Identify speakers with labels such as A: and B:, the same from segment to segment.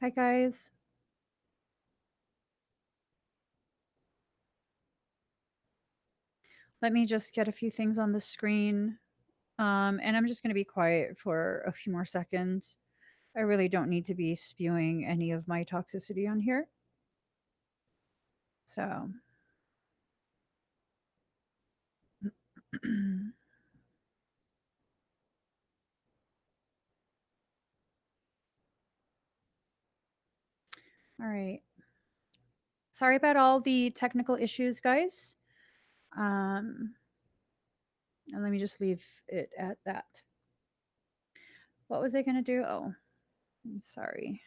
A: Hi, guys. Let me just get a few things on the screen. And I'm just going to be quiet for a few more seconds. I really don't need to be spewing any of my toxicity on here. So, all right. Sorry about all the technical issues, guys. And let me just leave it at that. What was I going to do? Oh, I'm sorry.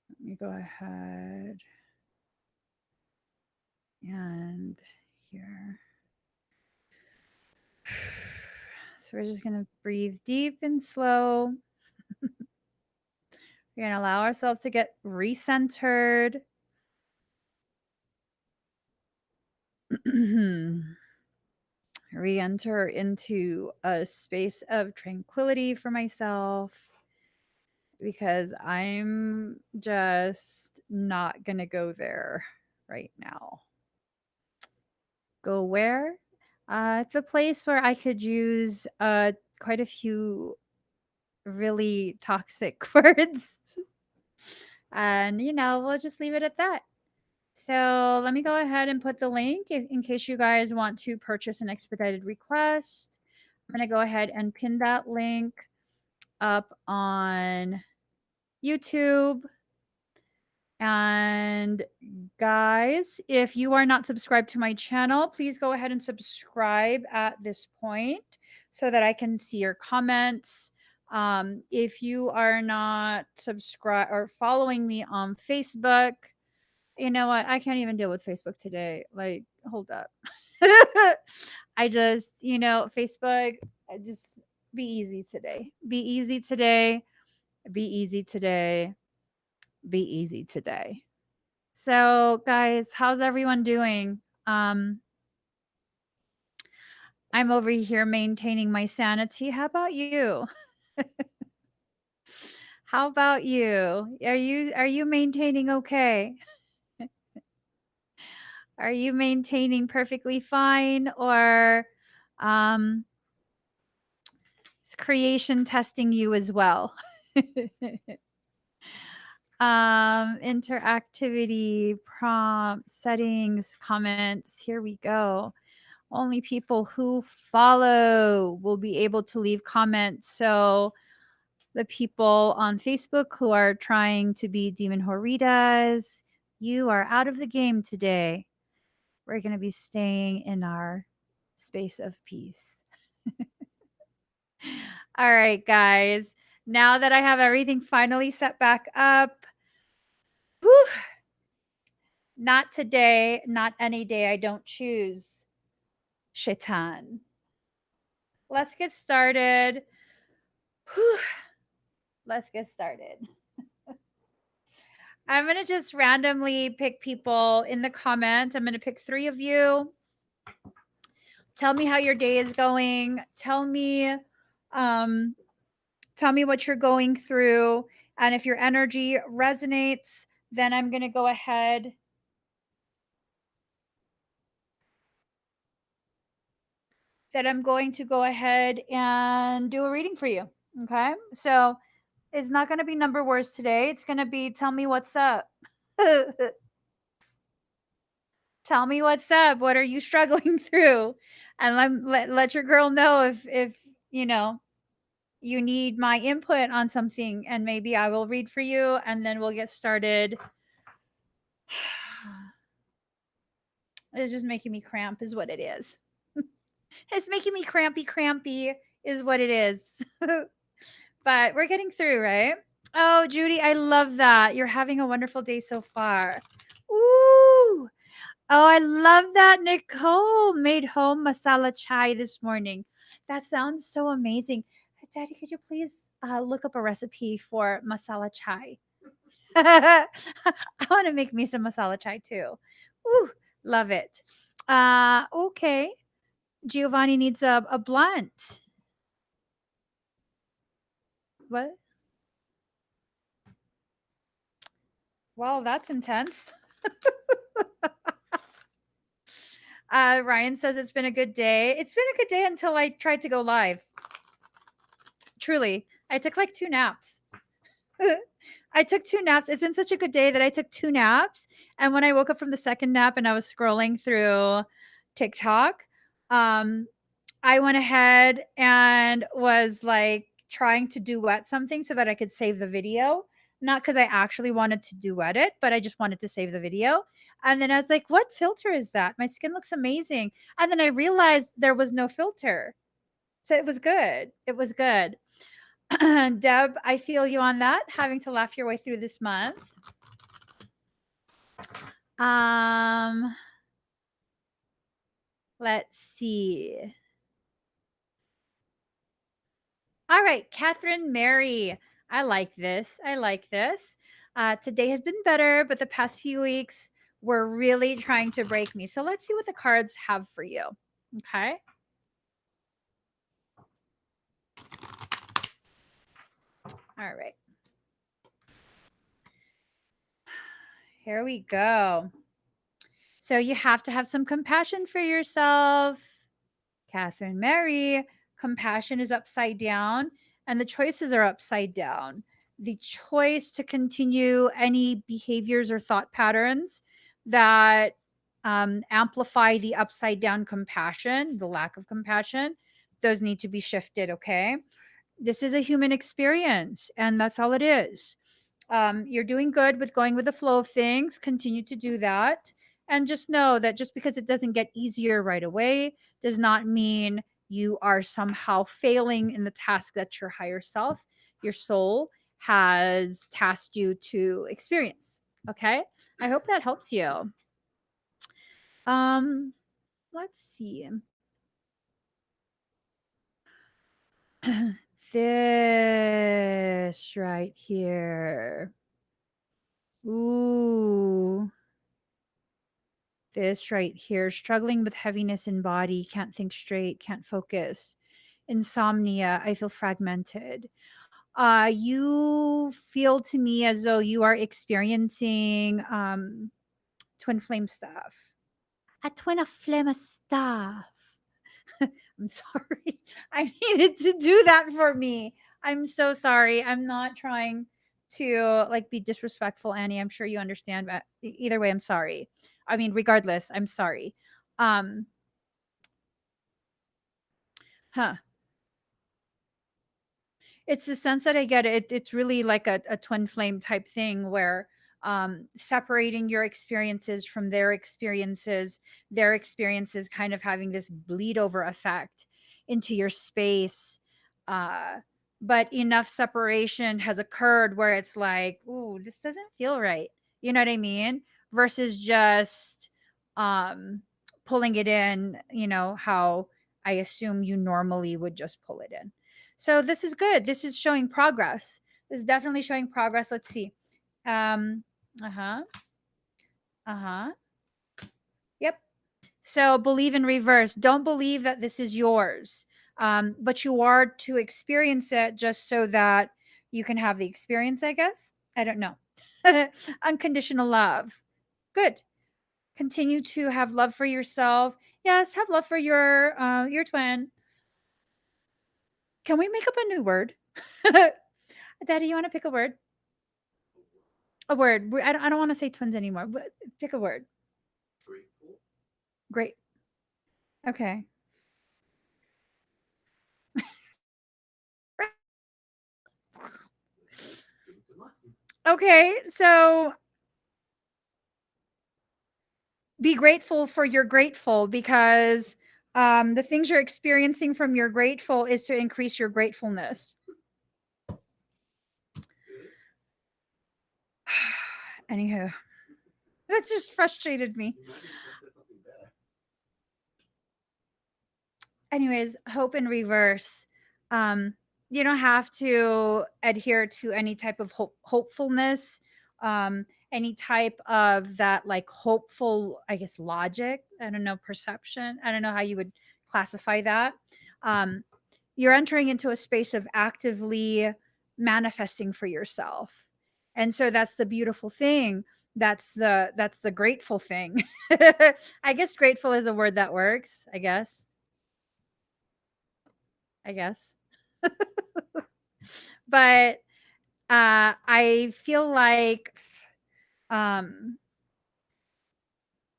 A: Let me go ahead and here. So we're just going to breathe deep and slow. We're going to allow ourselves to get recentered. Re-enter into a space of tranquility for myself because I'm just not going to go there right now. Go where? It's a place where I could use quite a few really toxic words. And, we'll just leave it at that. So let me go ahead and put the link in case you guys want to purchase an expedited request. I'm going to go ahead and pin that link up on YouTube. And guys, if you are not subscribed to my channel, please go ahead and subscribe at this point so that I can see your comments. If you are not subscribed or following me on Facebook, you know what? I can't even deal with Facebook today. Like, hold up. I just, Facebook, just be easy today. Be easy today. Be easy today. Be easy today. So, guys, how's everyone doing? I'm over here maintaining my sanity. How about you? How about you? Are you maintaining okay? Are you maintaining perfectly fine, or um is creation testing you as well? Interactivity, prompt, settings, comments. Here we go. Only people who follow will be able to leave comments. So the people on Facebook who are trying to be Demon Horitas, you are out of the game today. We're going to be staying in our space of peace. All right, guys. Now that I have everything finally set back up, whew, not today, not any day I don't choose Shaitan. Let's get started. Whew. Let's get started. I'm going to just randomly pick people in the comments. I'm going to pick 3 of you. Tell me how your day is going. Tell me what you're going through, and if your energy resonates, then I'm going to go ahead and do a reading for you. Okay? So, it's not going to be number words today. It's going to be tell me what's up. Tell me what's up. What are you struggling through? And let your girl know if you need my input on something, and maybe I will read for you, and then we'll get started. It's just making me cramp is what it is. It's making me crampy is what it is. But we're getting through, right? Oh, Judy, I love that. You're having a wonderful day so far. Ooh. Oh, I love that Nicole made home masala chai this morning. That sounds so amazing. Daddy, could you please look up a recipe for masala chai? I want to make me some masala chai too. Ooh, love it. Okay. Giovanni needs a blunt. What? Well, that's intense. Ryan says it's been a good day. It's been a good day until I tried to go live. Truly, I took like 2 naps. I took 2 naps. It's been such a good day that I took 2 naps, and when I woke up from the second nap and I was scrolling through TikTok, um, I went ahead and was, like, trying to duet something so that I could save the video, not because I actually wanted to duet it, but I just wanted to save the video, and then I was like, "What filter is that? My skin looks amazing," and then I realized there was no filter, so it was good. It was good. Deb, I feel you on that, having to laugh your way through this month. Um, let's see. All right, Catherine Mary. I like this. I like this. Today has been better, but the past few weeks were really trying to break me. So let's see what the cards have for you. Okay. All right. Here we go. So you have to have some compassion for yourself. Catherine Mary, compassion is upside down and the choices are upside down. The choice to continue any behaviors or thought patterns that amplify the upside down compassion, the lack of compassion, those need to be shifted. Okay. This is a human experience, and that's all it is. You're doing good with going with the flow of things. Continue to do that. And just know that just because it doesn't get easier right away does not mean you are somehow failing in the task that your higher self, your soul, has tasked you to experience. Okay. I hope that helps you. Um, let's see. This right here. Ooh. This right here, struggling with heaviness in body, can't think straight, can't focus. Insomnia, I feel fragmented. You feel to me as though you are experiencing twin flame stuff. A twin of flame stuff. I'm sorry. I needed to do that for me. I'm so sorry. I'm not trying to like be disrespectful, Annie. I'm sure you understand, but either way, I'm sorry. I mean, regardless, I'm sorry. Um, huh. It's the sense that I get. It's really like a twin flame type thing where separating your experiences from their experiences kind of having this bleed over effect into your space. Uh, but enough separation has occurred where it's like, ooh, this doesn't feel right. You know what I mean? Versus just um, pulling it in, how I assume you normally would just pull it in. So this is good. This is showing progress. This is definitely showing progress. Let's see. Um, uh-huh. Uh-huh. Yep. So believe in reverse. Don't believe that this is yours. But you are to experience it just so that you can have the experience, I guess. I don't know. Unconditional love. Good. Continue to have love for yourself. Yes, have love for your twin. Can we make up a new word? Daddy, you want to pick a word? A word. I don't want to say twins anymore. Pick a word. Great. Okay. Okay. So be grateful for your grateful because the things you're experiencing from your grateful is to increase your gratefulness. Anywho, that just frustrated me. Anyways, hope in reverse. Um, you don't have to adhere to any type of hopefulness, any type of that like hopeful, I guess, logic. I don't know, perception. I don't know how you would classify that. Um, you're entering into a space of actively manifesting for yourself. And so that's the beautiful thing. That's the grateful thing. I guess grateful is a word that works, I guess. I guess. But I feel like um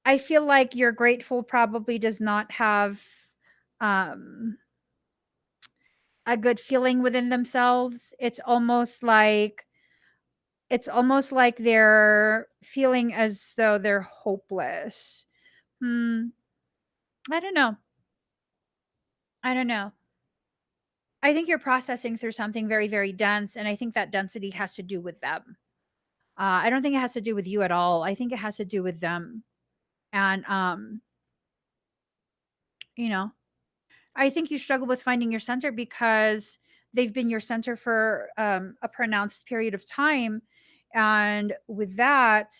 A: I feel like your grateful probably does not have um a good feeling within themselves. It's almost like they're feeling as though they're hopeless. Hmm, I don't know. I don't know. I think you're processing through something very, very dense, and I think that density has to do with them. I don't think it has to do with you at all. I think it has to do with them. And you know, I think you struggle with finding your center because they've been your center for a pronounced period of time, and with that,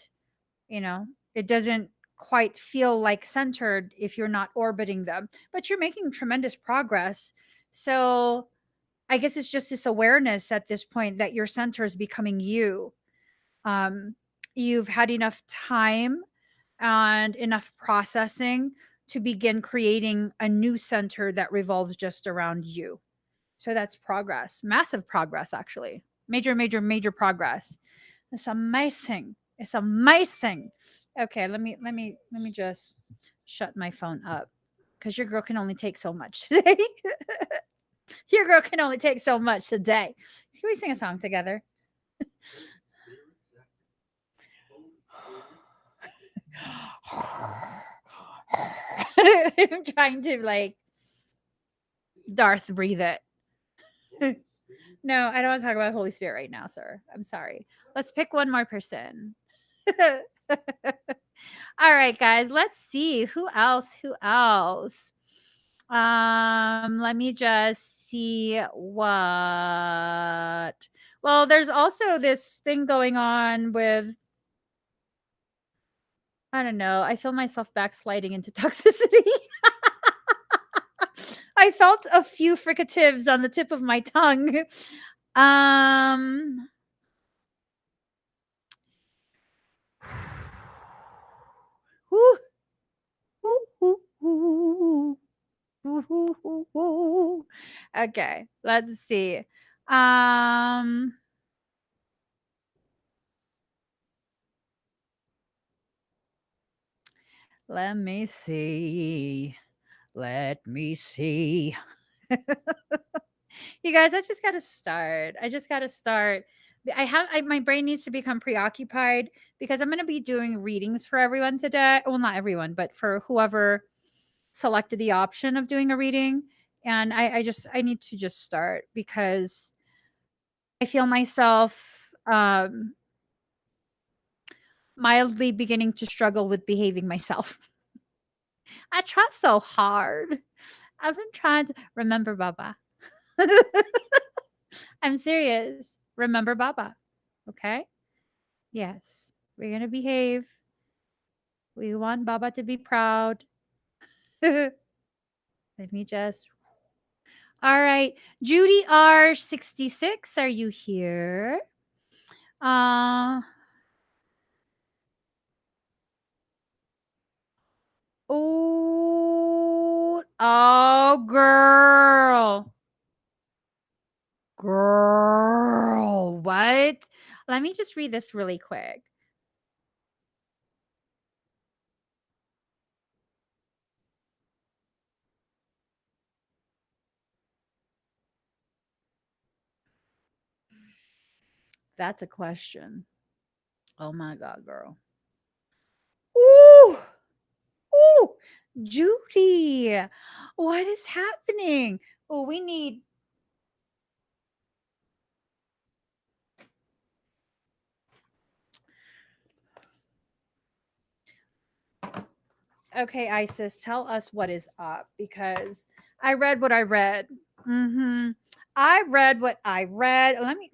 A: you know, it doesn't quite feel like centered if you're not orbiting them. But you're making tremendous progress. So I guess it's just this awareness at this point that your center is becoming you. Um, you've had enough time and enough processing to begin creating a new center that revolves just around you. So that's progress, massive progress, actually. Major, major, major progress. It's amazing. It's amazing. Okay, let me just shut my phone up because your girl can only take so much today. Your girl can only take so much today. Can we sing a song together? I'm trying to like Darth breathe it. No, I don't want to talk about Holy Spirit right now, sir. I'm sorry. Let's pick one more person. All right, guys, let's see who else. Who else? Let me just see what. Well, there's also this thing going on with I don't know. I feel myself backsliding into toxicity. I felt a few fricatives on the tip of my tongue. Um whew, whew, whew, whew. Woo, woo, woo. Okay, let's see. Um, let me see. Let me see. You guys, I just got to start. I just got to start. My brain needs to become preoccupied because I'm going to be doing readings for everyone today. Well, not everyone, but for whoever selected the option of doing a reading. And I need to just start because I feel myself mildly beginning to struggle with behaving myself. I try so hard. I've been trying to remember Baba. I'm serious. Remember Baba. Okay? Yes. We're going to behave. We want Baba to be proud. Let me just. All right. Judy R66, are you here? Uh oh, girl. Girl, what? Let me just read this really quick. That's a question. Oh my God, girl. Ooh, ooh, Judy, what is happening? Oh, we need. Okay, Isis, tell us what is up because I read what I read. Mm-hmm. I read what I read. Let me.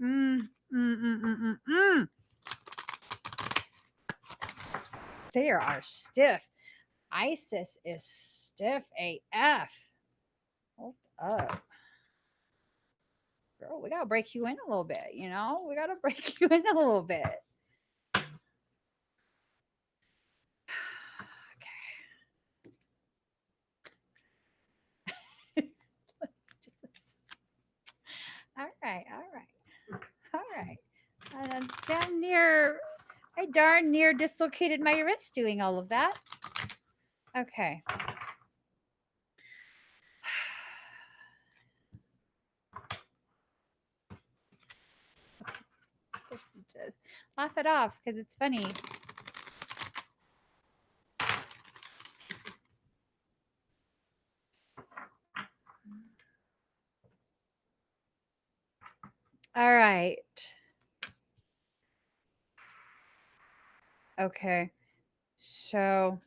A: They are stiff. Isis is stiff AF. Hold up. girl, we gotta break you in a little bit, you know? We gotta break you in a little bit. Okay. All right, all right, all right. Damn near, I darn near dislocated my wrist doing all of that. Okay. Just laugh it off because it's funny. All right. Okay. So,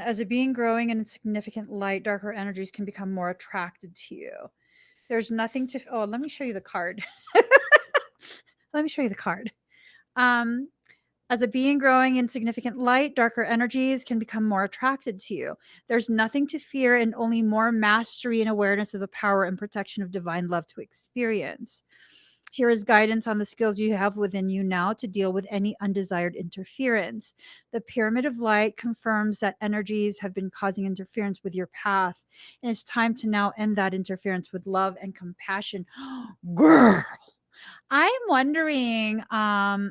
A: as a being growing in significant light, darker energies can become more attracted to you. There's nothing to. Oh, let me show you the card. Let me show you the card. Um, as a being growing in significant light, darker energies can become more attracted to you. There's nothing to fear and only more mastery and awareness of the power and protection of divine love to experience. Here is guidance on the skills you have within you now to deal with any undesired interference. The pyramid of light confirms that energies have been causing interference with your path, and it's time to now end that interference with love and compassion. Girl, I'm wondering, I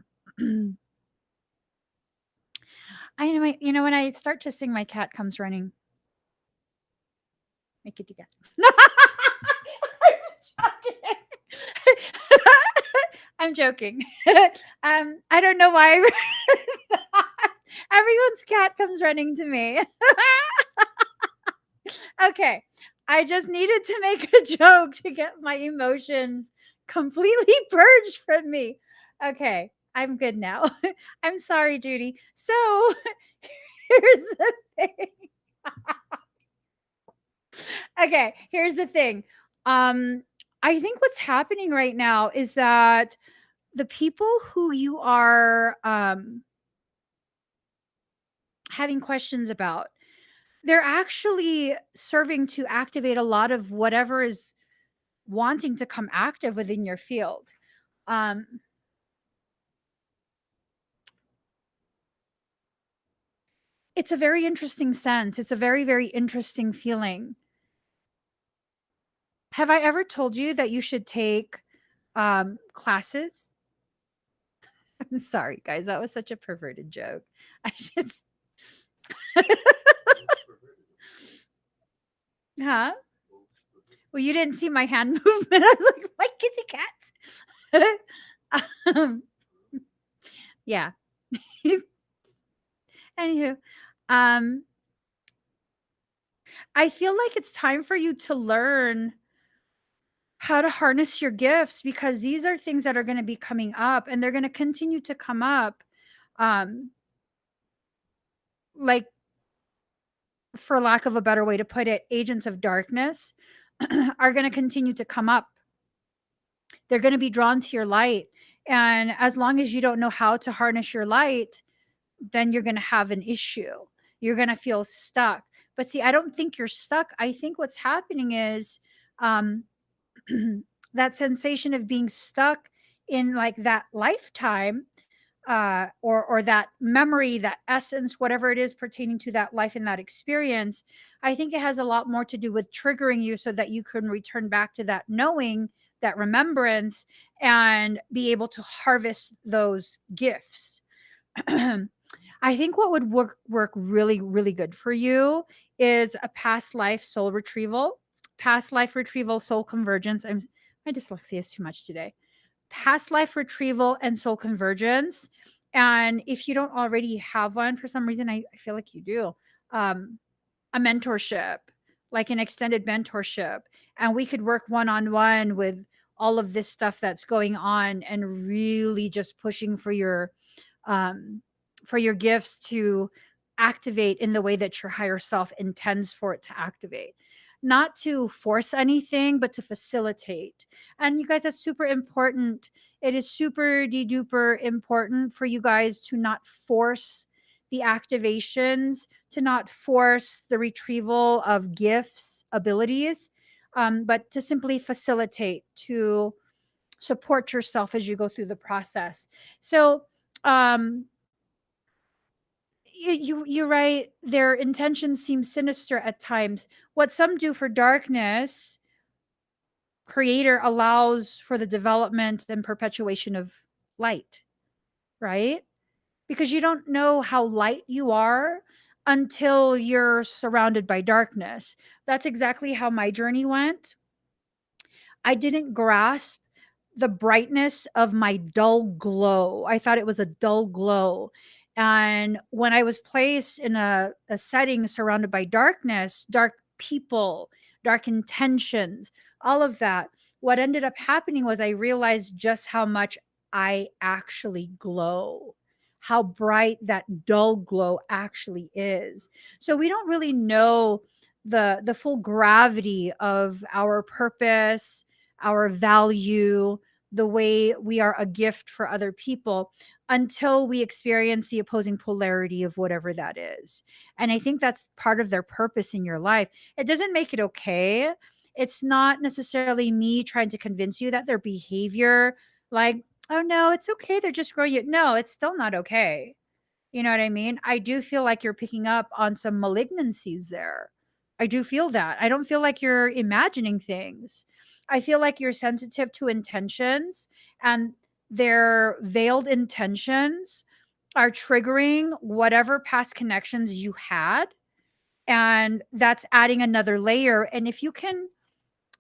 A: know, when I start to sing, my cat comes running. My kitty cat. I'm joking. I don't know why. Everyone's cat comes running to me. Okay. I just needed to make a joke to get my emotions completely purged from me. Okay. I'm good now. I'm sorry, Judy. So here's the thing. Okay, here's the thing. I think what's happening right now is that the people who you are having questions about, they're actually serving to activate a lot of whatever is wanting to come active within your field. Um, it's a very interesting sense. It's a very, very interesting feeling. Have I ever told you that you should take classes? I'm sorry, guys. That was such a perverted joke. I just, huh? Well, you didn't see my hand movement. I was like, my kitty cat. Yeah. Anywho, um, I feel like it's time for you to learn how to harness your gifts because these are things that are going to be coming up and they're going to continue to come up. Um, like, for lack of a better way to put it, agents of darkness are going to continue to come up. They're going to be drawn to your light. And as long as you don't know how to harness your light, then you're going to have an issue. You're going to feel stuck. But see, I don't think you're stuck. I think what's happening is um, that sensation of being stuck in like that lifetime or that memory, that essence, whatever it is pertaining to that life and that experience. I think it has a lot more to do with triggering you so that you can return back to that knowing, that remembrance, and be able to harvest those gifts. I think what would work really, really good for you is a past life soul retrieval, past life retrieval, soul convergence. My dyslexia is too much today. Past life retrieval and soul convergence. And if you don't already have one for some reason, I feel like you do. Um, a mentorship, like an extended mentorship, and we could work one on one with all of this stuff that's going on and really just pushing um for your gifts to activate in the way that your higher self intends for it to activate. Not to force anything, but to facilitate. And you guys, that's super important. It is super de duper important for you guys to not force the activations, to not force the retrieval of gifts, abilities, but to simply facilitate, to support yourself as you go through the process. So, um, you're right. Their intentions seem sinister at times. What some do for darkness, Creator allows for the development and perpetuation of light, right? Because you don't know how light you are until you're surrounded by darkness. That's exactly how my journey went. I didn't grasp the brightness of my dull glow. I thought it was a dull glow. And when I was placed in a setting surrounded by darkness, dark people, dark intentions, all of that, what ended up happening was I realized just how much I actually glow, how bright that dull glow actually is. So we don't really know the full gravity of our purpose, our value, the way we are a gift for other people until we experience the opposing polarity of whatever that is. And I think that's part of their purpose in your life. It doesn't make it okay. It's not necessarily me trying to convince you that their behavior, like, oh no, it's okay, they're just growing you. No, it's still not okay. You know what I mean? I do feel like you're picking up on some malignancies there. I do feel that. I don't feel like you're imagining things. I feel like you're sensitive to intentions, and their veiled intentions are triggering whatever past connections you had. And that's adding another layer. And if you can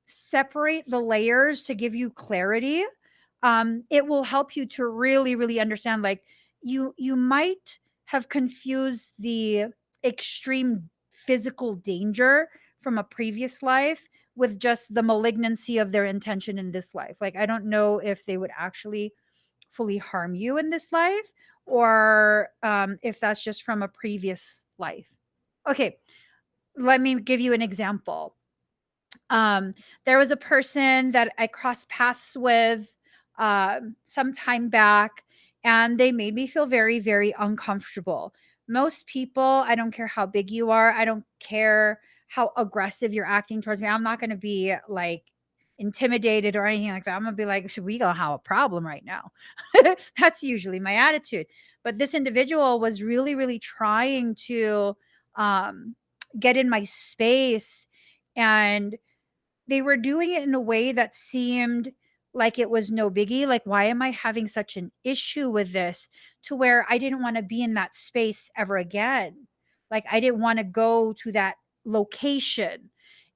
A: separate the layers to give you clarity, it will help you to really really understand, like, you might have confused the extreme physical danger from a previous life with just the malignancy of their intention in this life. Like, I don't know if they would actually fully harm you in this life, or if that's just from a previous life. Okay, let me give you an example. um, there was a person that I crossed paths with some time back, and they made me feel very, very uncomfortable. Most people, I don't care how big you are, I don't care how aggressive you're acting towards me. I'm not going to be like intimidated or anything like that. I'm going to be like, should we go have a problem right now? That's usually my attitude. But this individual was really, really trying to um, get in my space, and they were doing it in a way that seemed like it was no biggie. Like, why am I having such an issue with this? To where I didn't want to be in that space ever again. Like, I didn't want to go to that location.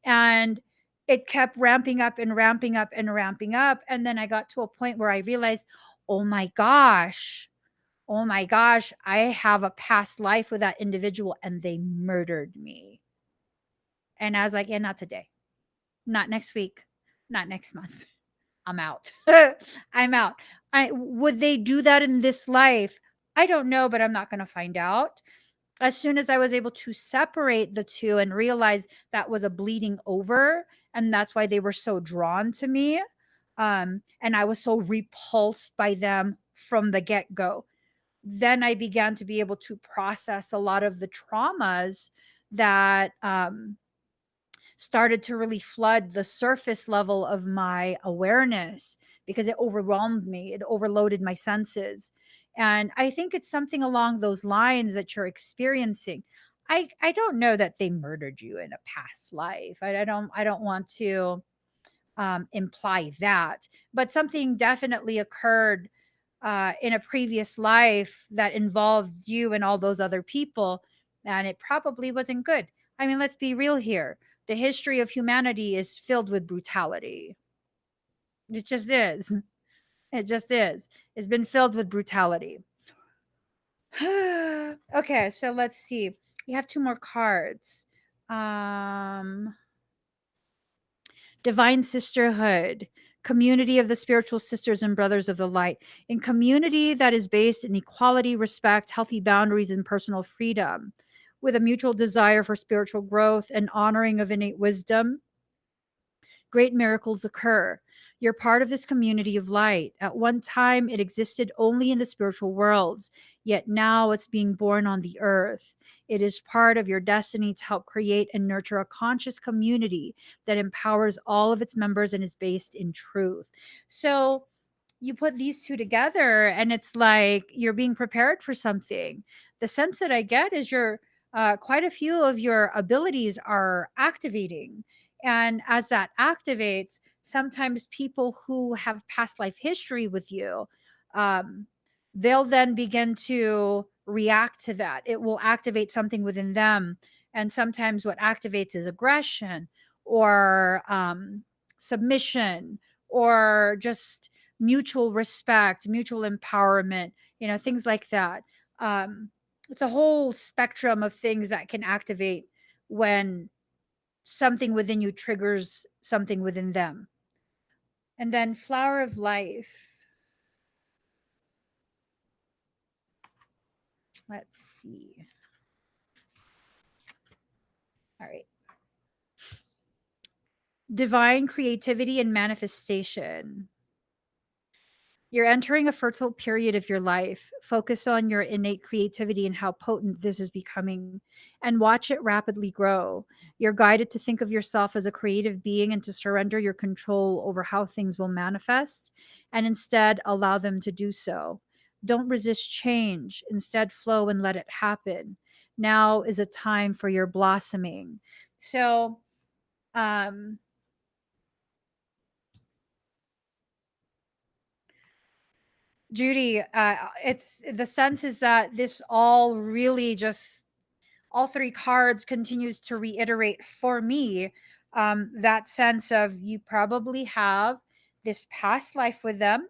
A: And it kept ramping up and ramping up and ramping up. And then I got to a point where I realized, oh my gosh, oh my gosh, I have a past life with that individual and they murdered me. And I was like, yeah, not today, not next week, not next month. I'm out. I'm out. I would they do that in this life? I don't know, but I'm not going to find out. As soon as I was able to separate the two and realize that was a bleeding over, and that's why they were so drawn to me, and I was so repulsed by them from the get-go, then I began to be able to process a lot of the traumas that started to really flood the surface level of my awareness, because it overwhelmed me, it overloaded my senses. And I think it's something along those lines that you're experiencing. I don't know that they murdered you in a past life. I don't want to imply that, but something definitely occurred in a previous life that involved you and all those other people, and it probably wasn't good. I mean, let's be real here. The history of humanity is filled with brutality. It just is. It just is. It's been filled with brutality. Okay, so let's see. You have two more cards. Um, Divine Sisterhood. community of the spiritual sisters and brothers of the light, in community that is based in equality, respect, healthy boundaries, and personal freedom, with a mutual desire for spiritual growth and honoring of innate wisdom, great miracles occur. You're part of this community of light. At one time, it existed only in the spiritual worlds, yet now it's being born on the earth. It is part of your destiny to help create and nurture a conscious community that empowers all of its members and is based in truth. So, you put these two together and it's like you're being prepared for something. The sense that I get is you're quite a few of your abilities are activating, and as that activates, sometimes people who have past life history with you, um, they'll then begin to react to that. It will activate something within them, and sometimes what activates is aggression or submission or just mutual respect, mutual empowerment, things like that. Um, it's a whole spectrum of things that can activate when something within you triggers something within them. And then flower of life. Let's see. All right. Divine creativity and manifestation. You're entering a fertile period of your life. Focus on your innate creativity and how potent this is becoming, and watch it rapidly grow. You're guided to think of yourself as a creative being and to surrender your control over how things will manifest, and instead allow them to do so. Don't resist change, instead, flow and let it happen. Now is a time for your blossoming. So, um, Judy, it's the sense is that this all really just all three cards continues to reiterate for me that sense of you probably have this past life with them,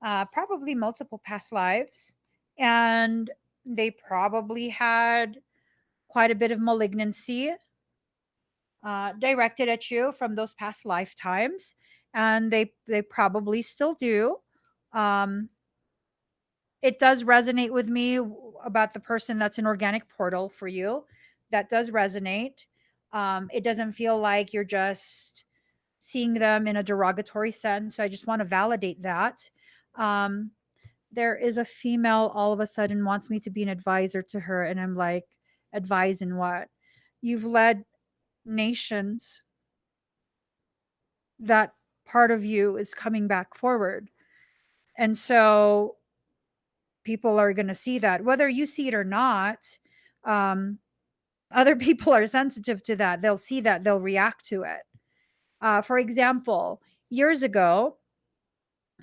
A: probably multiple past lives, and they probably had quite a bit of malignancy directed at you from those past lifetimes, and they probably still do. Um, it does resonate with me about the person that's an organic portal for you. That does resonate. It doesn't feel like you're just seeing them in a derogatory sense. So I just want to validate that. Um, there is a female all of a sudden wants me to be an advisor to her, and I'm like, advise in what? You've led nations. That part of you is coming back forward. And so people are going to see that, whether you see it or not. Um, other people are sensitive to that. They'll see that, they'll react to it. For example, years ago,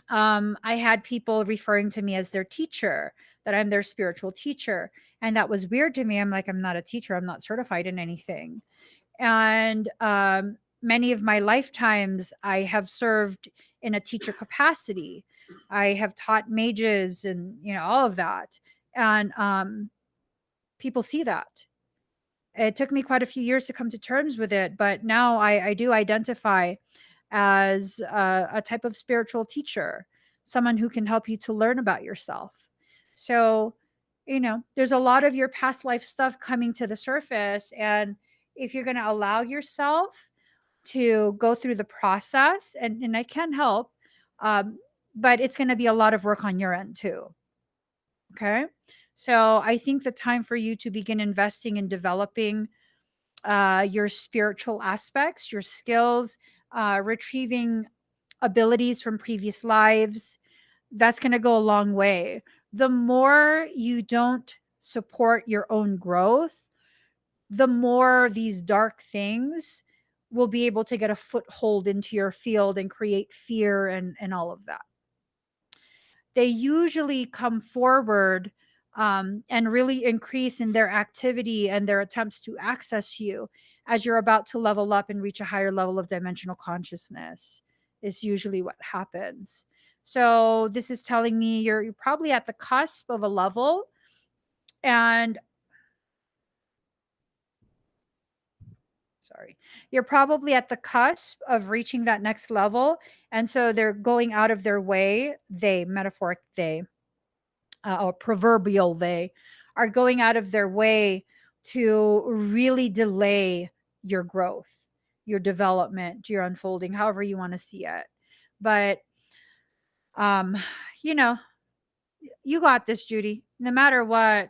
A: I had people referring to me as their teacher, that I'm their spiritual teacher. And that was weird to me. I'm like, I'm not a teacher, I'm not certified in anything. And many of my lifetimes, I have served in a teacher capacity. I have taught mages and, all of that. And people see that. It took me quite a few years to come to terms with it, but now I do identify as a type of spiritual teacher, someone who can help you to learn about yourself. So, there's a lot of your past life stuff coming to the surface. And if you're going to allow yourself to go through the process, and I can help, um, but it's going to be a lot of work on your end too. Okay. So I think the time for you to begin investing in developing your spiritual aspects, your skills, retrieving abilities from previous lives, that's going to go a long way. The more you don't support your own growth, the more these dark things will be able to get a foothold into your field and create fear and all of that. They usually come forward and really increase in their activity and their attempts to access you as you're about to level up and reach a higher level of dimensional consciousness, is usually what happens. So this is telling me you're probably at the cusp of a level, and sorry. You're probably at the cusp of reaching that next level. And so they're going out of their way, they, metaphoric they, or proverbial they, are going out of their way to really delay your growth, your development, your unfolding, however you want to see it. But, um, you know, you got this, Judy. No matter what,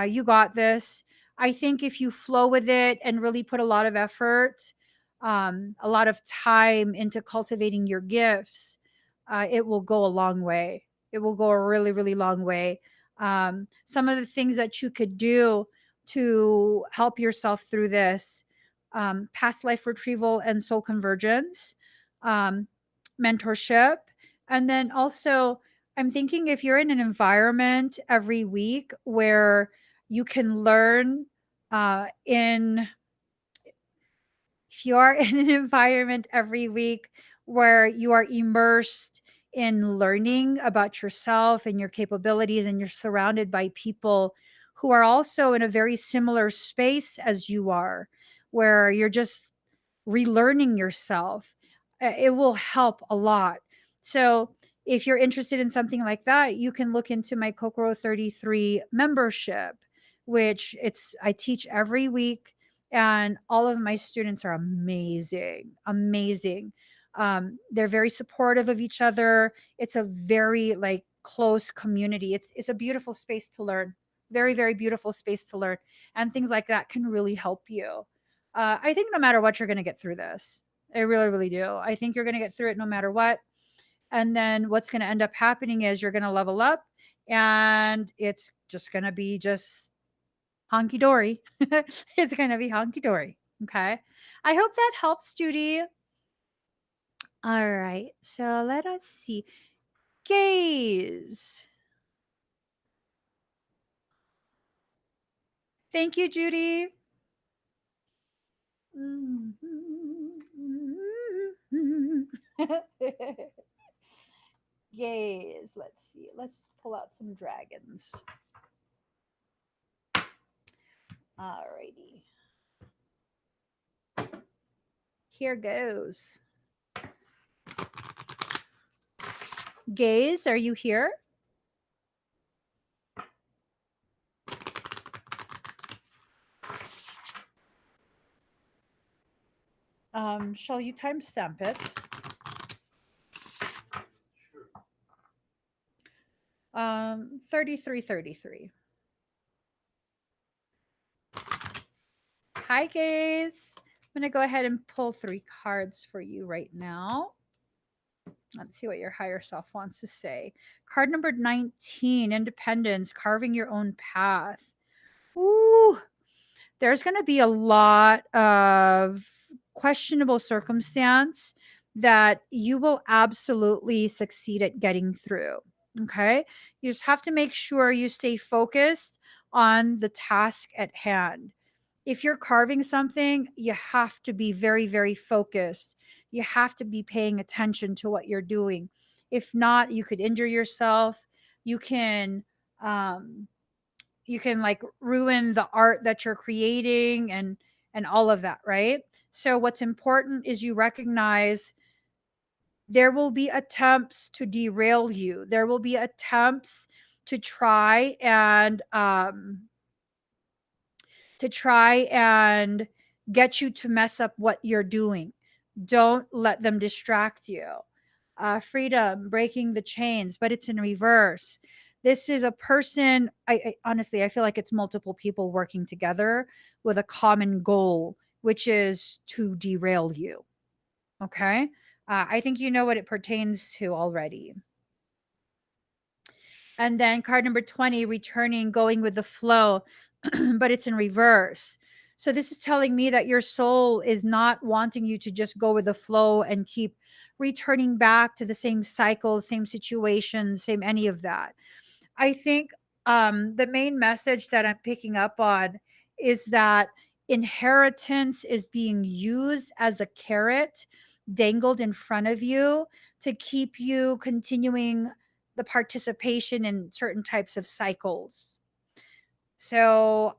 A: you got this. I think if you flow with it and really put a lot of effort, a lot of time into cultivating your gifts, it will go a long way. It will go a really, really long way. Some of the things that you could do to help yourself through this: past life retrieval and soul convergence, um, mentorship, and then also I'm thinking if you're in an environment every week where you can learn, in if you are in an environment every week where you are immersed in learning about yourself and your capabilities, and you're surrounded by people who are also in a very similar space as you are, where you're just relearning yourself, it will help a lot. So, if you're interested in something like that, you can look into my Kokoro 33 membership, which it's I teach every week, and all of my students are amazing, amazing. They're very supportive of each other. It's a very like close community. It's a beautiful space to learn. Very, very beautiful space to learn, and things like that can really help you. I think no matter what, you're going to get through this. I really, really do. I think you're going to get through it no matter what. And then what's going to end up happening is you're going to level up, and it's just going to be just honky dory. It's going to be honky dory. Okay. I hope that helps, Judy. All right. So let us see. Gaze. Thank you, Judy. Gaze. Let's see. Let's pull out some dragons. Alrighty. Here goes. Gaze, are you here? Shall you timestamp it? 3333. Hi, Gaze. I'm going to go ahead and pull 3 cards for you right now. Let's see what your higher self wants to say. Card number 19, Independence, carving your own path. Ooh, there's going to be a lot of questionable circumstance that you will absolutely succeed at getting through. Okay. You just have to make sure you stay focused on the task at hand. If you're carving something, you have to be very, very focused. You have to be paying attention to what you're doing. If not, you could injure yourself. You can, um, you can like ruin the art that you're creating, and all of that, right? So what's important is you recognize there will be attempts to derail you. There will be attempts to try and get you to mess up what you're doing. Don't let them distract you. Freedom, breaking the chains, but it's in reverse. This is a person, I honestly, I feel like it's multiple people working together with a common goal, which is to derail you. Okay. I think you know what it pertains to already. And then card number 20, returning, going with the flow, but it's in reverse. So this is telling me that your soul is not wanting you to just go with the flow and keep returning back to the same cycle, same situation, same any of that. I think the main message that I'm picking up on is that inheritance is being used as a carrot dangled in front of you to keep you continuing the participation in certain types of cycles. So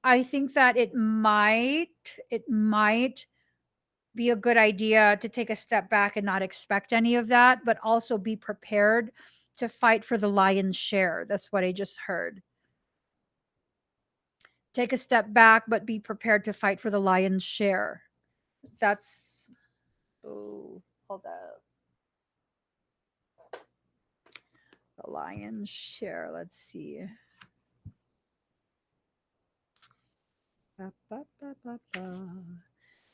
A: I think that it might be a good idea to take a step back and not expect any of that, but also be prepared to fight for the lion's share. That's what I just heard. Take a step back, but be prepared to fight for the lion's share. That's, oh, hold up. The lion's share. Let's see. Ba, ba, ba, ba, ba.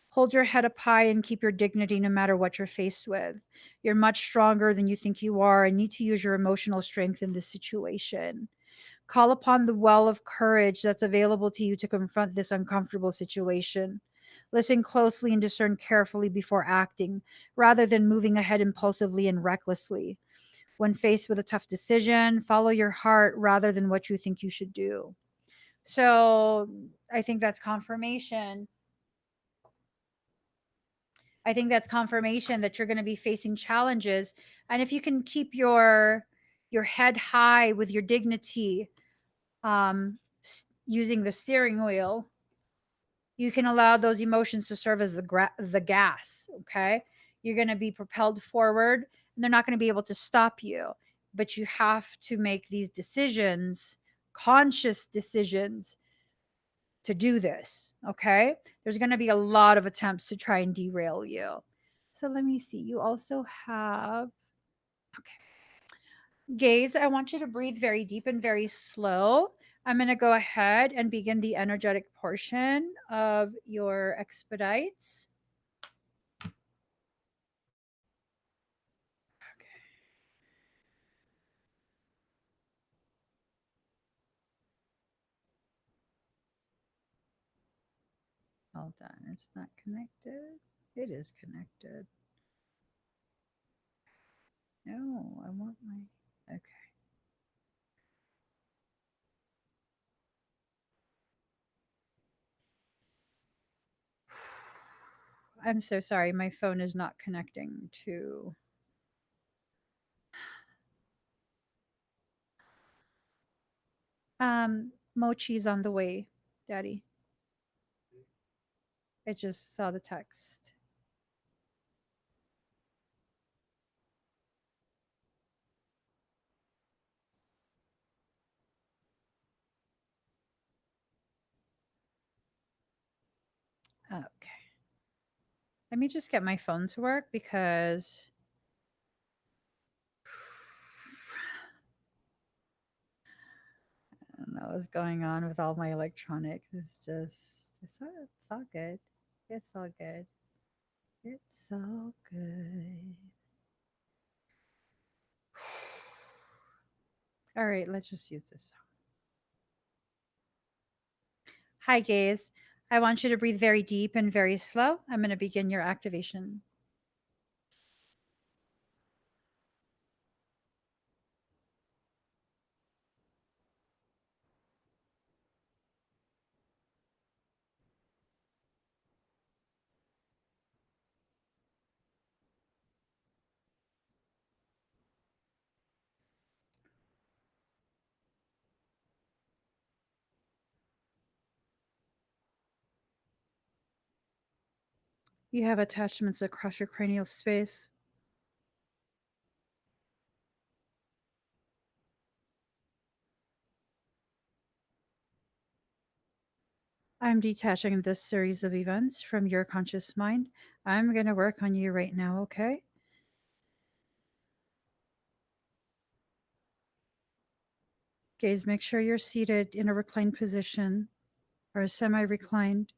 A: Hold your head up high and keep your dignity no matter what you're faced with. You're much stronger than you think you are and need to use your emotional strength in this situation. Call upon the well of courage that's available to you to confront this uncomfortable situation. Listen closely and discern carefully before acting, rather than moving ahead impulsively and recklessly. When faced with a tough decision, follow your heart rather than what you think you should do. So I think that's confirmation. I think that's confirmation that you're going to be facing challenges. And if you can keep your head high with your dignity, using the steering wheel, you can allow those emotions to serve as the gas. Okay, you're going to be propelled forward, and they're not going to be able to stop you. But you have to make these decisions, conscious decisions, to do this. Okay, there's going to be a lot of attempts to try and derail you. So let me see. You also have, okay, gaze. I want you to breathe very deep and very slow. I'm going to go ahead and begin the energetic portion of your expedites. Okay. Hold on. It's not connected. It is connected. No, I want my. Okay. I'm so sorry. My phone is not connecting to. Mochi's on the way, Daddy. I just saw the text. Okay. Let me just get my phone to work because I don't know what's going on with all my electronics. It's all good. It's all good. It's all good. All right, let's just use this. Hi, gaze. I want you to breathe very deep and very slow. I'm going to begin your activation. You have attachments across your cranial space. I'm detaching this series of events from your conscious mind. I'm going to work on you right now, okay? Gaze, make sure you're seated in a reclined position or semi reclined.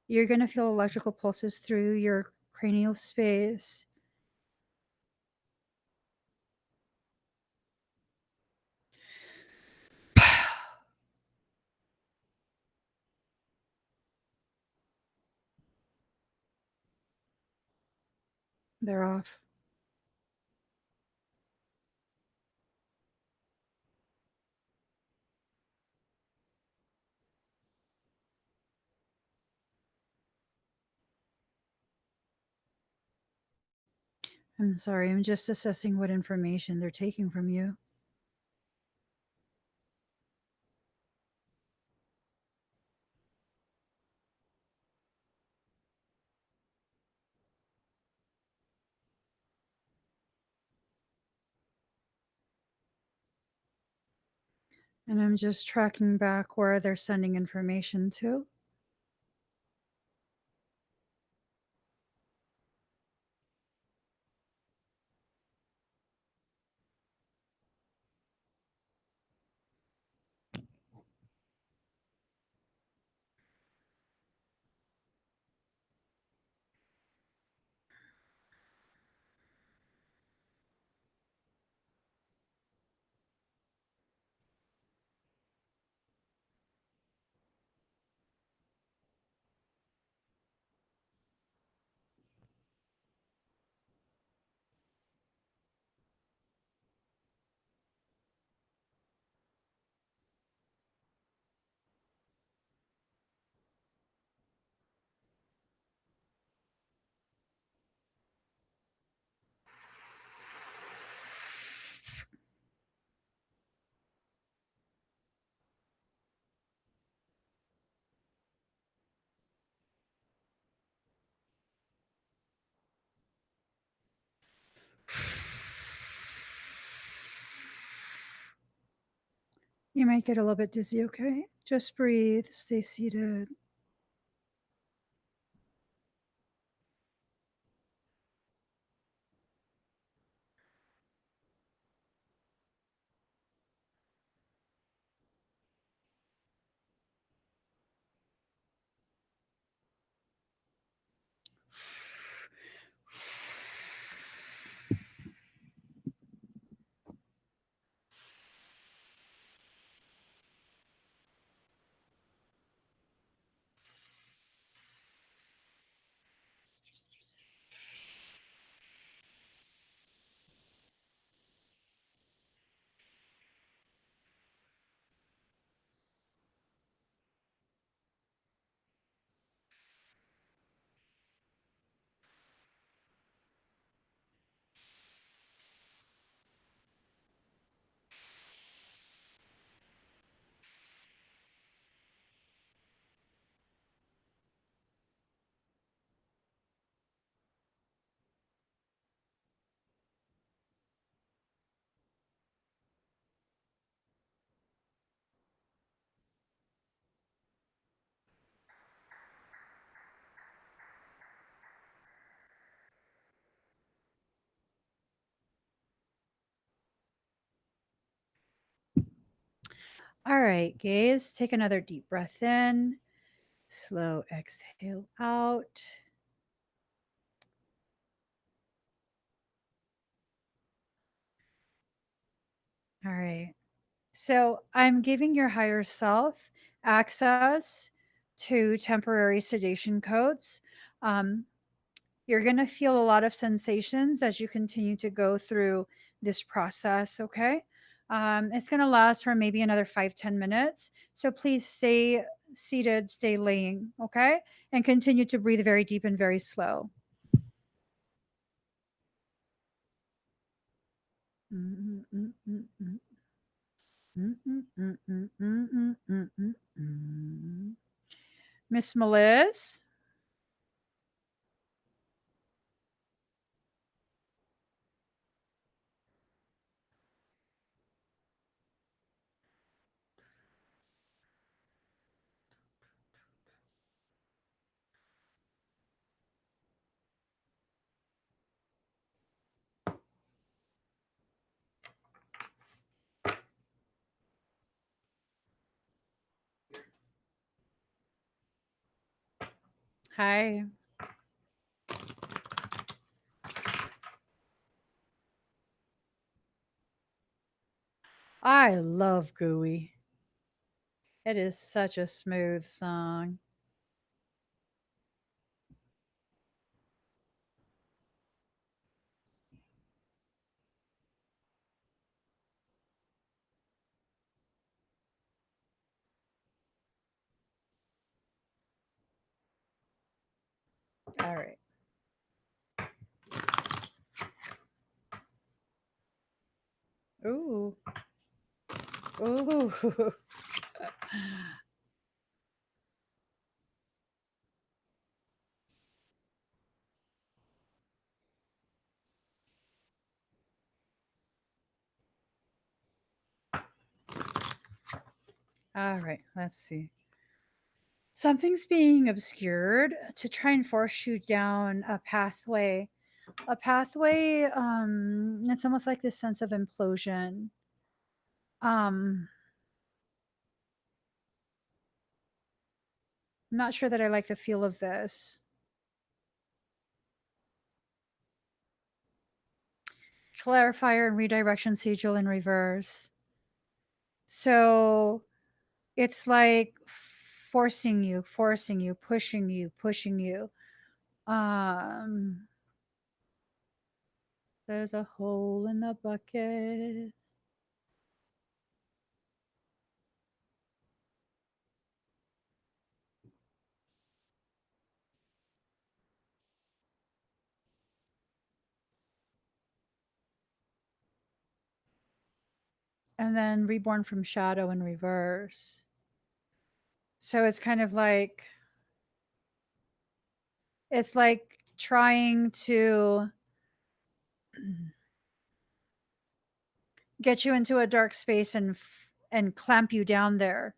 A: You're going to feel electrical pulses through your cranial space. They're off. I'm sorry, I'm just assessing what information they're taking from you. And I'm just tracking back where they're sending information to. You might get a little bit dizzy, okay? Just breathe, stay seated. All right, gaze. Take another deep breath in. Slow exhale out. All right. So I'm giving your higher self access to temporary sedation codes. Um, you're going to feel a lot of sensations as you continue to go through this process, okay? It's going to last for maybe another 5-10 minutes. So please stay seated, stay laying, okay? And continue to breathe very deep and very slow. Mm, mm, mm, mm, mm, mm, mm, mm, mm, mm, mm, mm, mm. Miss Meliz? Hi. I love Gooey. It is such a smooth song. All right. Ooh. Ooh. All right, let's see. Something's being obscured to try and force you down a pathway. A pathway, it's almost like this sense of implosion. Um, I'm not sure that I like the feel of this. Clarifier and redirection sigil in reverse. So it's like forcing you, pushing you, pushing you. Um, there's a hole in the bucket. And then reborn from shadow in reverse. So it's kind of like it's like trying to get you into a dark space and clamp you down there.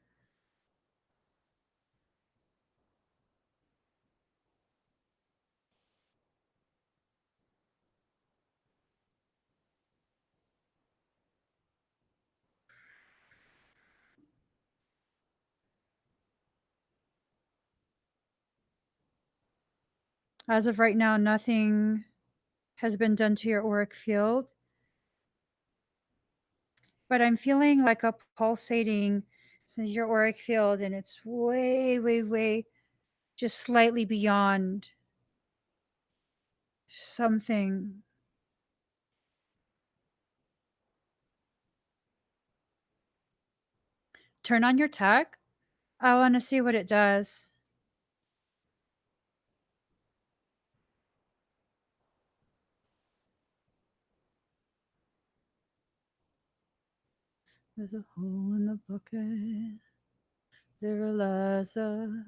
A: As of right now, nothing has been done to your auric field, but I'm feeling like a pulsating in your auric field, and it's way, way, way just slightly beyond something. Turn on your tech. I want to see what it does. There's a hole in the bucket. There, Eliza.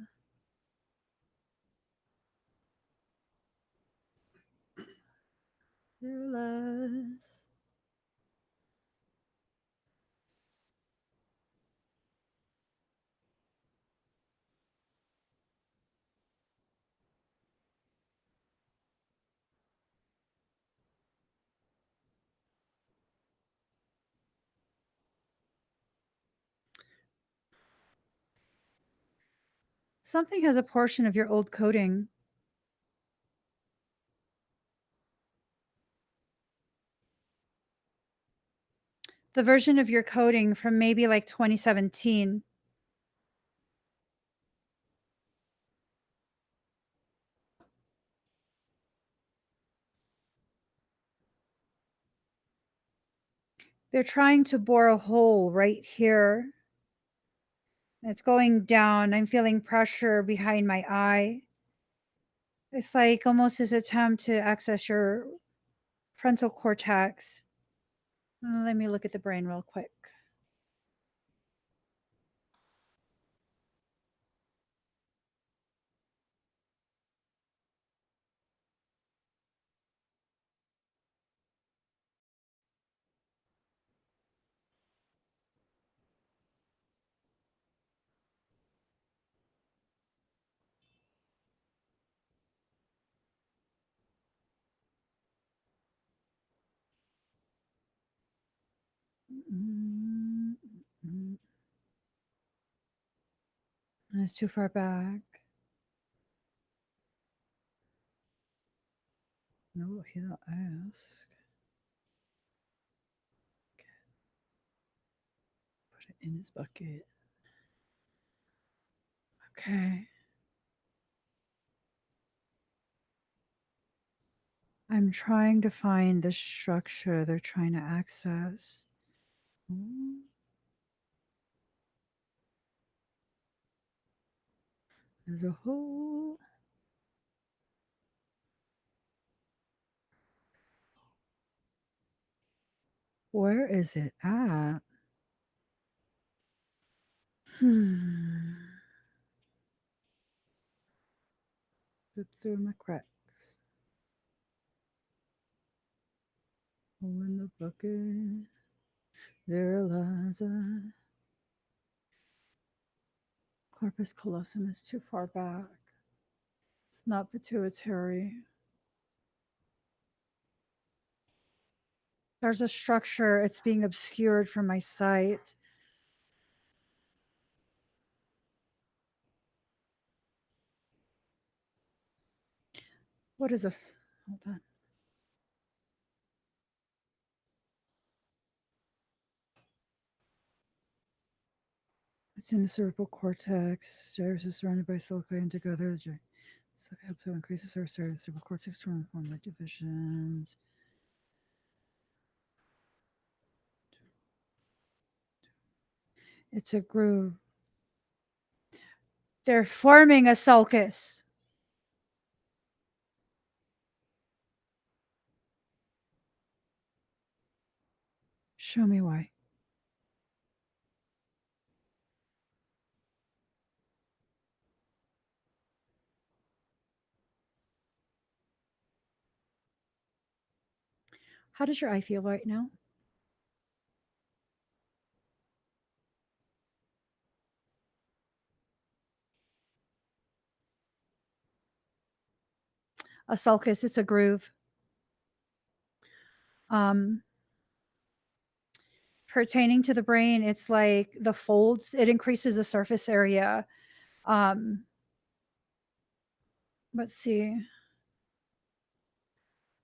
A: There, Eliza. Something has a portion of your old coding. The version of your coding from maybe like 2017. They're trying to bore a hole right here. It's going down. I'm feeling pressure behind my eye. It's like almost this attempt to access your frontal cortex. Let me look at the brain real quick. Mm, It's too far back. No, he don't ask. Put it in his bucket. Okay. I'm trying to find the structure they're trying to access. Mm, There's a hole. Where is it at? Hmm. Slip through my cracks. Hole in the bucket. There lies a. Corpus callosum is too far back. It's not pituitary. There's a structure. It's being obscured from my sight. What is this? Hold on. It's in the cerebral cortex. Gyrus is surrounded by silica and together. The silica helps to increase the surface area of the cerebral cortex from the form of divisions. It's a groove. They're forming a sulcus. Show me why. How does your eye feel right now? A sulcus, it's a groove. Um, Pertaining to the brain, it's like the folds, it increases the surface area. Um, let's see.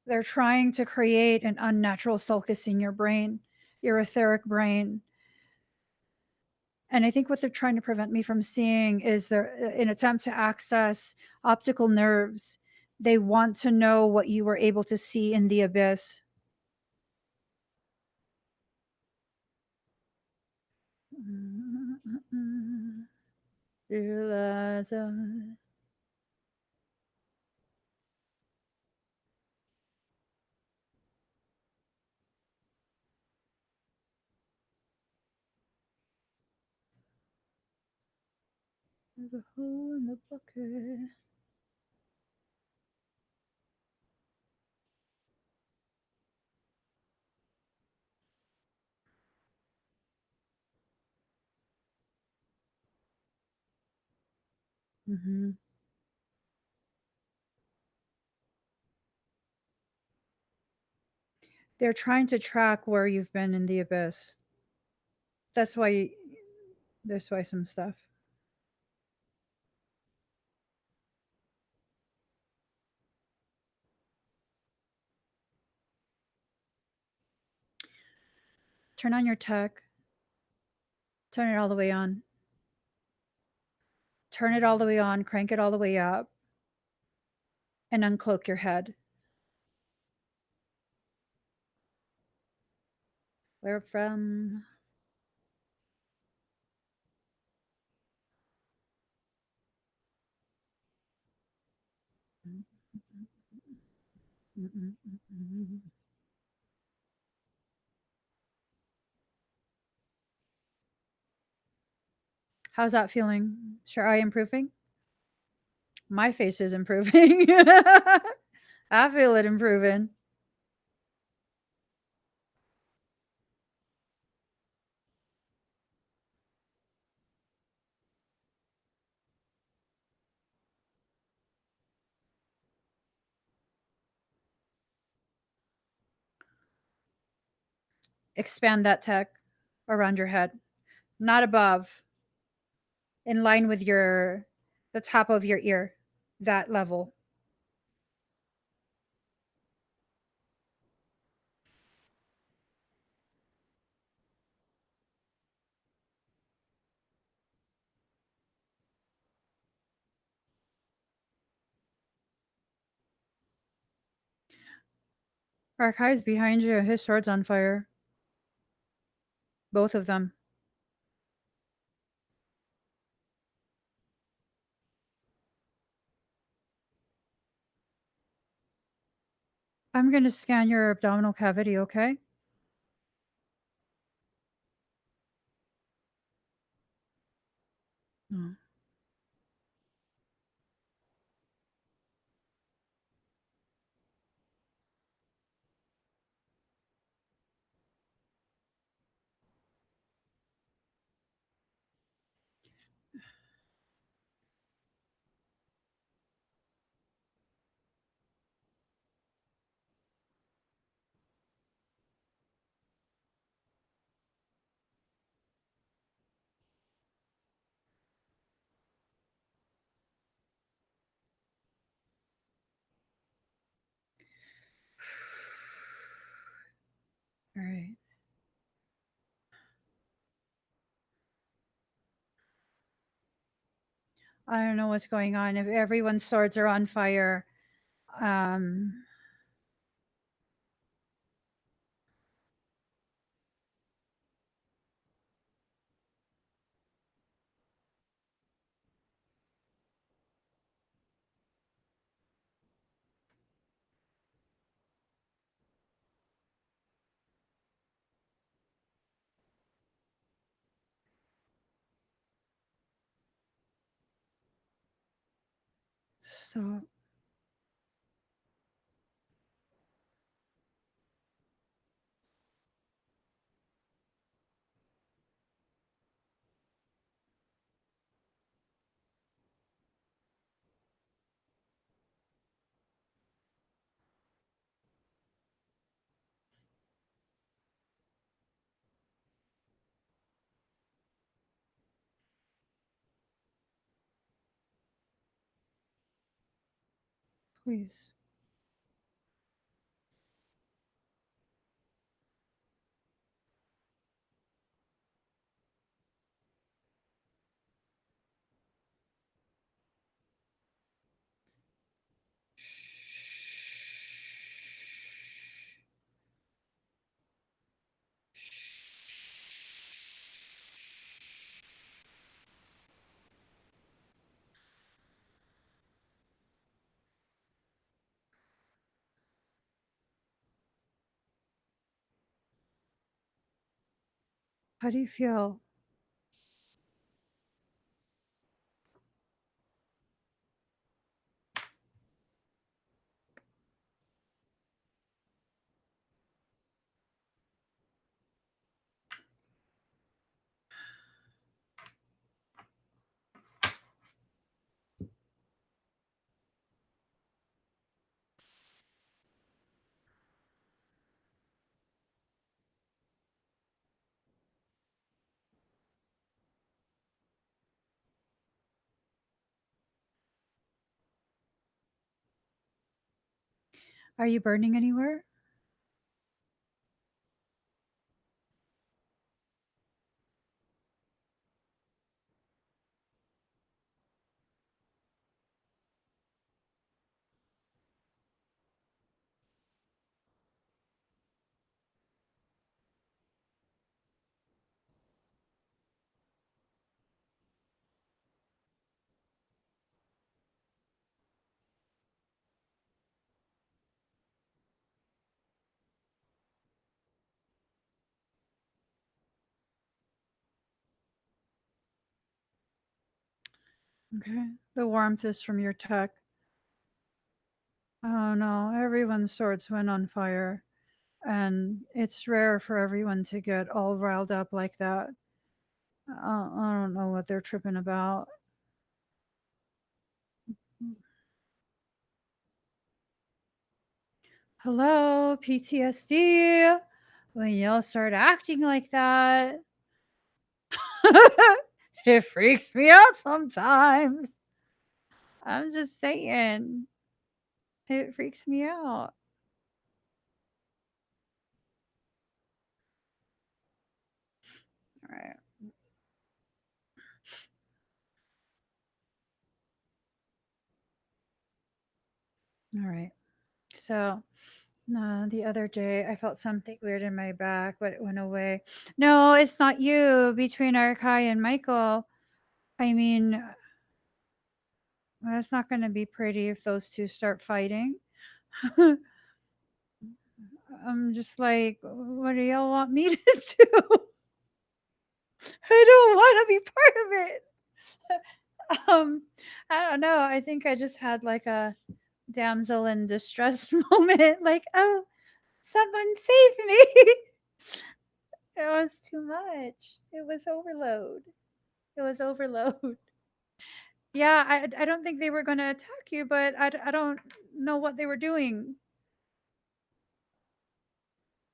A: They're trying to create an unnatural sulcus in your brain, your etheric brain. And I think what they're trying to prevent me from seeing is their an attempt to access optical nerves. They want to know what you were able to see in the abyss. Eliza. There's a hole in the bucket. Mhm. They're trying to track where you've been in the abyss. That's why there's why some stuff. Turn on your tech. Turn it all the way on. Turn it all the way on, crank it all the way up, and uncloak your head. Where from? How's that feeling? Is your eye improving? My face is improving. I feel it improving. Expand that tech around your head, not above, in line with your the top of your ear, that level. Arkai's behind you. His sword's on fire. Both of them. I'm going to scan your abdominal cavity, okay? Oh. Right. I don't know what's going on. If everyone's swords are on fire, um, so please. How do you feel? Are you burning anywhere? Okay. The warmth is from your tech. Oh no, everyone's swords went on fire. And it's rare for everyone to get all riled up like that. I don't know what they're tripping about. Hello, PTSD. When y'all start acting like that, it freaks me out sometimes. I'm just saying, it freaks me out. All right. All right. So, the other day I felt something weird in my back, but it went away. No, it's not you. Between Arkai and Michael, I mean, that's not going to be pretty if those two start fighting. I'm just like, what do y'all want me to do? I don't want to be part of it. um, I don't know. I think I just had like a damsel in distress moment. Like, oh, someone save me. It was too much. It was overload. It was overload. Yeah, I don't think they were going to attack you, but I don't know what they were doing.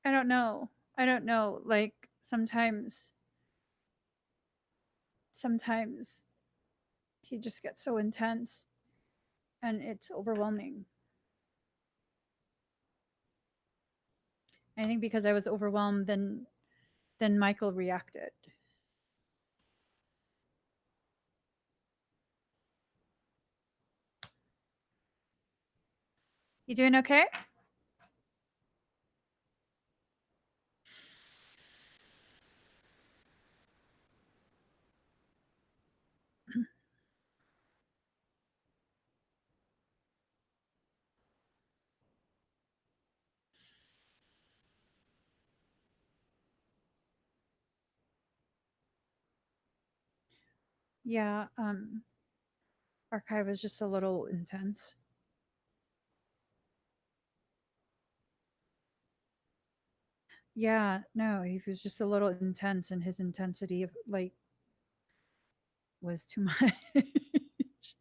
A: I don't know. I don't know. Like sometimes he just gets so intense and it's overwhelming. I think because I was overwhelmed, then Michael reacted. You doing okay? Yeah, Archive was just a little intense. Yeah, no, he was just a little intense, and his intensity of like was too much.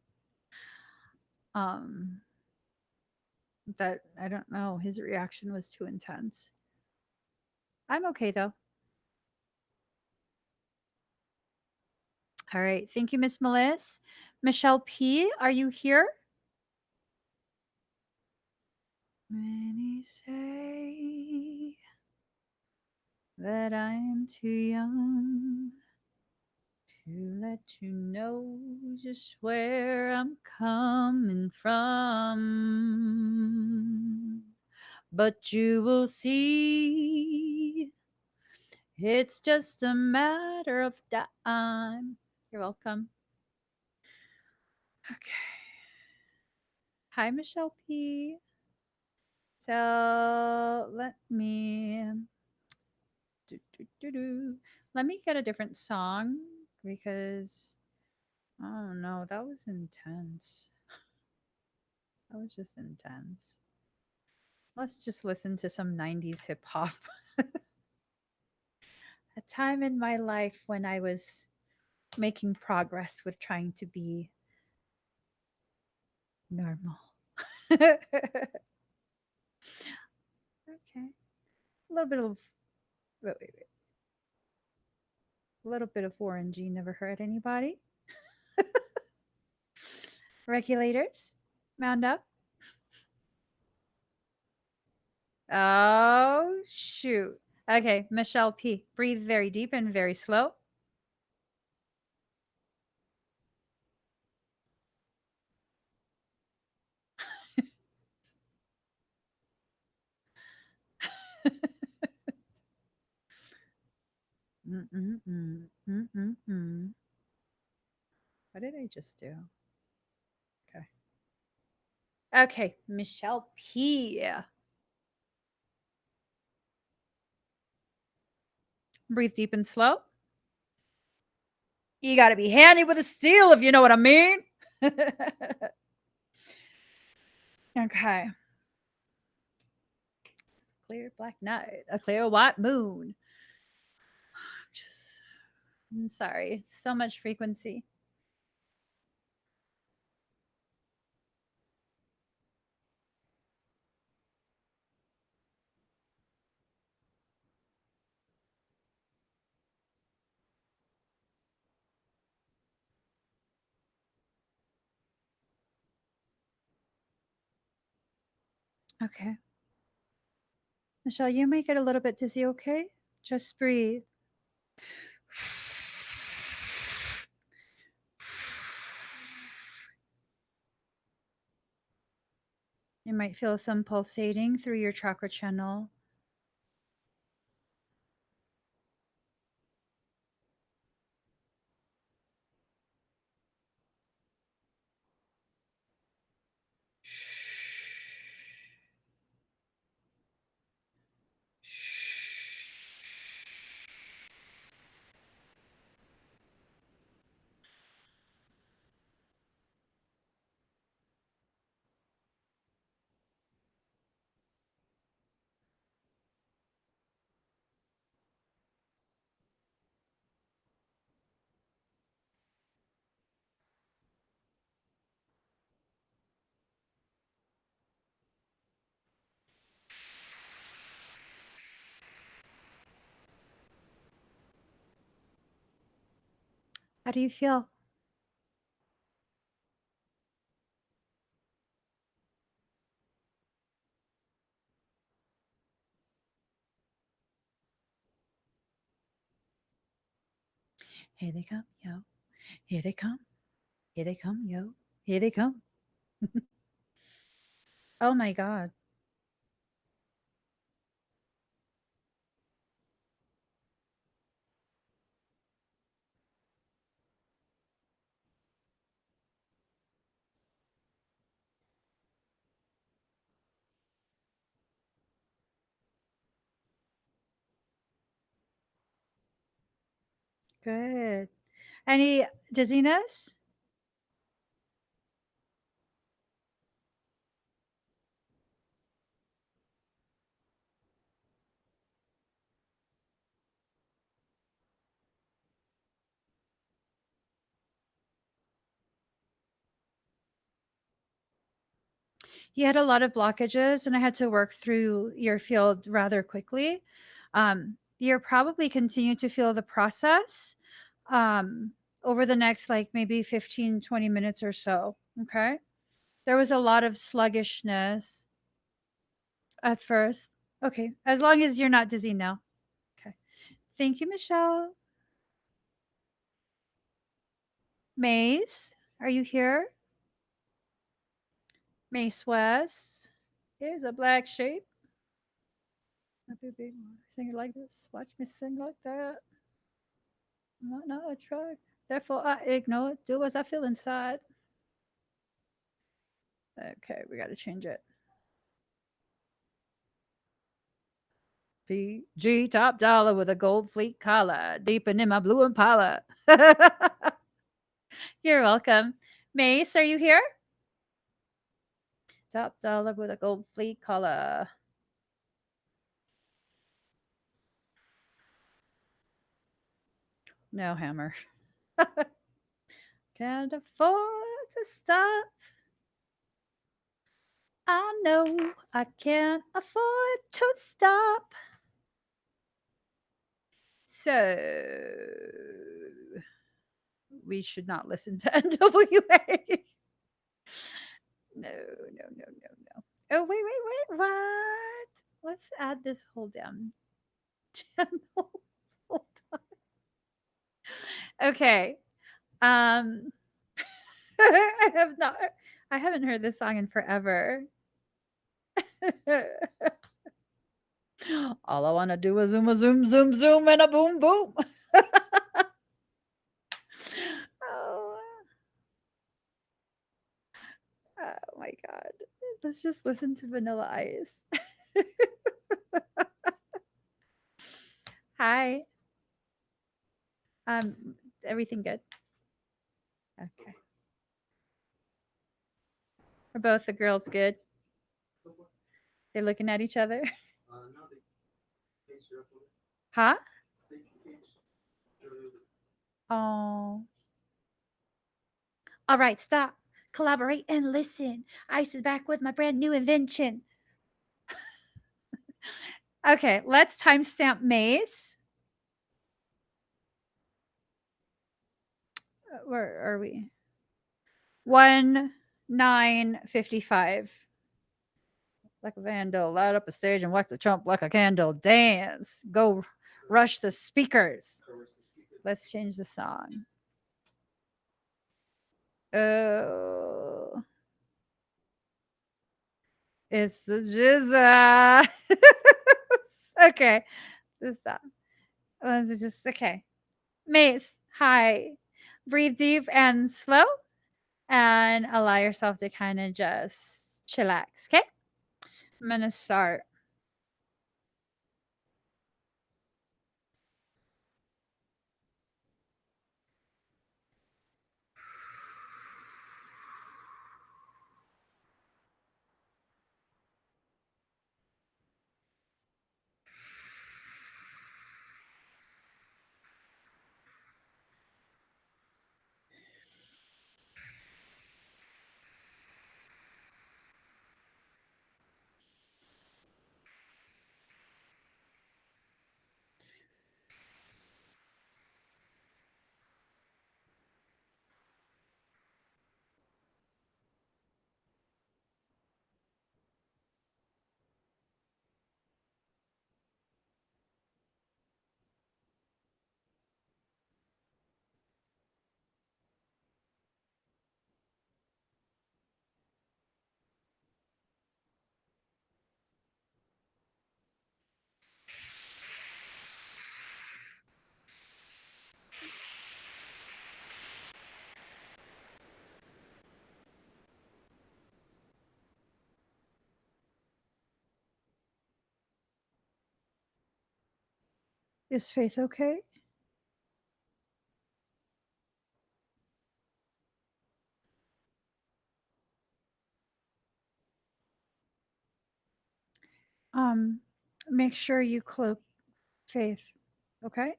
A: um, that I don't know. His reaction was too intense. I'm okay though. All right, thank you, Miss Melissa. Michelle P, are you here? Many say that I'm too young to let you know just where I'm coming from. But you will see, it's just a matter of time. You're welcome. Okay. Hi, Michelle P. So let me get a different song because I don't know. That was intense. That was just intense. Let's just listen to some 90s hip hop. A time in my life when I was making progress with trying to be normal. Okay. A little bit of wait. A little bit of orangey never hurt anybody. Regulators, mount up. Oh shoot. Okay, Michelle P. Breathe very deep and very slow. Mm-mm-mm. Mm-mm-mm. What did I just do? Okay. Okay, Michelle P. Breathe deep and slow. You got to be handy with a steel if you know what I mean. Okay. It's a clear black night, a clear white moon. Just, I'm sorry. So much frequency. Okay. Michelle, you might get a little bit dizzy, okay? Just breathe. You might feel some pulsating through your chakra channel. How do you feel? Here they come, yo. Here they come. Here they come, yo. Here they come. Oh my god. Good. Any dizziness? You had a lot of blockages, and I had to work through your field rather quickly. You're probably continue to feel the process over the next like maybe 15, 20 minutes or so. Okay. There was a lot of sluggishness at first. Okay. As long as you're not dizzy now. Okay. Thank you, Michelle. Maze, are you here? Mace West. Here's a black sheep. Sing it like this. Watch me sing like that. Not a truck. Therefore, I ignore it. Do as I feel inside. Okay, we got to change it. PG top dollar with a gold fleet collar, deepen in my blue Impala. You're welcome. Mace, are you here? Top dollar with a gold fleet collar. No hammer. Can't afford to stop. I know I can't afford to stop. So we should not listen to NWA. No, no, no, no, no. Oh, wait. What? Let's add this whole damn channel. Hold on. Okay. Um I haven't heard this song in forever. All I want to do is zoom, a zoom, zoom, zoom, and a boom, boom. Oh, oh my god. Let's just listen to Vanilla Ice. Hi. Um, everything good? Okay. Are both the girls good? They're looking at each other. Huh? Oh. All right, stop. Collaborate and listen. Ice is back with my brand new invention. Okay, let's timestamp Maze. Where are we? 1:9:55. Like a vandal, light up a stage and wax the trump like a candle. Dance. Go rush the speakers. Let's change the song. Oh. It's the jizza. Okay. This stop. Let's just okay. Mace, hi. Breathe deep and slow and allow yourself to kind of just chillax. Okay. I'm gonna start. Is Faith okay? Um, Make sure you cloak Faith, okay?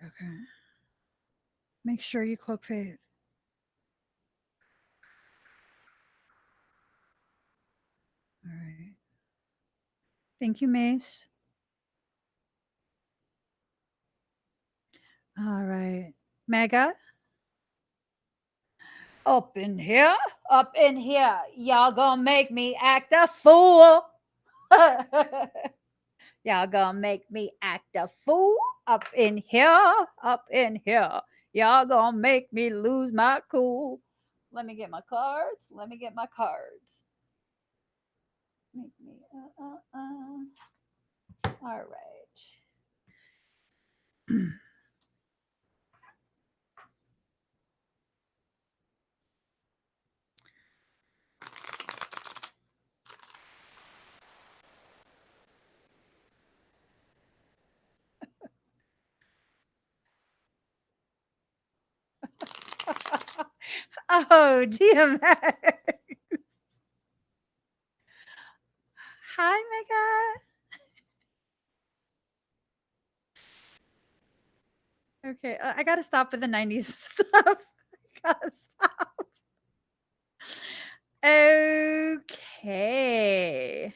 A: Okay. Make sure you cloak Faith. All right. Thank you, Mace. All right. Mega? Up in here. Y'all gonna make me act a fool. Y'all gonna make me act a fool up in here, up in here. Y'all gonna make me lose my cool. Let me get my cards. Let me get my cards. Make me, All right. Oh, DMX. Hi, Mega. Okay, I gotta stop with the 90s stuff. Gotta stop. Okay.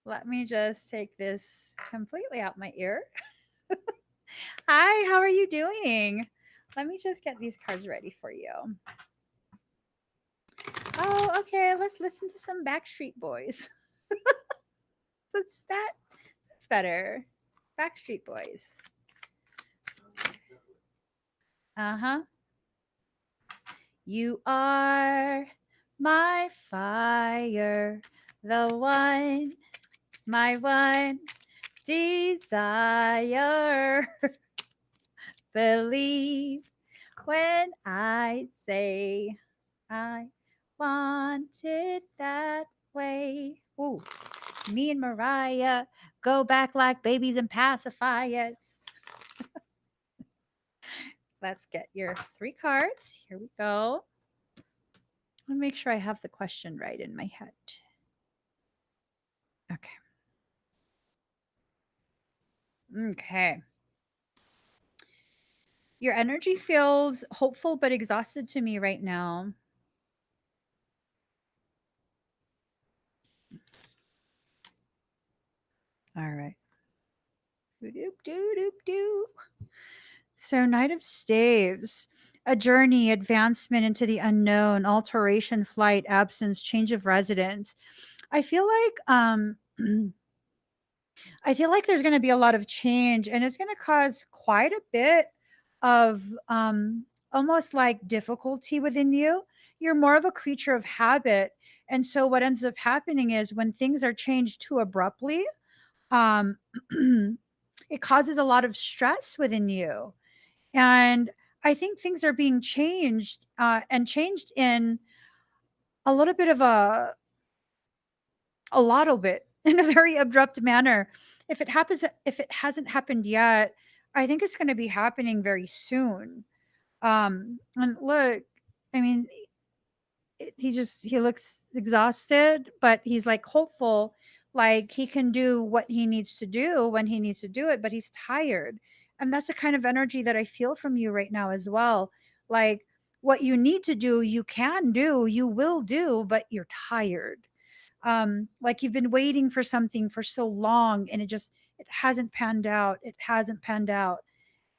A: Let me just take this completely out my ear. Hi, how are you doing? Let me just get these cards ready for you. Oh, okay. Let's listen to some Backstreet Boys. That's that. That's better. Backstreet Boys. Uh huh. You are my fire, the one, my one desire. Believe when I say I want it that way. Ooh, me and Mariah go back like babies and pacifiers. Let's get your 3 cards. Here we go. Let me make sure I have the question right in my head. Okay. Okay. Your energy feels hopeful but exhausted to me right now. All right. Doop, doop, doop, doop. So, Knight of Staves, a journey, advancement into the unknown, alteration, flight, absence, change of residence. I feel like I feel like there's going to be a lot of change, and it's going to cause quite a bit of almost like difficulty within you. You're more of a creature of habit, and so what ends up happening is when things are changed too abruptly, um, it causes a lot of stress within you. And I think things are being changed and changed in a little bit of a lot of it in a very abrupt manner. If it hasn't happened yet, I think it's going to be happening very soon. And look, I mean, he looks exhausted, but he's like hopeful, like he can do what he needs to do when he needs to do it, but he's tired. And that's the kind of energy that I feel from you right now as well. Like what you need to do, you can do, you will do, but you're tired. Like you've been waiting for something for so long and it hasn't panned out. It hasn't panned out.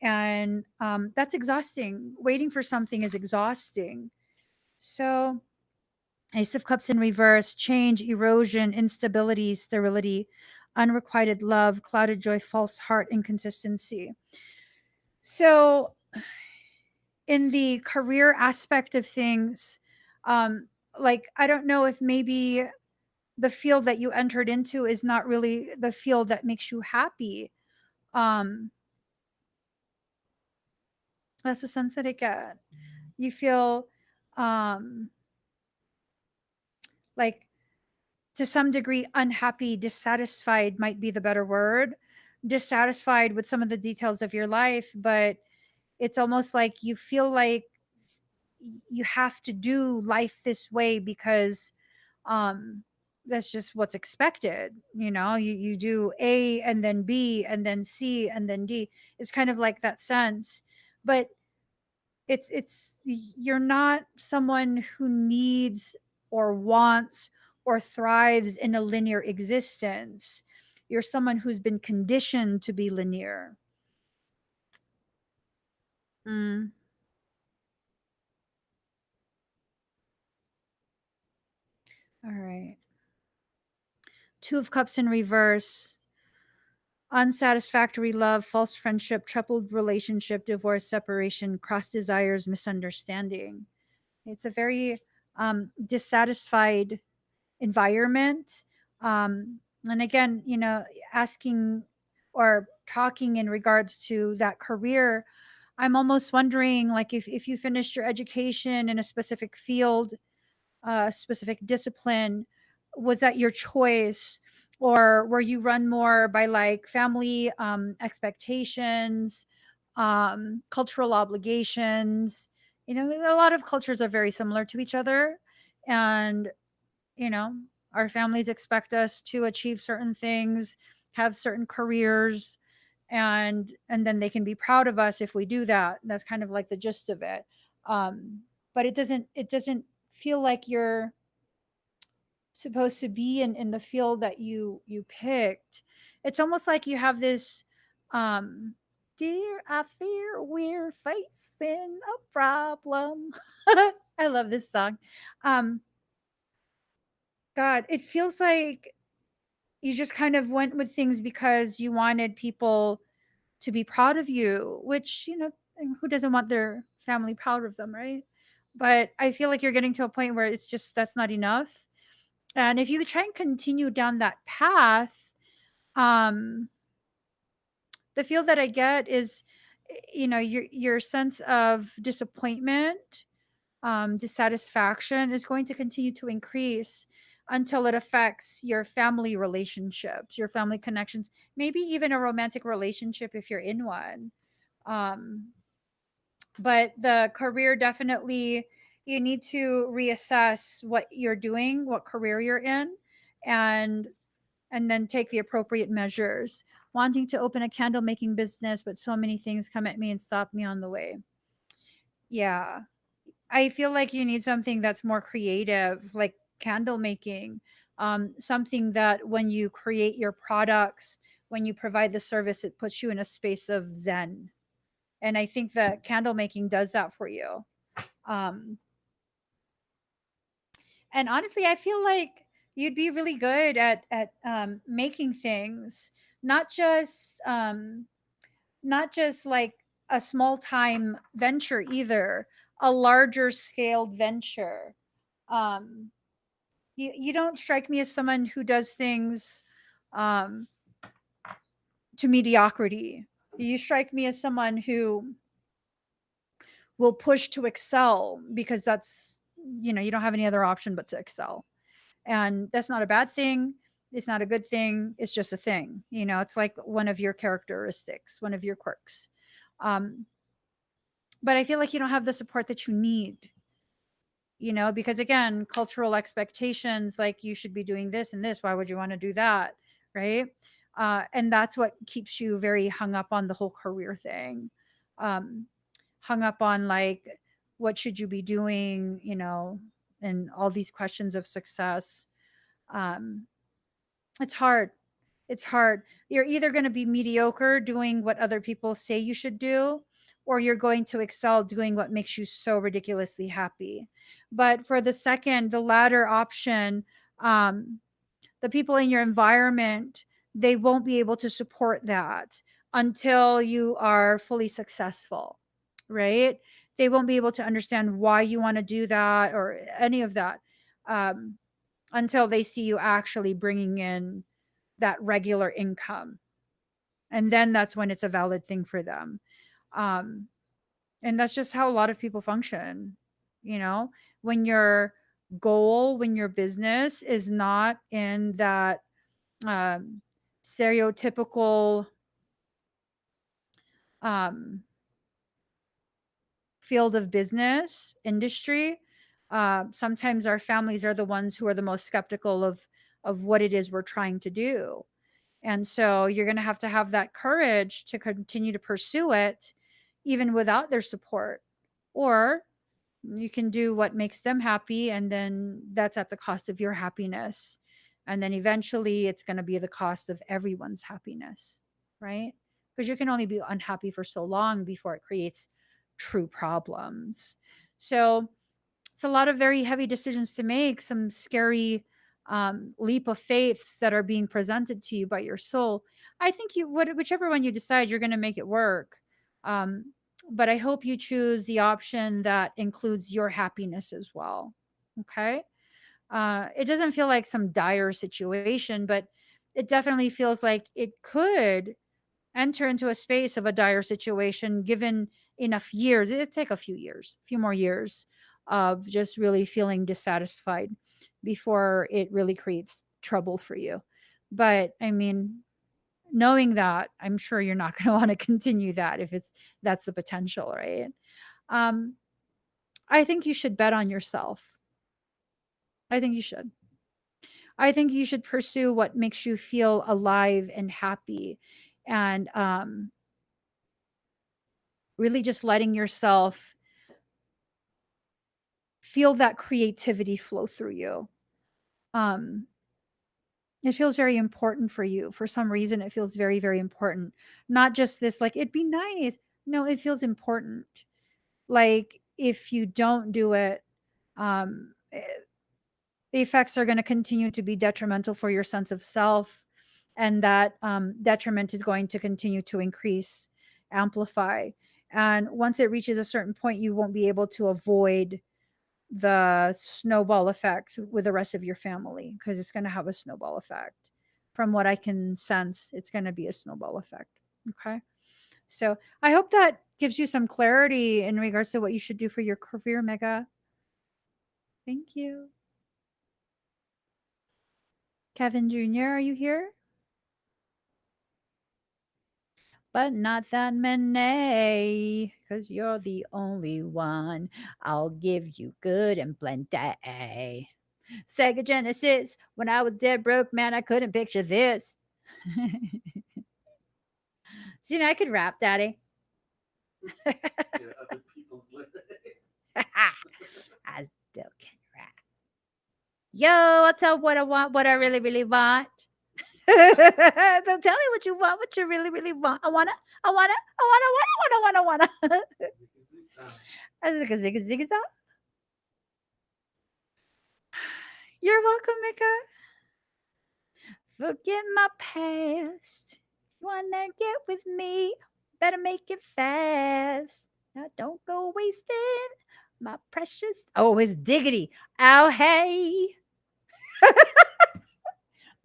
A: And that's exhausting. Waiting for something is exhausting. So Ace of Cups in reverse, change, erosion, instability, sterility, unrequited love, clouded joy, false heart, inconsistency. So, in the career aspect of things, um, like, I don't know if maybe the field that you entered into is not really the field that makes you happy. Um, that's the sense that I get. You feel, um, like, to some degree, unhappy, dissatisfied might be the better word. Dissatisfied with some of the details of your life, but it's almost like you feel like you have to do life this way because um that's just what's expected. You do A and then B and then C and then D. It's kind of like that sense. But it's you're not someone who needs or wants or thrives in a linear existence. You're someone who's been conditioned to be linear. Mm, all right. Two of Cups in reverse. Unsatisfactory love, false friendship, troubled relationship, divorce, separation, cross desires, misunderstanding. It's a very dissatisfied environment. And again, asking or talking in regards to that career, I'm almost wondering, like, if you finished your education in a specific field, a specific discipline, was that your choice, or were you run more by like family expectations, cultural obligations? A lot of cultures are very similar to each other, and you know our families expect us to achieve certain things, have certain careers, and then they can be proud of us if we do that. That's kind of like the gist of it. But it doesn't feel like you're supposed to be in the field that you picked. It's almost like you have this um dear, I fear we're facing a problem. I love this song. um God, it feels like you just kind of went with things because you wanted people to be proud of you, which, who doesn't want their family proud of them, right? But I feel like you're getting to a point where it's just that's not enough. And if you try and continue down that path, um, the feel that I get is, your sense of disappointment, dissatisfaction is going to continue to increase until it affects your family relationships, your family connections, maybe even a romantic relationship if you're in one. Um, but the career, definitely, you need to reassess what you're doing, what career you're in, and then take the appropriate measures. Wanting to open a candle making business, but so many things come at me and stop me on the way. Yeah. I feel like you need something that's more creative, like candle making. Something that when you create your products, when you provide the service, it puts you in a space of zen. And I think that candle making does that for you. Um, and honestly, I feel like you'd be really good at making things, not just like a small time venture either, a larger scaled venture. um you don't strike me as someone who does things um to mediocrity. You strike me as someone who will push to excel because that's, you don't have any other option but to excel. And that's not a bad thing, it's not a good thing, it's just a thing. It's like one of your characteristics, one of your quirks. um but I feel like you don't have the support that you need, because again, cultural expectations, like you should be doing this and this, why would you want to do that, right? And that's what keeps you very hung up on the whole career thing. um Hung up on, like, what should you be doing, and all these questions of success. um it's hard. It's hard. You're either going to be mediocre doing what other people say you should do, or you're going to excel doing what makes you so ridiculously happy. But for the second, the latter option, um, the people in your environment, they won't be able to support that until you are fully successful, right? They won't be able to understand why you want to do that or any of that, um, until they see you actually bringing in that regular income. And then that's when it's a valid thing for them. Um, and that's just how a lot of people function. You know, when you're goal when your business is not in that um, stereotypical um, field of business industry. Sometimes our families are the ones who are the most skeptical of what it is we're trying to do. And so you're going to have that courage to continue to pursue it even without their support. Or you can do what makes them happy, and then that's at the cost of your happiness. And then eventually it's going to be the cost of everyone's happiness, right? Because you can only be unhappy for so long before it creates true problems. So it's a lot of very heavy decisions to make, some scary leap of faiths that are being presented to you by your soul. I think whichever one you decide, you're going to make it work. Um, but I hope you choose the option that includes your happiness as well. Okay. It doesn't feel like some dire situation, but it definitely feels like it could enter into a space of a dire situation given enough years. It'd take a few years, a few more years of just really feeling dissatisfied before it really creates trouble for you. But I mean, knowing that, I'm sure you're not going to want to continue that if it's that's the potential, right? um I think you should bet on yourself. I think you should. I think you should pursue what makes you feel alive and happy, and really just letting yourself feel that creativity flow through you. Um, it feels very important for you. For some reason, it feels very, very important. Not just this, like, it'd be nice. No, it feels important. Like, if you don't do it, um, the effects are going to continue to be detrimental for your sense of self. And that detriment is going to continue to increase, amplify. And once it reaches a certain point, you won't be able to avoid the snowball effect with the rest of your family, because it's going to have a snowball effect. From what I can sense, it's going to be a snowball effect. Okay. So I hope that gives you some clarity in regards to what you should do for your career, Mega. Thank you. Kevin Jr., are you here? But not that many, because you're the only one. I'll give you good and plenty. Sega Genesis. When I was dead broke, man, I couldn't picture this. So, I could rap, Daddy.
B: Other people's lyrics.
A: I still can rap. Yo, I'll tell what I want, what I really, really want. So tell me what you want, what you really, really want. I wanna. Zigga, zigga, zigga, zag. You're welcome, Mika. Forget my past. You wanna get with me? Better make it fast. Now don't go wasting my precious. Oh, it's diggity. Oh, hey.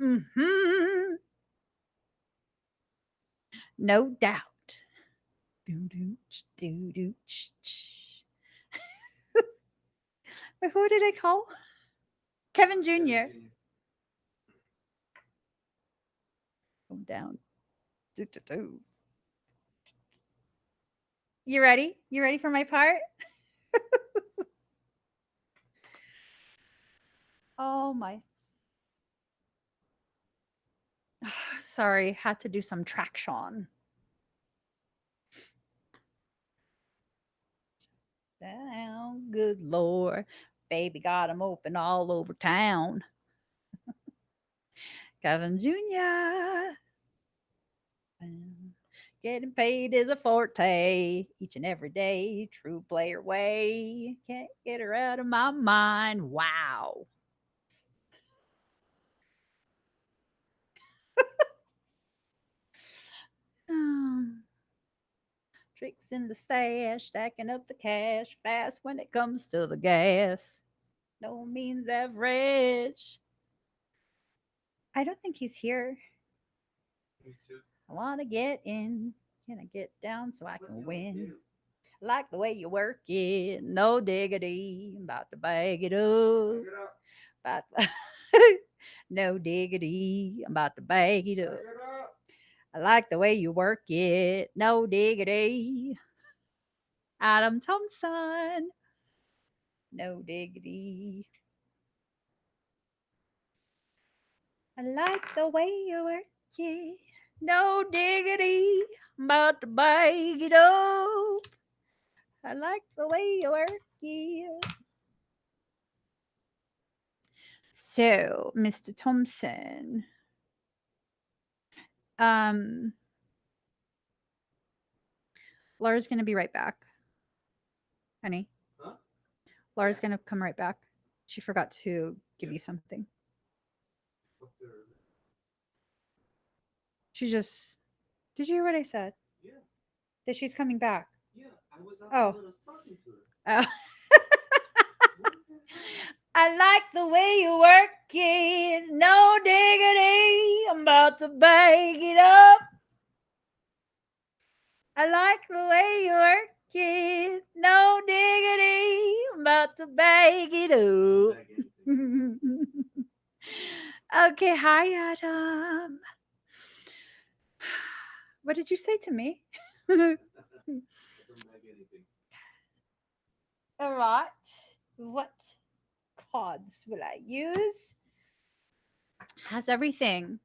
A: Mm-hmm. No doubt. Do do do do. Who did I call? Kevin Jr. Go down. Do, do, do. You ready? You ready for my part? Oh my. Sorry, had to do some traction. Down, good Lord. Baby got 'em open all over town. Kevin Jr. Getting paid is a forte each and every day. True player way. Can't get her out of my mind. Wow. Tricks in the stash, stacking up the cash fast when it comes to the gas. No means average. I don't think he's here.
B: Me too.
A: I want to get in. Can I get down so I can win? Like the way you work it, no diggity. I'm about to bag it up. About no diggity. I'm about to bag it up. I like the way you work it, no diggity. Adam Thompson, no diggity. I like the way you work it, no diggity. I'm about to bag it up. I like the way you work it. So, Mr. Thompson, um, Laura's gonna be right back, honey.
B: Huh?
A: Laura's gonna come right back. She forgot to give you something.
B: Up there.
A: She just. Did you hear what I said?
B: Yeah,
A: That she's coming back.
B: yeah. I was out
A: Oh.
B: there when I was talking to her.
A: Oh.
B: What the hell?
A: I like the way you work it, no diggity. I'm about to bag it up. I like the way you work it, no diggity. I'm about to bag it up.
B: Bag anything.
A: Okay, hi Adam. What did you say to me?
B: I don't bag anything.
A: All right. What cards will I use? How's everything?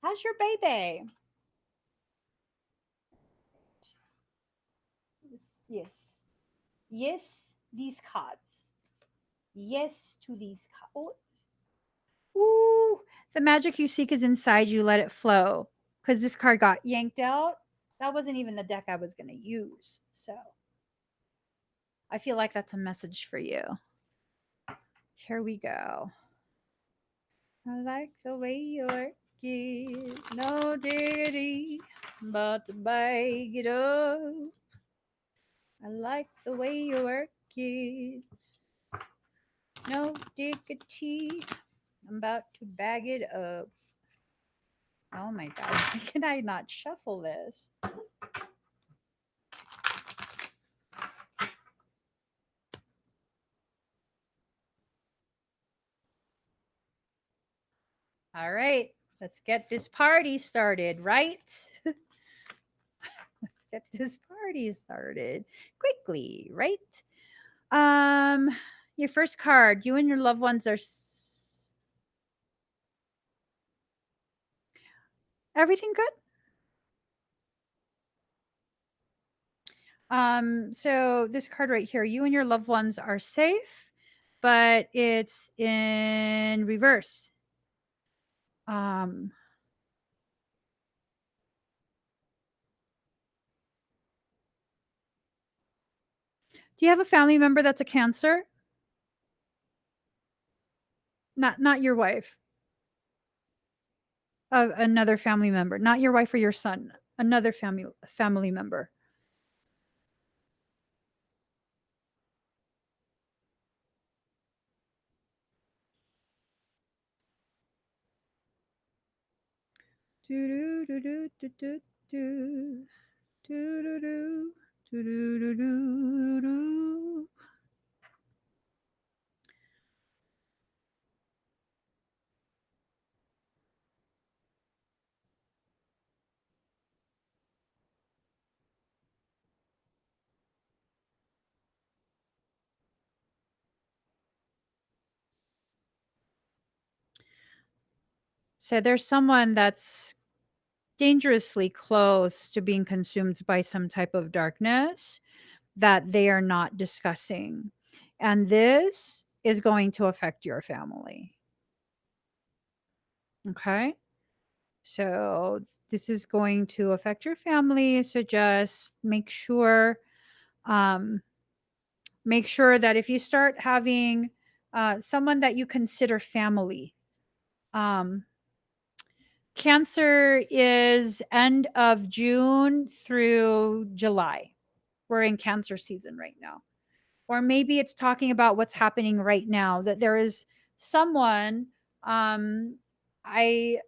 A: How's your baby? Yes. Yes, these cards. Yes to these cards. Ooh, the magic you seek is inside you. Let it flow. Because this card got yanked out. That wasn't even the deck I was going to use. So I feel like that's a message for you. Here we go. I like the way you work it. No diggity. But to bag it up. I like the way you work it. No diggity. I'm about to bag it up. Oh my god, why can I not shuffle this? All right, let's get this party started, right? Let's get this party started quickly, right? Um, your first card, you and your loved ones are everything good? So this card right here, you and your loved ones are safe, but it's in reverse. Um, do you have a family member that's a Cancer? Not your wife. Of another family member, not your wife or your son, another family member. Do do do do do do do do do do do do do. So there's someone that's dangerously close to being consumed by some type of darkness that they are not discussing. And this is going to affect your family. Okay? So this is going to affect your family. So just um, make sure that if you start having someone that you consider family, um, Cancer is end of June through July. We're in Cancer season right now. Or maybe it's talking about what's happening right now, that there is someone, I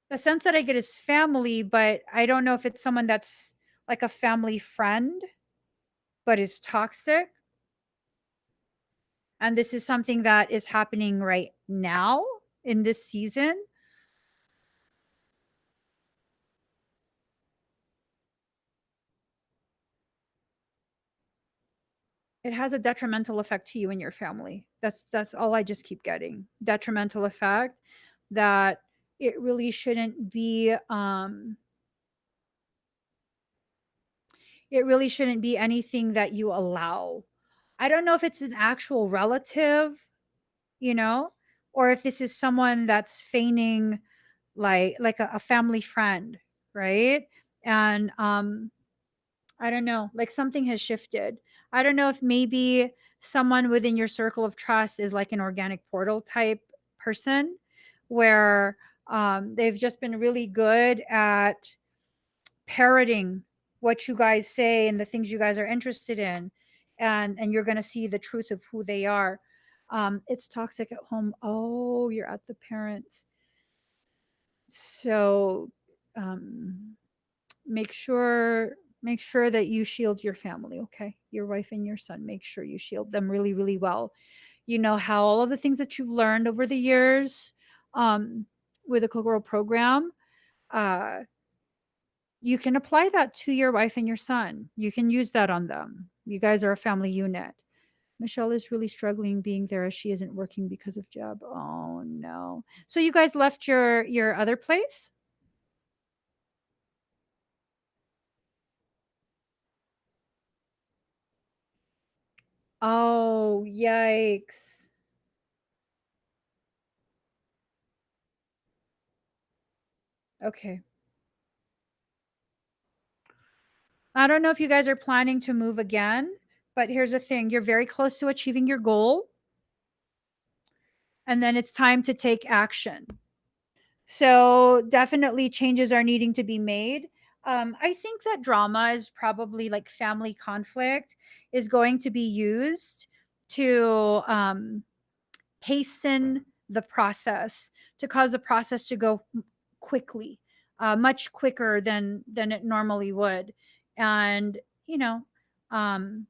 A: the sense that I get is family, but I don't know if it's someone that's like a family friend, but is toxic. And this is something that is happening right now in this season. It has a detrimental effect to you and your family. That's all I just keep getting. Detrimental effect that it really shouldn't be it really shouldn't be anything that you allow. I don't know if it's an actual relative, you know, or if this is someone that's feigning like a family friend, right? And I don't know, like something has shifted. I don't know if maybe someone within your circle of trust is like an organic portal type person where they've just been really good at parroting what you guys say and the things you guys are interested in, and you're going to see the truth of who they are. It's toxic at home. Oh, you're at the parents. So um make sure that you shield your family, okay? Your wife and your son, make sure you shield them really, really well. You know how all of the things that you've learned over the years um with the Kokoro program, uh you can apply that to your wife and your son. You can use that on them. You guys are a family unit. Michelle is really struggling being there as she isn't working because of job. Oh no. So you guys left your other place? Oh, yikes. Okay. I don't know if you guys are planning to move again, but here's the thing, you're very close to achieving your goal, and then it's time to take action. So definitely changes are needing to be made. I think that drama is probably like family conflict is going to be used to hasten the process, to cause the process to go quickly, much quicker than it normally would. And you know, um,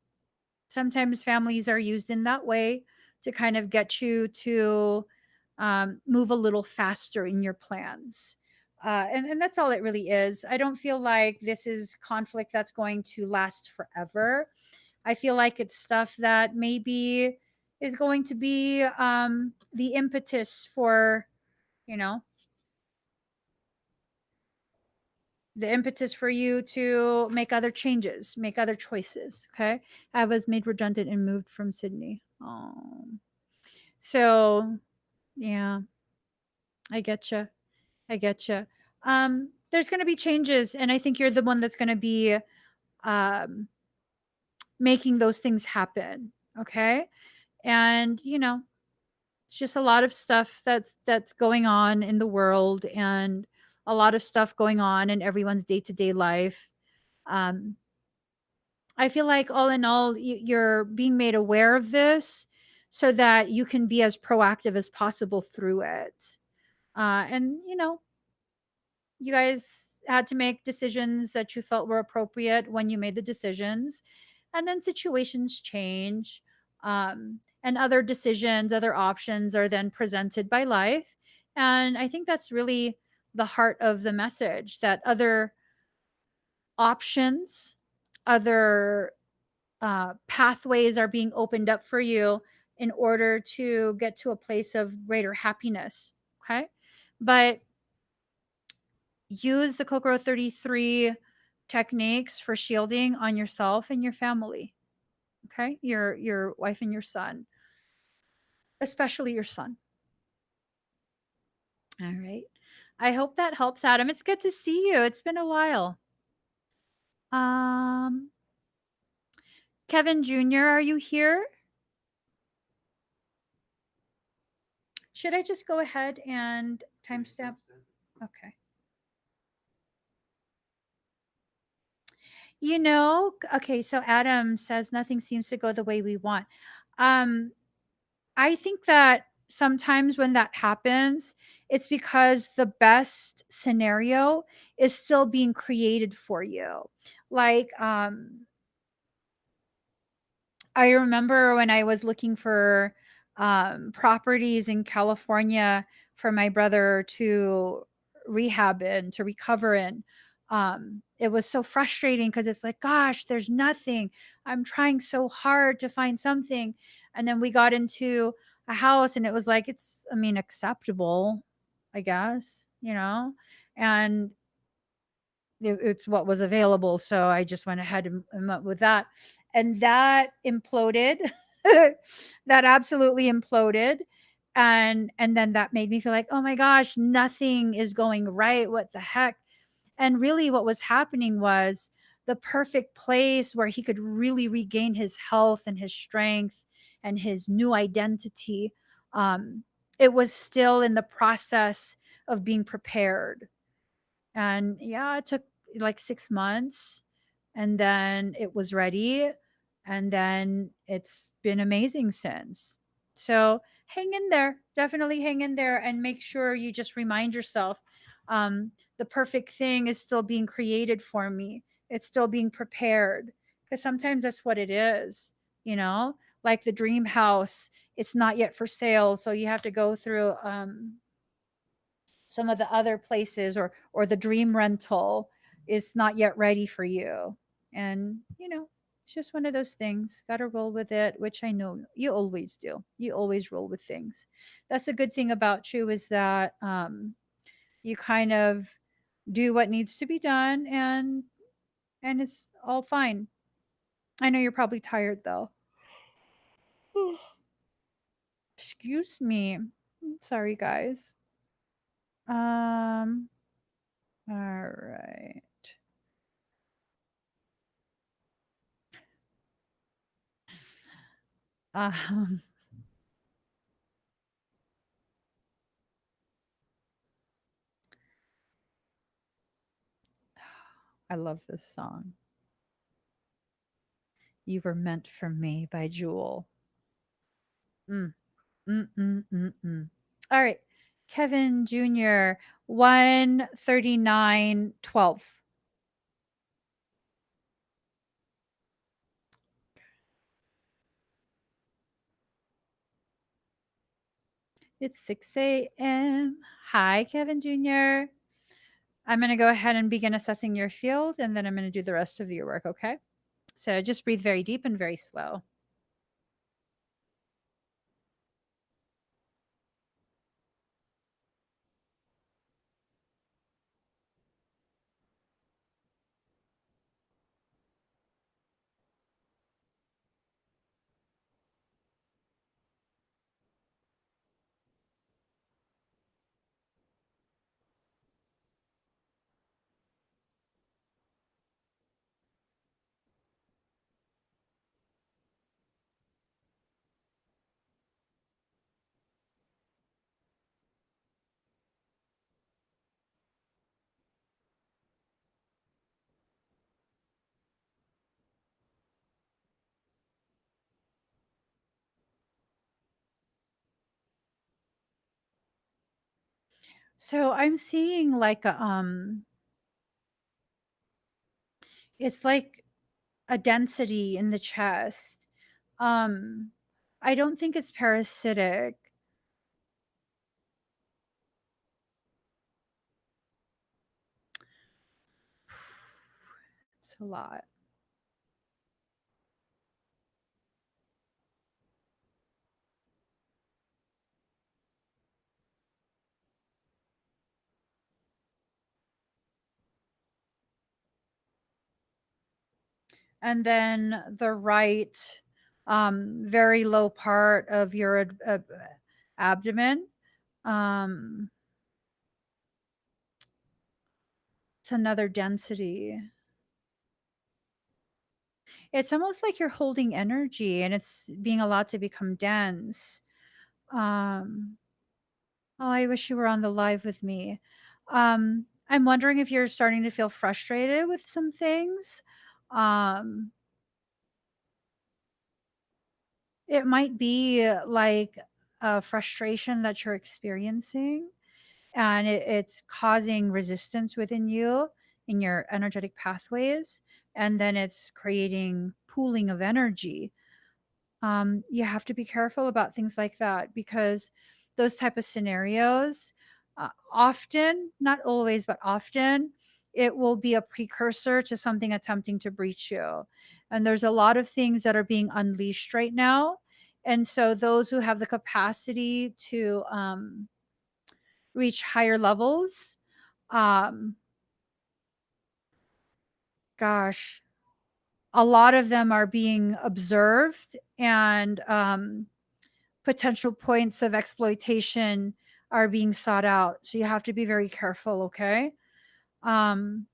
A: sometimes families are used in that way to kind of get you to move a little faster in your plans. And that's all it really is. I don't feel like this is conflict that's going to last forever. I feel like it's stuff that maybe is going to be the impetus for, you know, the impetus for you to make other changes, make other choices. Okay. I was made redundant and moved from Sydney. Oh, so yeah, I get you. I get you. There's going to be changes, and I think you're the one that's going to be um, making those things happen. Okay. And, it's just a lot of stuff that's going on in the world, and a lot of stuff going on in everyone's day-to-day life. um, I feel like all in all, you're being made aware of this so that you can be as proactive as possible through it. And you guys had to make decisions that you felt were appropriate when you made the decisions, and then situations change, and other decisions, other options are then presented by life. And I think that's really the heart of the message, that other options, other pathways are being opened up for you in order to get to a place of greater happiness. Okay. But use the Kokoro 33 techniques for shielding on yourself and your family. Okay. Your wife and your son, especially your son. All right. I hope that helps, Adam. It's good to see you. It's been a while. Um, Kevin Jr., are you here? Should I just go ahead and timestamp? Okay. Okay, so Adam says nothing seems to go the way we want. Um, I think that sometimes when that happens, it's because the best scenario is still being created for you. Like, I remember when I was looking for properties in California for my brother to rehab in, to recover in. It was so frustrating because it's like, gosh, there's nothing. I'm trying so hard to find something. And then we got into a house and it was like, it's, I mean, acceptable, I guess, you know? And it's what was available, so I just went ahead and went with that, and that imploded. That absolutely imploded, and then that made me feel like, "Oh my gosh, nothing is going right, what the heck?" And really what was happening was the perfect place where he could really regain his health and his strength and his new identity, um, it was still in the process of being prepared. And yeah, it took like 6 months, and then it was ready, and then it's been amazing since. So, hang in there. Definitely hang in there and make sure you just remind yourself, the perfect thing is still being created for me. It's still being prepared, because sometimes that's what it is, you know? Like the dream house, it's not yet for sale, so you have to go through some of the other places, or the dream rental is not yet ready for you. And it's just one of those things, got to roll with it, which I know you always do. You always roll with things. That's a good thing about you, is that you kind of do what needs to be done, and it's all fine. I know you're probably tired though. Excuse me. Sorry, guys. um all right. um I love this song. You Were Meant for Me by Jewel. Mm, mm, mm, mm, mm. All right. Kevin Jr., 139:12. It's 6 a.m. Hi, Kevin Jr. I'm going to go ahead and begin assessing your field, and then I'm going to do the rest of your work, okay? So just breathe very deep and very slow. So I'm seeing like it's like a density in the chest. Um, I don't think it's parasitic. It's a lot. And then the right, very low part of your abdomen. Um, it's another density. It's almost like you're holding energy and it's being allowed to become dense. Um, oh, I wish you were on the live with me. I'm wondering if you're starting to feel frustrated with some things. Um, it might be like a frustration that you're experiencing, and it's causing resistance within you in your energetic pathways. and then it's creating pooling of energy. You have to be careful about things like that because those type of scenarios, often, not always, but often, it will be a precursor to something attempting to breach you. And there's a lot of things that are being unleashed right now. And so those who have the capacity to reach higher levels, um, gosh, a lot of them are being observed, and potential points of exploitation are being sought out. So you have to be very careful, okay? Um,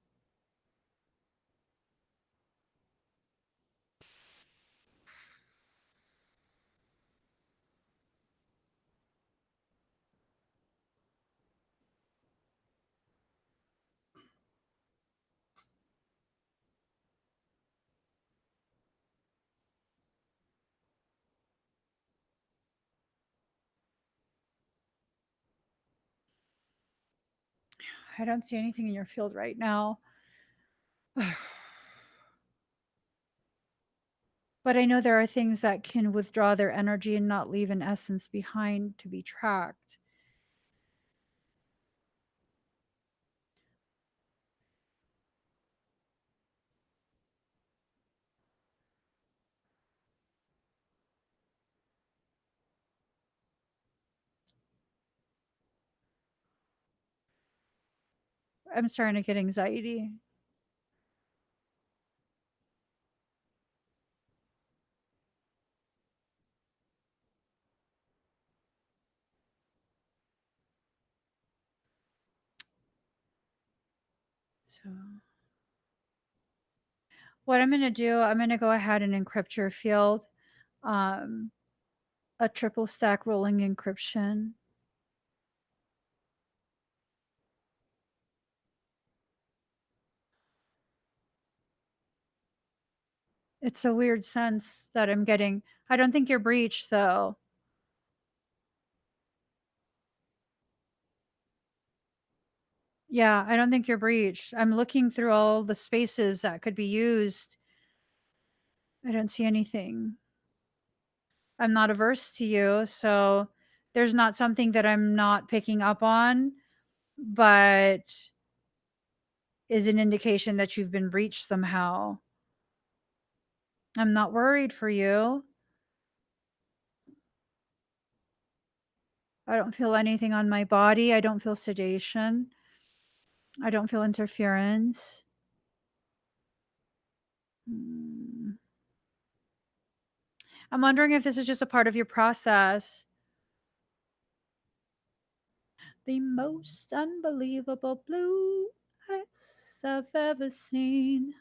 A: I don't see anything in your field right now. But I know there are things that can withdraw their energy and not leave an essence behind to be tracked. I'm starting to get anxiety. So, what I'm going to do, I'm going to go ahead and encrypt your field. Um, a triple stack rolling encryption. It's a weird sense that I'm getting. I don't think you're breached, though. Yeah, I don't think you're breached. I'm looking through all the spaces that could be used. I don't see anything. I'm not averse to you, so there's not something that I'm not picking up on, but is an indication that you've been breached somehow. I'm not worried for you. I don't feel anything on my body. I don't feel sedation. I don't feel interference. Mm. I'm wondering if this is just a part of your process. The most unbelievable blue eyes I've ever seen.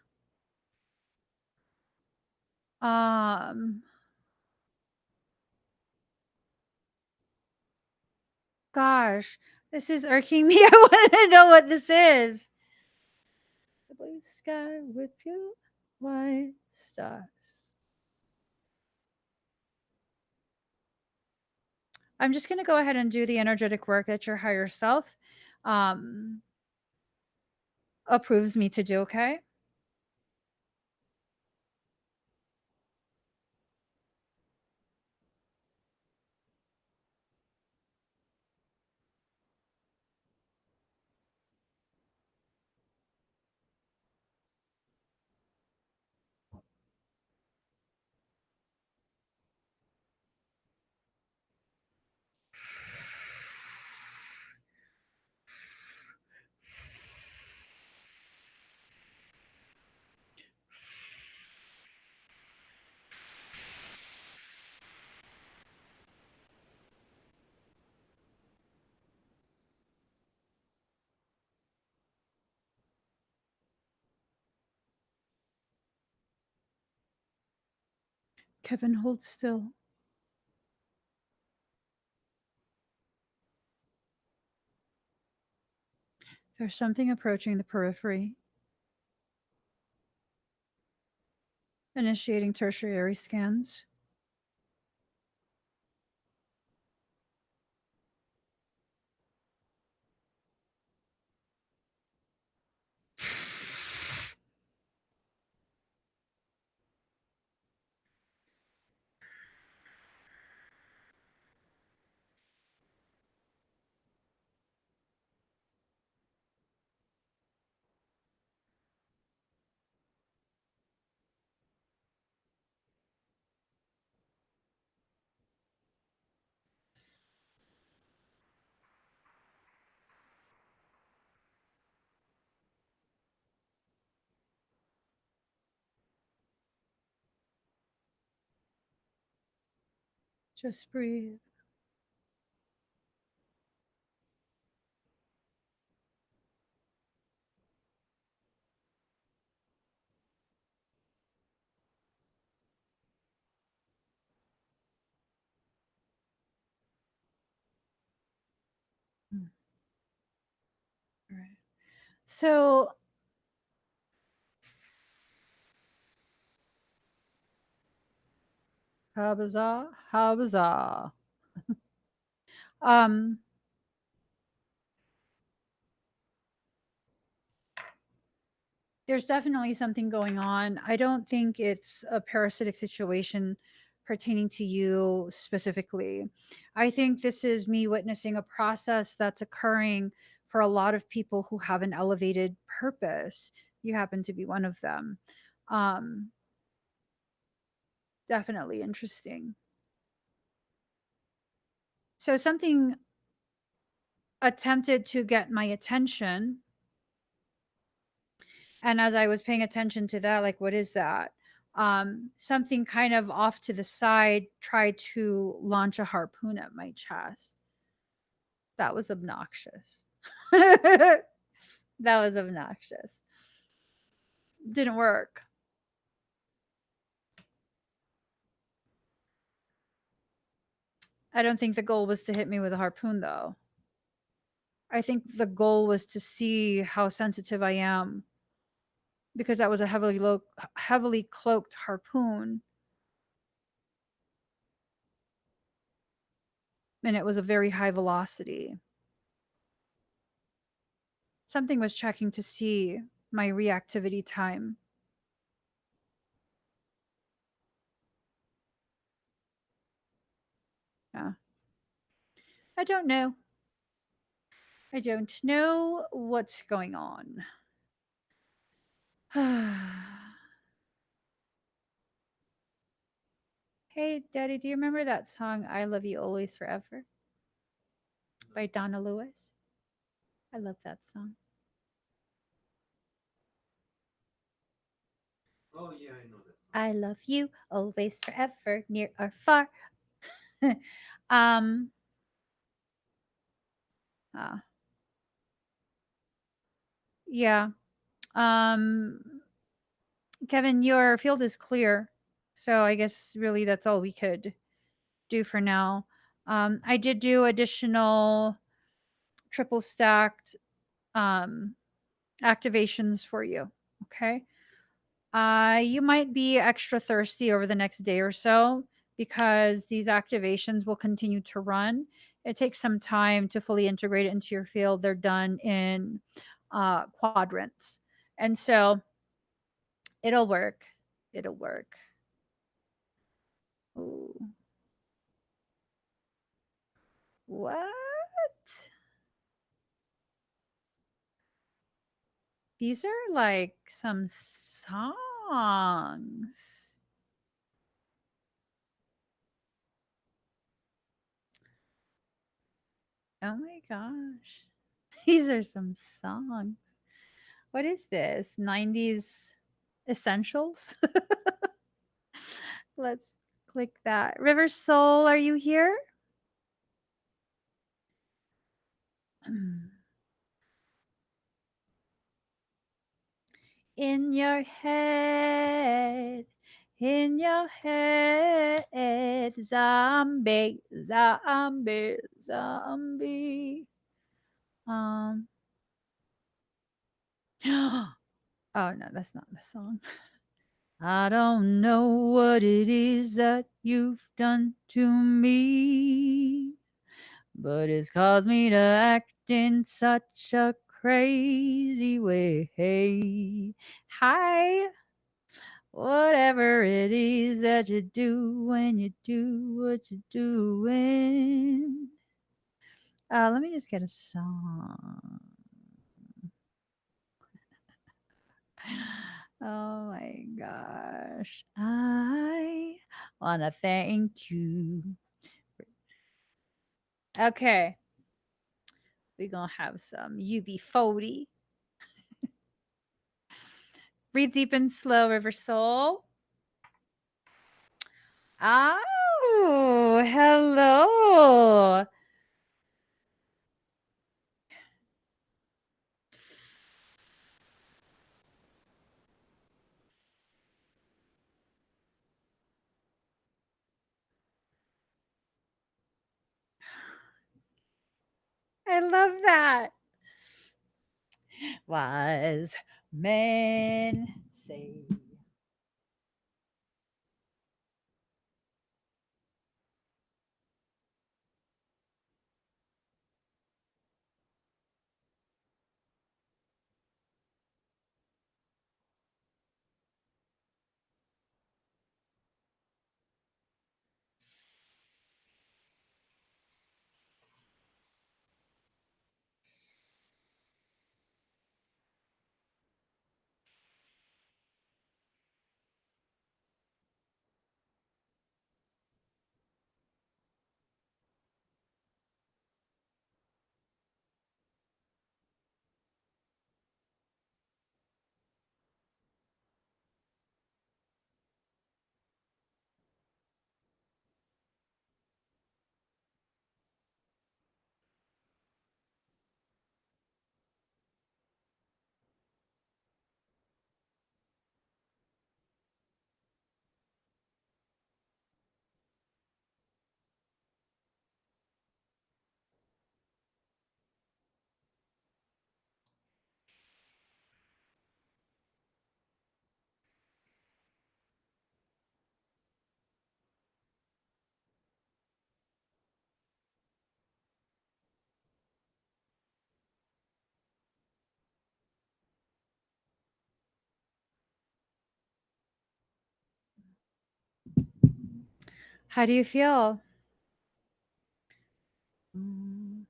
A: Um, gosh, this is irking me. I want to know what this is. The blue sky with you, white stars. I'm just going to go ahead and do the energetic work that your higher self um, approves me to do, okay? Kevin, hold still. There's something approaching the periphery, initiating tertiary scans. Just breathe. Mm, all right. So, how bizarre? How bizarre. Um, there's definitely something going on. I don't think it's a parasitic situation pertaining to you specifically. I think this is me witnessing a process that's occurring for a lot of people who have an elevated purpose. You happen to be one of them. Um, definitely interesting. So, something attempted to get my attention. And as I was paying attention to that, like, what is that? Something kind of off to the side tried to launch a harpoon at my chest. That was obnoxious. That was obnoxious. Didn't work. I don't think the goal was to hit me with a harpoon, though. I think the goal was to see how sensitive I am because that was a heavily cloaked harpoon, and it was a very high velocity. Something was checking to see my reactivity time. Yeah. I don't know. I don't know what's going on. Hey, Daddy, do you remember that song I Love You Always Forever by Donna Lewis? I love that song.
B: Oh yeah, I know that song.
A: I love you always forever, near or far. um uh, yeah. Um Kevin, your field is clear. So I guess really that's all we could do for now. I did do additional triple stacked um, activations for you. Okay. You might be extra thirsty over the next day or so because these activations will continue to run. It takes some time to fully integrate it into your field. They're done in quadrants. And so it'll work. It'll work. Ooh. What? These are like some songs. Oh my gosh. These are some songs. What is this? 90s essentials? Let's click that. River Soul, are you here? In your head, in your head, zombie, zombie, zombie. Um, oh no, that's not the song. I don't know what it is that you've done to me, but it's caused me to act in such a crazy way. Hi, whatever it is that you do when you do what you're doing. Let me just get a song. Oh my gosh. I want to thank you. Okay. We're going to have some UB40. Breathe deep and slow, River Soul. Oh, hello. I love that. Wise men say. How do you feel? Mm,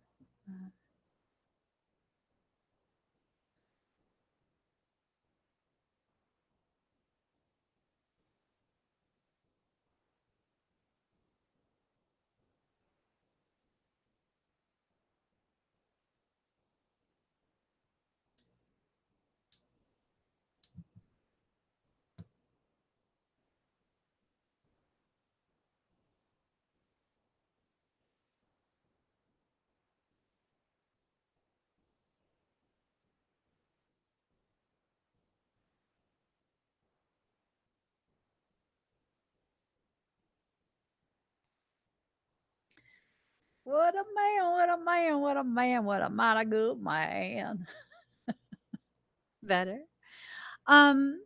A: What a man, what a man, what a man, what a mighty good man. Better. Um,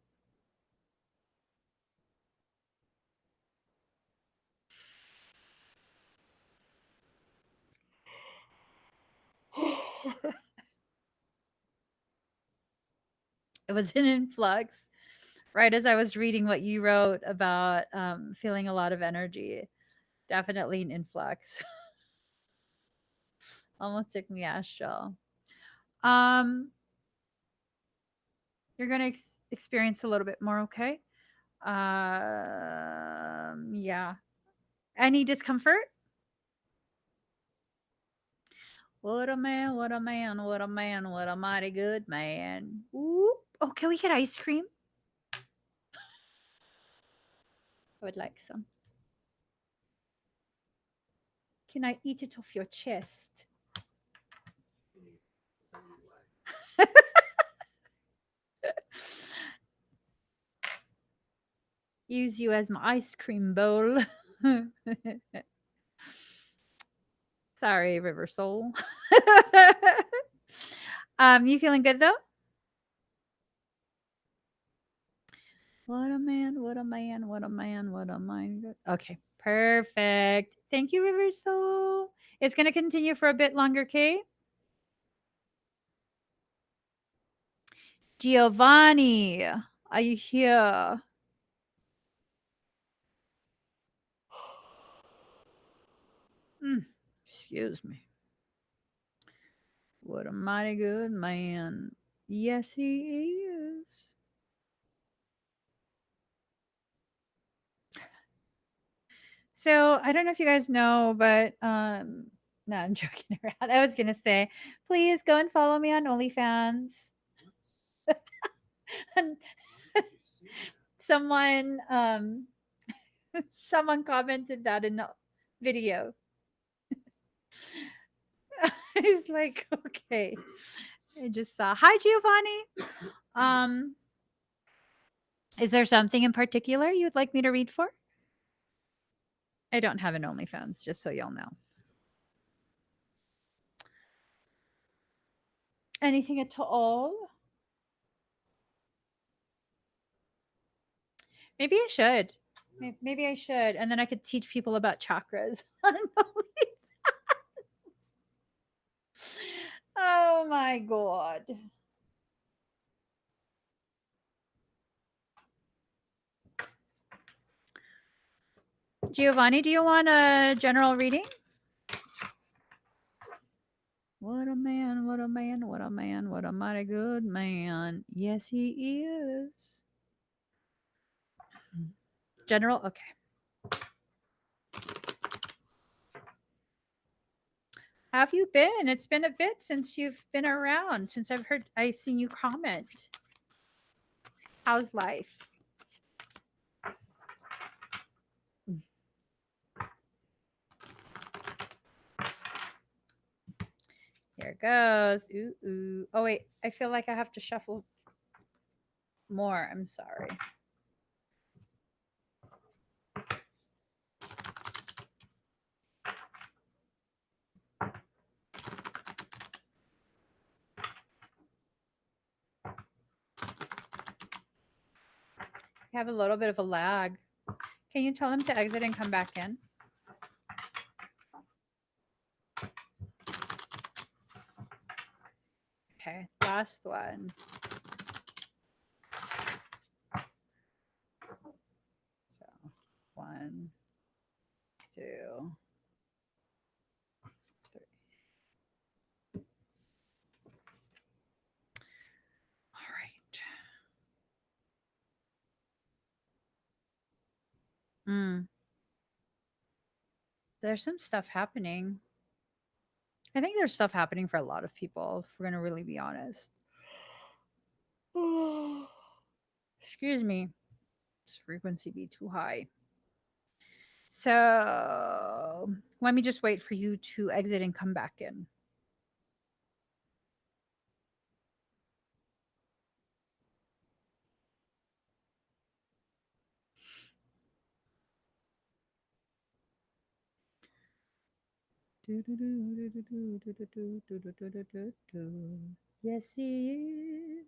A: it was an influx right as I was reading what you wrote about feeling a lot of energy. Definitely an influx. Almost took me astral. Um, you're gonna experience a little bit more, okay? Yeah. Any discomfort? What a man, what a man, what a man, what a mighty good man. Ooh. Oh, can we get ice cream? I would like some. Can I eat it off your chest?
B: Can you tell me why?
A: Use you as my ice cream bowl. Sorry, River Soul. You feeling good though? What a man, what a man, what a man, what a man. Okay, perfect. Thank you, River Soul. It's going to continue for a bit longer, okay? Giovanni, are you here? Mm, excuse me. What a mighty good man. Yes, he is. So I don't know if you guys know, but no, I'm joking around. I was gonna say, please go and follow me on OnlyFans.
B: What?
A: And
B: Why would you say that?
A: someone someone commented that in video. I was like, okay. I just saw. Hi, Giovanni. Um, is there something in particular you'd like me to read for? I don't have an OnlyFans, just so y'all know. Anything at all? Maybe I should. Maybe I should, and then I could teach people about chakras. Oh my god. Giovanni, do you want a general reading? What a man, what a man, what a man, what a mighty good man. Yes, he is. General, okay. How have you been? It's been a bit since you've been around, since I seen you comment. How's life? Here it goes. Ooh, ooh. Oh, wait. I feel like I have to shuffle more. I'm sorry. I have a little bit of a lag. Can you tell them to exit and come back in? Okay, last one. So 1, 2, 3. All right. There's some stuff happening. I think there's stuff happening for a lot of people, if we're going to really be honest. Excuse me. This frequency be too high. So let me just wait for you to exit and come back in. Yes, he is.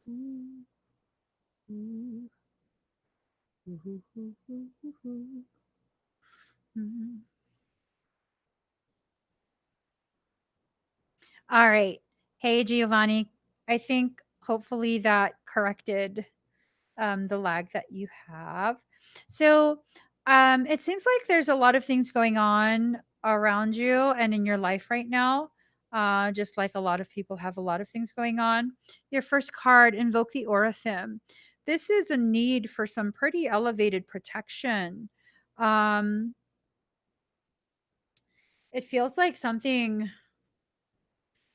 A: Ooh, ooh, ooh, ooh, ooh, ooh. All right. Hey, Giovanni. I think hopefully that corrected the lag that you have. So it seems like there's a lot of things going on around you and in your life right now. Just like a lot of people have a lot of things going on. Your first card, invoke the Oraphim. This is a need for some pretty elevated protection. Um, it feels like something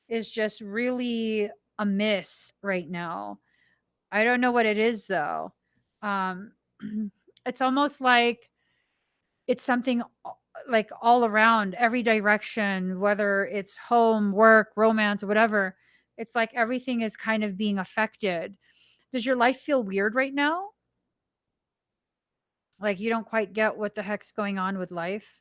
A: is just really amiss right now. I don't know what it is though. Um, it's almost like it's something like all around every direction, whether it's home, work, romance, or whatever. It's like everything is kind of being affected. Does your life feel weird right now? Like you don't quite get what the heck's going on with life?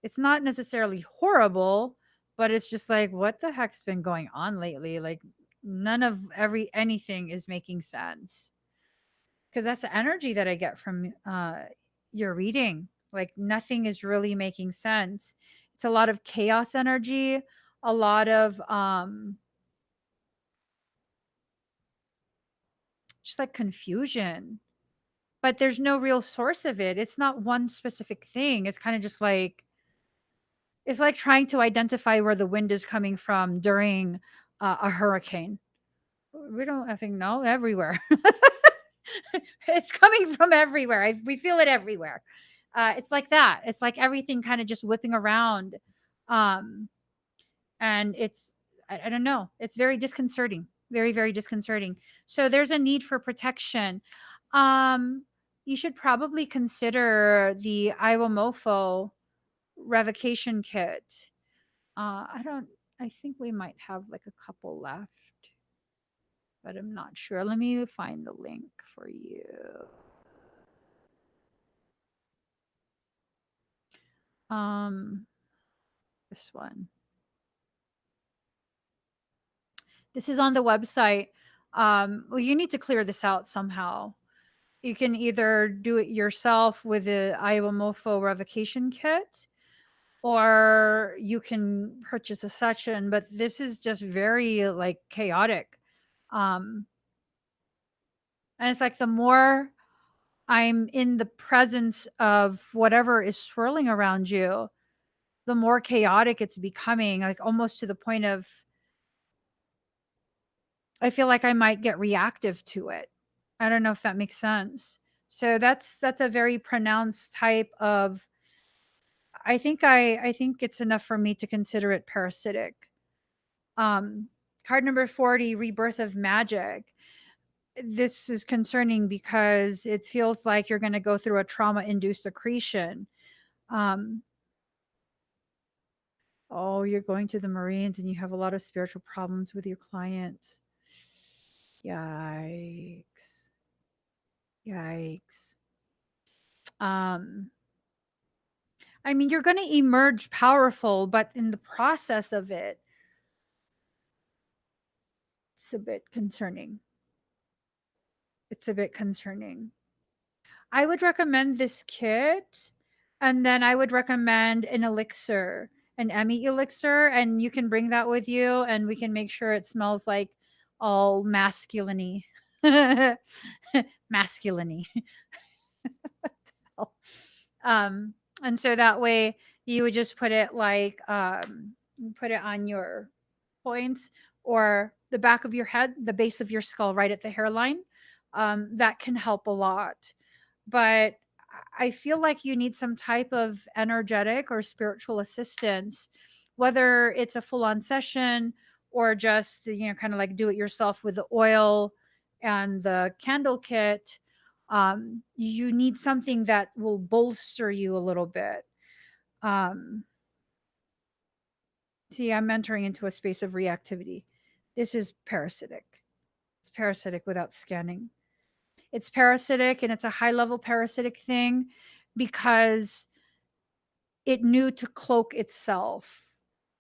A: It's not necessarily horrible, but it's just like what the heck's been going on lately? Like none of anything is making sense. Because that's the energy that I get from your reading. Like nothing is really making sense. It's a lot of chaos energy, a lot of just like confusion. But there's no real source of it. It's not one specific thing. It's kind of just like it's like trying to identify where the wind is coming from during a hurricane. We don't effing know everywhere. It's coming from everywhere. We feel it everywhere. It's like that. It's like everything kind of just whipping around. Um, and I don't know. It's very disconcerting. Very, very disconcerting. So there's a need for protection. Um, you should probably consider the Iwamofo revocation kit. I don't, I think we might have like a couple left, but I'm not sure. Let me find the link for you. Um, this one. This is on the website. Well, you need to clear this out somehow. You can either do it yourself with the Iowa Mofo revocation kit, or you can purchase a session. But this is just very like chaotic, and it's like the more I'm in the presence of whatever is swirling around you, the more chaotic it's becoming, like almost to the point of I feel like I might get reactive to it. I don't know if that makes sense. So that's a very pronounced type of I think it's enough for me to consider it parasitic. Um Card number 40, Rebirth of Magic. This is concerning because it feels like you're going to go through a trauma induced accretion. Um oh, you're going to the Marines and you have a lot of spiritual problems with your clients. Yikes. Yikes. Um, I mean, you're going to emerge powerful, but in the process of it, it's a bit concerning. It's a bit concerning. I would recommend this kit, and then I would recommend an elixir, an Emmy elixir, and you can bring that with you, and we can make sure it smells like all masculine masculine um and so that way you would just put it like put it on your points or the back of your head, the base of your skull, right at the hairline. That can help a lot. But I feel like you need some type of energetic or spiritual assistance, whether it's a full on session or just, kind of like do it yourself with the oil and the candle kit. You need something that will bolster you a little bit. Um, See, I'm entering into a space of reactivity. This is parasitic. It's parasitic without scanning. It's parasitic and it's a high level parasitic thing because it knew to cloak itself.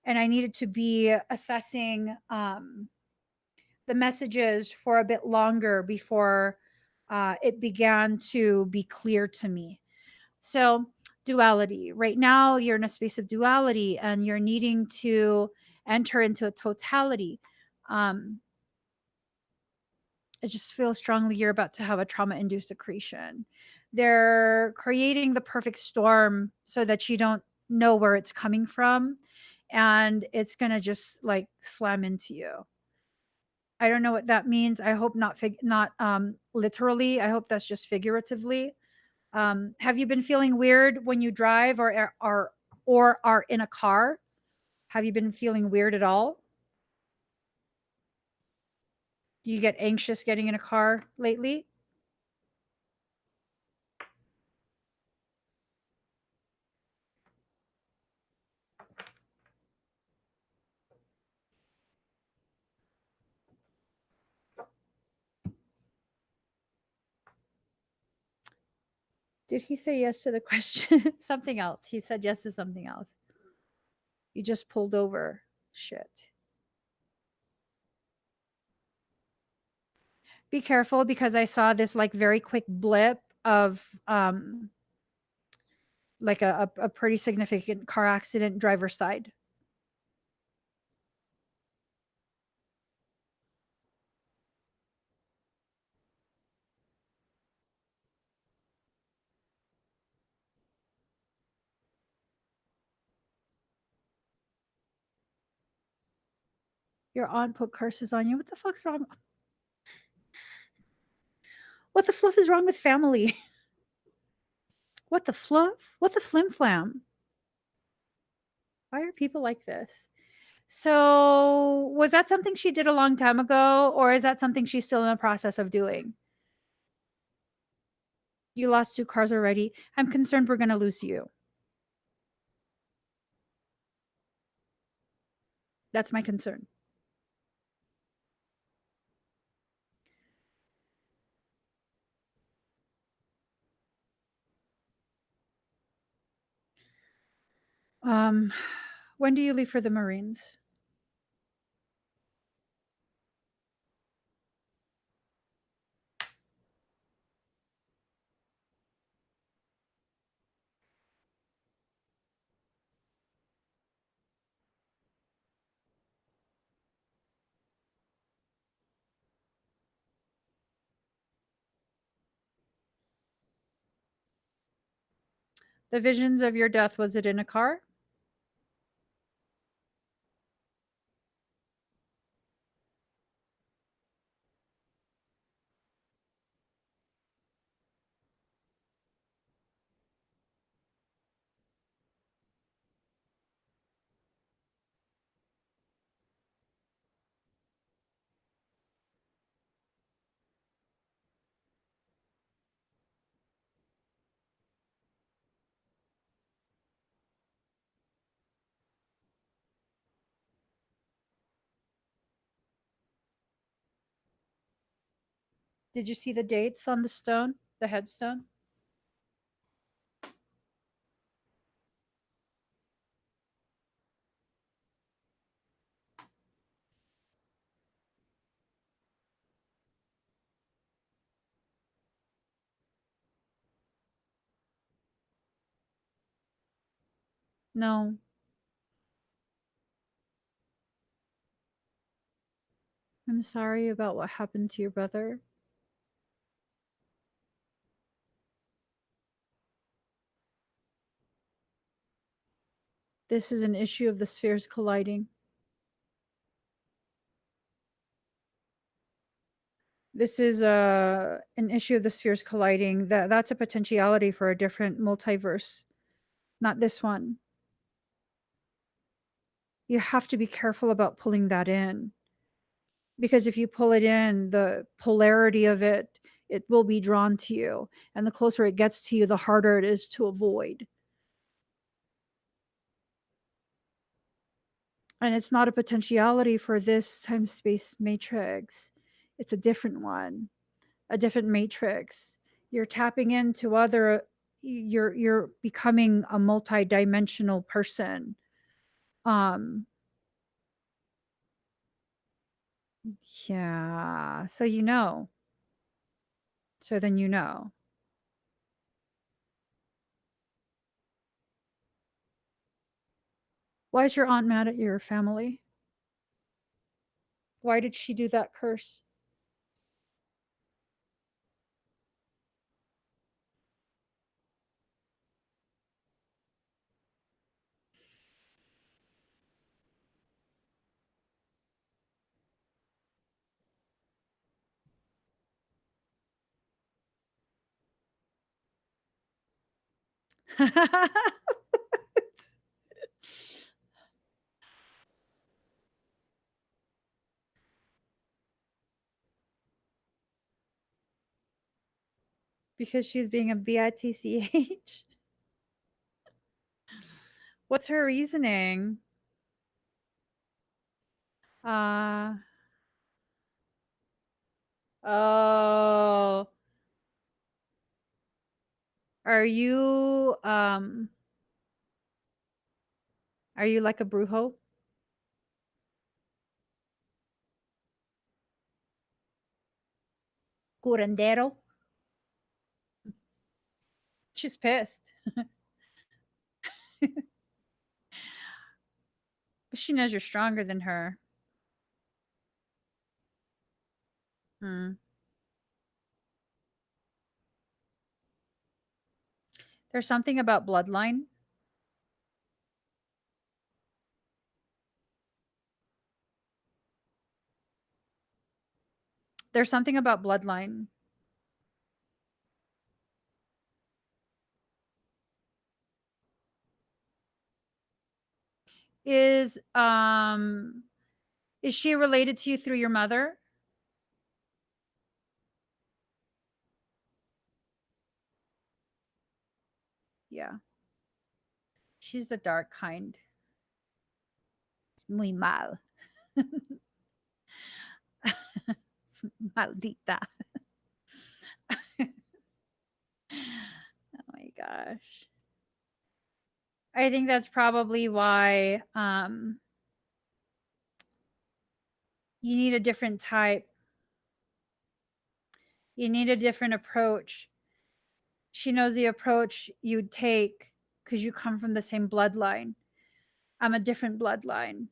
A: And I needed to be assessing the messages for a bit longer before it began to be clear to me. So, duality. Right now, you're in a space of duality and you're needing to enter into a totality. Um, I just feel strongly you're about to have a trauma induced accretion. They're creating the perfect storm so that you don't know where it's coming from. And it's going to just like slam into you. I don't know what that means. I hope not literally. I hope that's just figuratively. Have you been feeling weird when you drive or are in a car? Have you been feeling weird at all? Do you get anxious getting in a car lately? Did he say yes to the question? Something else. He said yes to something else. You just pulled over. Shit. Be careful because I saw this like very quick blip of like a pretty significant car accident driver's side. Your aunt put curses on you. What the fuck's wrong? What the fluff is wrong with family? What the fluff? What the flim flam? Why are people like this? So, was that something she did a long time ago, or is that something she's still in the process of doing? You lost 2 cars already. I'm concerned we're gonna lose you. That's my concern. Um, when do you leave for the Marines? The visions of your death, was it in a car? Did you see the dates on the stone, the headstone? No. I'm sorry about what happened to your brother. This is an issue of the spheres colliding. This is an issue of the spheres colliding. That's a potentiality for a different multiverse, not this one. You have to be careful about pulling that in, because if you pull it in, the polarity of it will be drawn to you, and the closer it gets to you, the harder it is to avoid. And it's not a potentiality for this time space matrix. It's a different one, a different matrix. You're tapping into other, you're becoming a multi-dimensional person. Um yeah, so you know. So then you know. Why is your aunt mad at your family? Why did she do that curse? Because she's being a bitch. What's her reasoning? Uh oh. Are you are you like a brujo? Curandero? She's pissed. But she knows you're stronger than her. Hmm. There's something about bloodline. There's something about bloodline. Is is she related to you through your mother? yeah. She's the dark kind. Muy mal. Maldita. Oh my gosh. I think that's probably why you need a different type. You need a different approach. She knows the approach you'd take because you come from the same bloodline. I'm a different bloodline.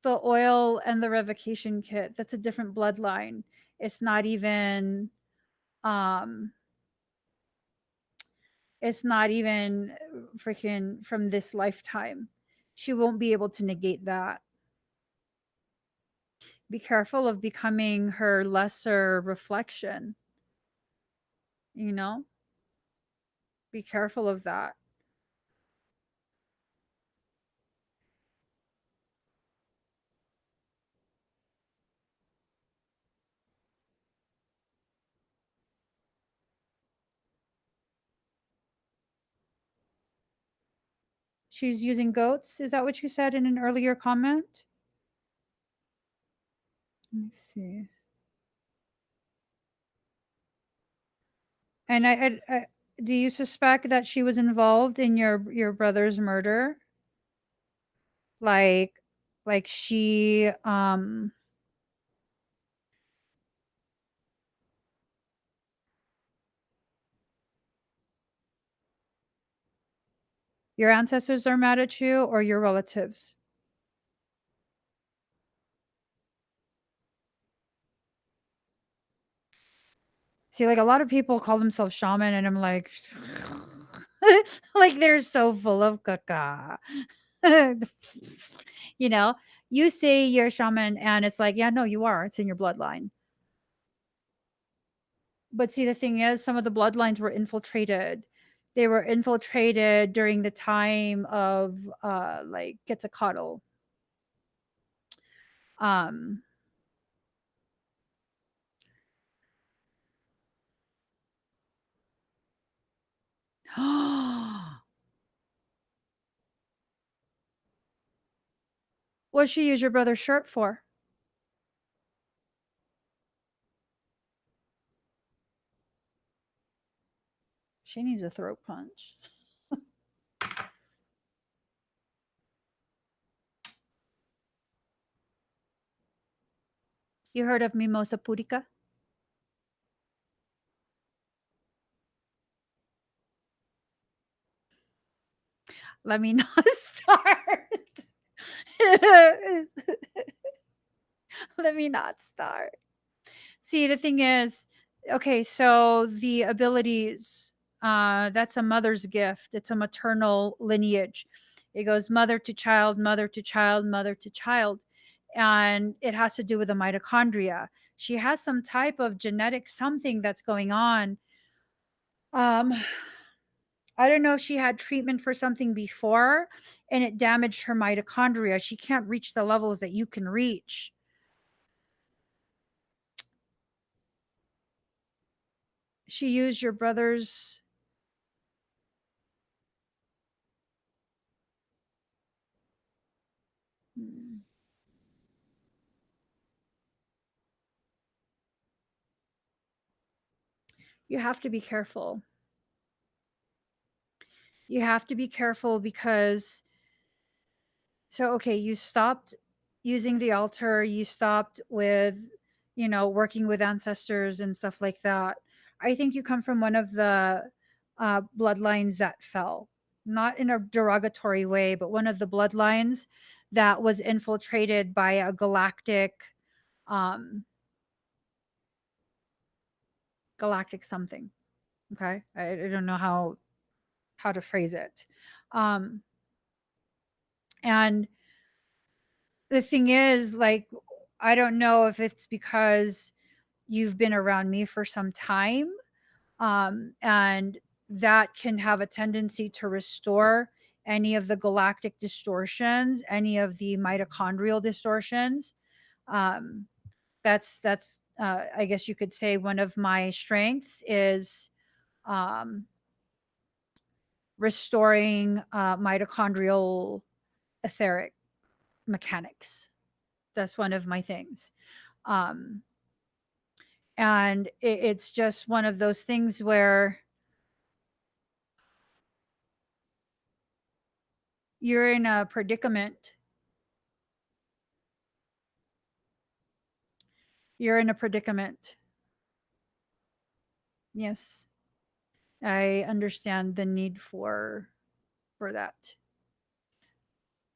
A: The oil and the revocation kit, that's a different bloodline. It's not even um it's not even freaking from this lifetime. She won't be able to negate that. Be careful of becoming her lesser reflection, you know? Be careful of that. She's using goats. Is that what you said in an earlier comment? Let me see. And do you suspect that she was involved in your brother's murder? Like she your ancestors are mad at you or your relatives? See, like a lot of people call themselves shaman, and I'm like, like they're so full of caca. You know, you say you're a shaman, and it's like, yeah, no, you are. It's in your bloodline. But see, the thing is, some of the bloodlines were infiltrated. They were infiltrated during the time of like Quetzalcoatl. Um, what she use your brother's shirt for? She needs a throat punch. You heard of Mimosa Pudica? Let me not start. Let me not start. See, the thing is, okay, so the abilities, that's a mother's gift. It's a maternal lineage. It goes mother to child, mother to child, mother to child. And it has to do with the mitochondria. She has some type of genetic something that's going on. Um, I don't know if she had treatment for something before and it damaged her mitochondria. She can't reach the levels that you can reach. She used your brother's. Hmm. You have to be careful. You have to be careful because so okay, you stopped using the altar, you stopped with, working with ancestors and stuff like that. I think you come from one of the bloodlines that fell, not in a derogatory way, but one of the bloodlines that was infiltrated by a um, galactic something. Okay, I don't know how to phrase it, um, and the thing is, like, I don't know if it's because you've been around me for some time, and that can have a tendency to restore any of the galactic distortions, any of the mitochondrial distortions. Um, that's I guess you could say one of my strengths is restoring mitochondrial etheric mechanics. That's one of my things. Um, and it's just one of those things where you're in a predicament. You're in a predicament. Yes, I understand the need for that.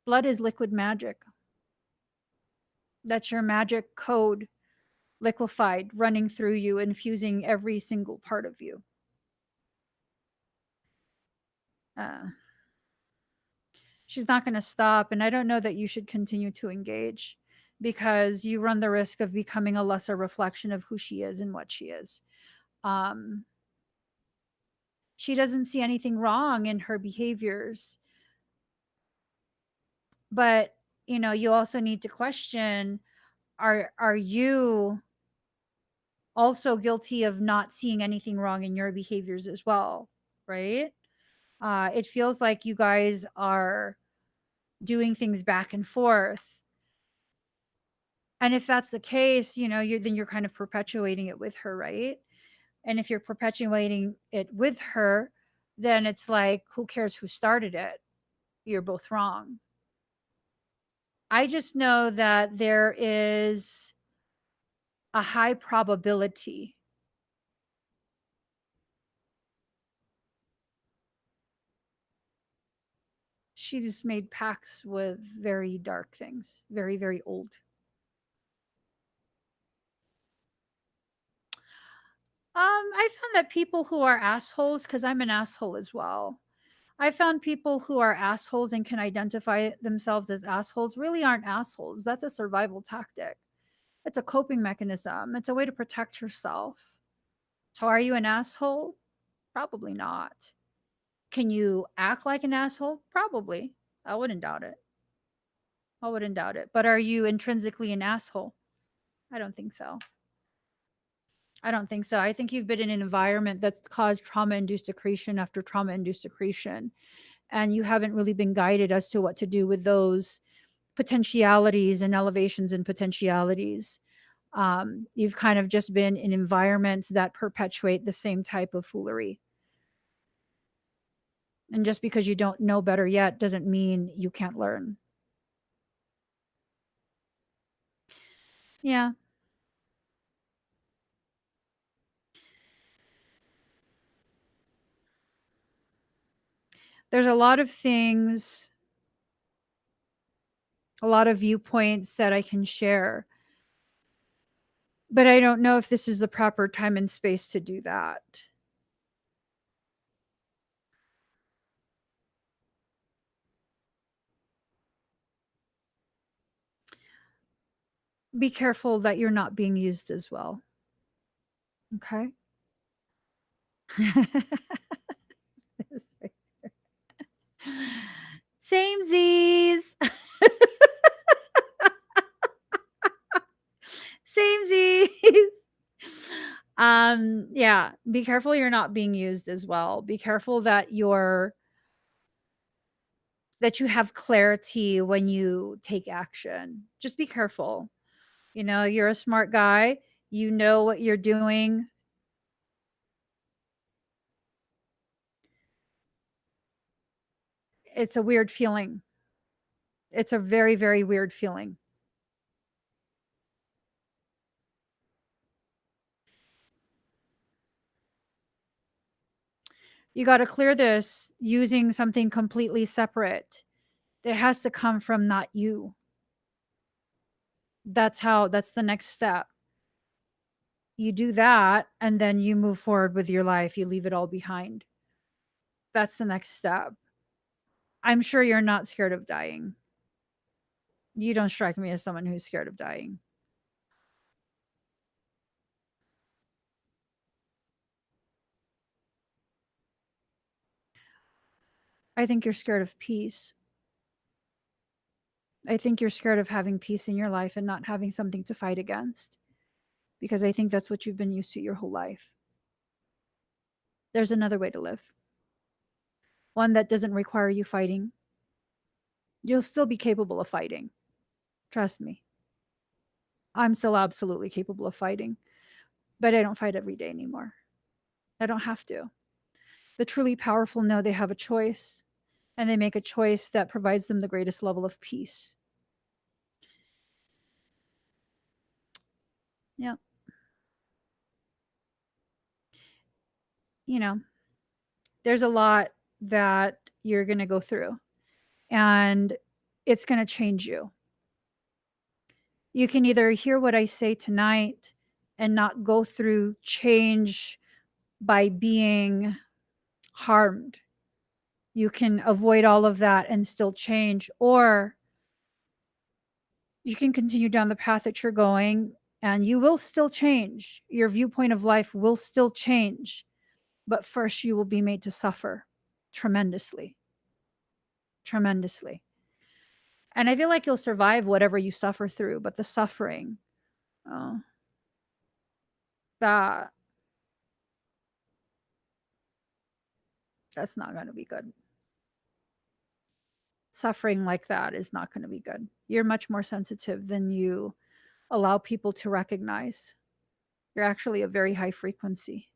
A: Blood is liquid magic. That's your magic code liquefied, running through you, infusing every single part of you. Uh, she's not going to stop. And I don't know that you should continue to engage because you run the risk of becoming a lesser reflection of who she is and what she is. Um, she doesn't see anything wrong in her behaviors, but you also need to question, are you also guilty of not seeing anything wrong in your behaviors as well, right? It feels like you guys are doing things back and forth. And if that's the case, then you're kind of perpetuating it with her, right? And if you're perpetuating it with her, then it's like, who cares who started it? You're both wrong. I just know that there is a high probability she's made pacts with very dark things, very, very old. I found that people who are assholes, because I'm an asshole as well. I found people who are assholes and can identify themselves as assholes really aren't assholes. That's a survival tactic. It's a coping mechanism. It's a way to protect yourself. So are you an asshole? Probably not. Can you act like an asshole? Probably. I wouldn't doubt it. I wouldn't doubt it. But are you intrinsically an asshole? I don't think so. I don't think so. I think you've been in an environment that's caused trauma induced accretion after trauma induced accretion. And you haven't really been guided as to what to do with those potentialities and elevations and potentialities. You've kind of just been in environments that perpetuate the same type of foolery. And just because you don't know better yet doesn't mean you can't learn. Yeah. There's a lot of things, a lot of viewpoints that I can share, but I don't know if this is the proper time and space to do that. Be careful that you're not being used as well. Okay. Samesies. Samesies. Yeah, be careful you're not being used as well. Be careful that you have clarity when you take action. Just be careful. You're a smart guy. You know what you're doing. It's a weird feeling. It's a very, very weird feeling. You got to clear this using something completely separate. It has to come from not you. That's the next step. You do that and then you move forward with your life. You leave it all behind. That's the next step. I'm sure you're not scared of dying. You don't strike me as someone who's scared of dying. I think you're scared of peace. I think you're scared of having peace in your life and not having something to fight against, because I think that's what you've been used to your whole life. There's another way to live. one that doesn't require you fighting. You'll still be capable of fighting. Trust me. I'm still absolutely capable of fighting, but I don't fight every day anymore. I don't have to. The truly powerful know they have a choice, and they make a choice that provides them the greatest level of peace. Yeah. You know, there's a lot that you're going to go through, and it's going to change you. You can either hear what I say tonight and not go through change by being harmed. You can avoid all of that and still change, or you can continue down the path that you're going and you will still change. Your viewpoint of life will still change, but first you will be made to suffer tremendously, tremendously. And I feel like you'll survive whatever you suffer through, but the suffering, oh, that that's not going to be good. Suffering like that is not going to be good. You're much more sensitive than you allow people to recognize. You're actually a very high frequency.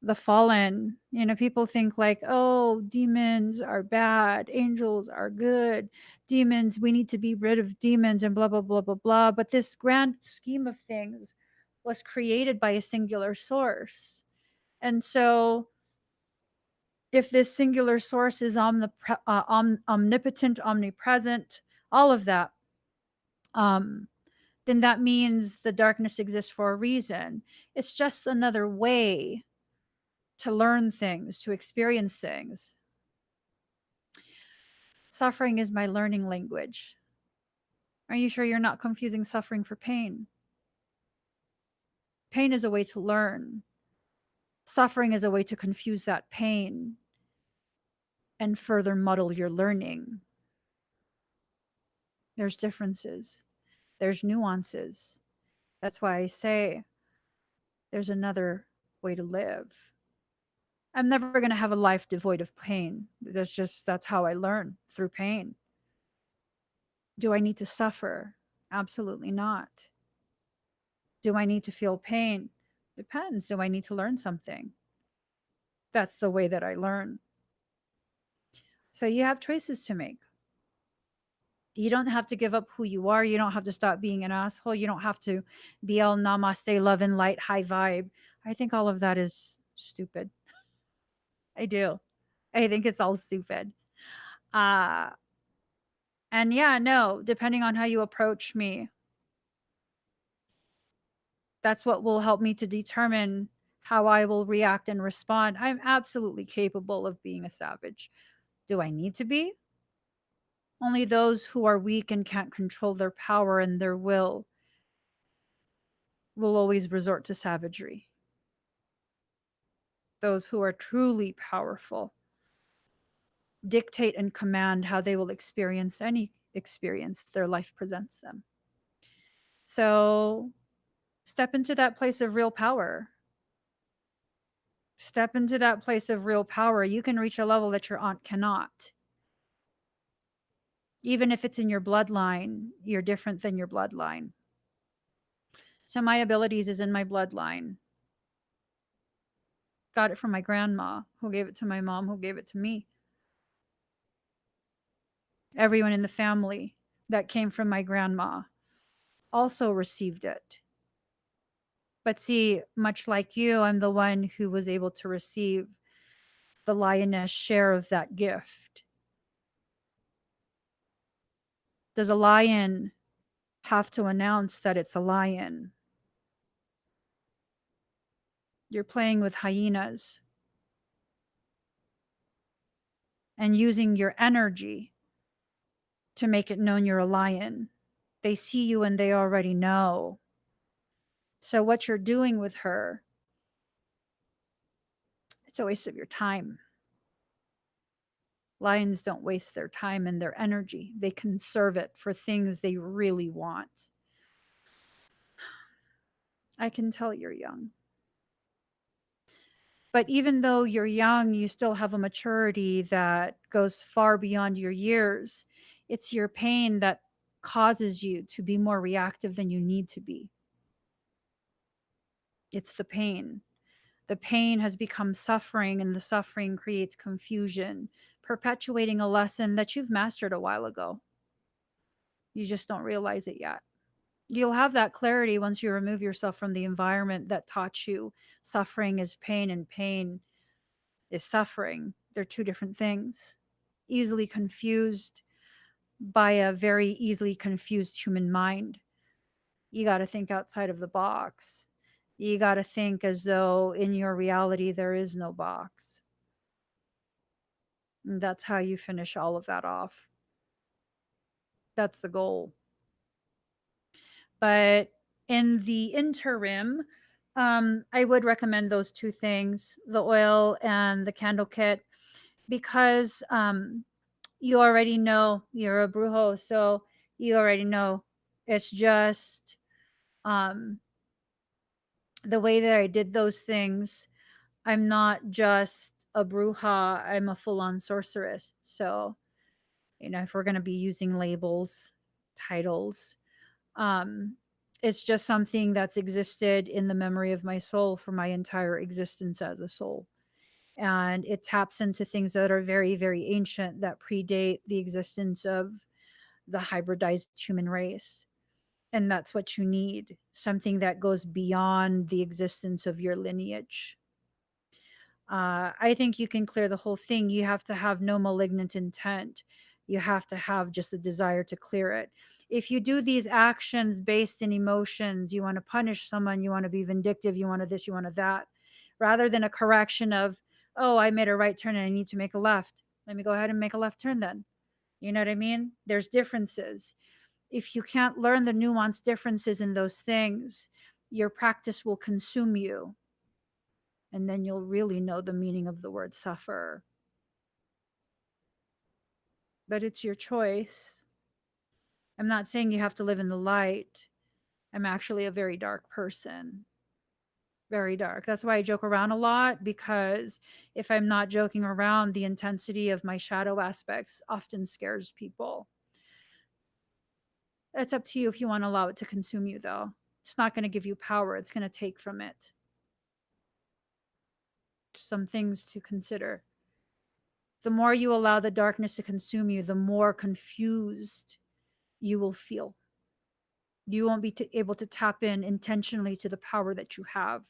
A: The fallen, people think like, oh, demons are bad, angels are good, demons, we need to be rid of demons and blah, blah, blah, blah, blah. But this grand scheme of things was created by a singular source. And so, if this singular source is omnipotent, omnipresent, all of that, then that means the darkness exists for a reason. It's just another way to learn things, to experience things. Suffering is my learning language. Are you sure you're not confusing suffering for pain? Pain is a way to learn. Suffering is a way to confuse that pain and further muddle your learning. There's differences, there's nuances. That's why I say there's another way to live. I'm never going to have a life devoid of pain. That's how I learn, through pain. Do I need to suffer? Absolutely not. Do I need to feel pain? Depends. Do I need to learn something? That's the way that I learn. So you have choices to make. You don't have to give up who you are. You don't have to stop being an asshole. You don't have to be all namaste, love and light, high vibe. I think all of that is stupid. I do. I think it's all stupid. Uh and yeah, no, depending on how you approach me, that's what will help me to determine how I will react and respond. I'm absolutely capable of being a savage. Do I need to be? Only those who are weak and can't control their power and their will always resort to savagery. Those who are truly powerful dictate and command how they will experience any experience their life presents them. So step into that place of real power. Step into that place of real power. You can reach a level that your aunt cannot. Even if it's in your bloodline, you're different than your bloodline. So my abilities is in my bloodline. Got it from my grandma, who gave it to my mom, who gave it to me. Everyone in the family that came from my grandma also received it. But see, much like you, I'm the one who was able to receive the lioness share of that gift. Does a lion have to announce that it's a lion? You're playing with hyenas and using your energy to make it known you're a lion. They see you and they already know. So what you're doing with her, it's a waste of your time. Lions don't waste their time and their energy. They conserve it for things they really want. I can tell you're young. But even though you're young, you still have a maturity that goes far beyond your years. It's your pain that causes you to be more reactive than you need to be. It's the pain. The pain has become suffering, and the suffering creates confusion, perpetuating a lesson that you've mastered a while ago. You just don't realize it yet. You'll have that clarity once you remove yourself from the environment that taught you suffering is pain and pain is suffering. They're two different things. Easily confused by a very easily confused human mind. You got to think outside of the box. You got to think as though in your reality there is no box. And that's how you finish all of that off. That's the goal. But in the interim, I would recommend those two things, the oil and the candle kit, because you already know you're a brujo. So you already know it's just um, the way that I did those things. I'm not just a bruja, I'm a full on sorceress. So, if we're going to be using labels, titles, um, it's just something that's existed in the memory of my soul for my entire existence as a soul. And it taps into things that are very, very ancient that predate the existence of the hybridized human race. And that's what you need, something that goes beyond the existence of your lineage. I think you can clear the whole thing. You have to have no malignant intent. You have to have just a desire to clear it. If you do these actions based in emotions, you want to punish someone, you want to be vindictive, you want to this, you want to that, rather than a correction of, oh, I made a right turn and I need to make a left. Let me go ahead and make a left turn then. You know what I mean? There's differences. If you can't learn the nuanced differences in those things, your practice will consume you, and then you'll really know the meaning of the word suffer. But it's your choice. I'm not saying you have to live in the light. I'm actually a very dark person. Very dark. That's why I joke around a lot, because if I'm not joking around, the intensity of my shadow aspects often scares people. It's up to you if you want to allow it to consume you, though. It's not going to give you power, it's going to take from it. Some things to consider. The more you allow the darkness to consume you, the more confused you will feel. You won't be able to tap in intentionally to the power that you have.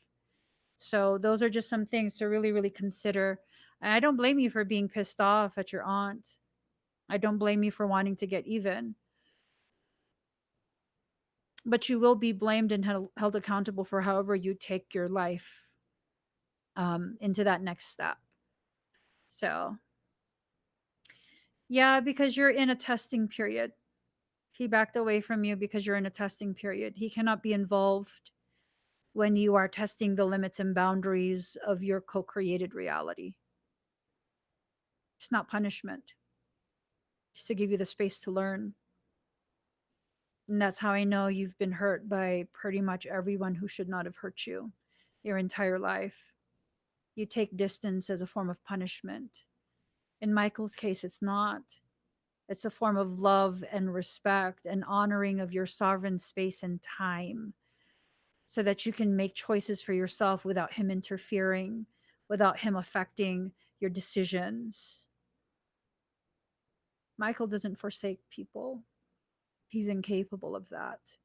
A: So, those are just some things to really, really consider. And I don't blame you for being pissed off at your aunt. I don't blame you for wanting to get even. But you will be blamed and held accountable for however you take your life into that next step. So, yeah, because you're in a testing period. He backed away from you because you're in a testing period. He cannot be involved when you are testing the limits and boundaries of your co created reality. It's not punishment, it's to give you the space to learn. And that's how I know you've been hurt by pretty much everyone who should not have hurt you your entire life. You take distance as a form of punishment. In Michael's case, it's not. It's a form of love and respect and honoring of your sovereign space and time, so that you can make choices for yourself without him interfering, without him affecting your decisions. Michael doesn't forsake people, he's incapable of that.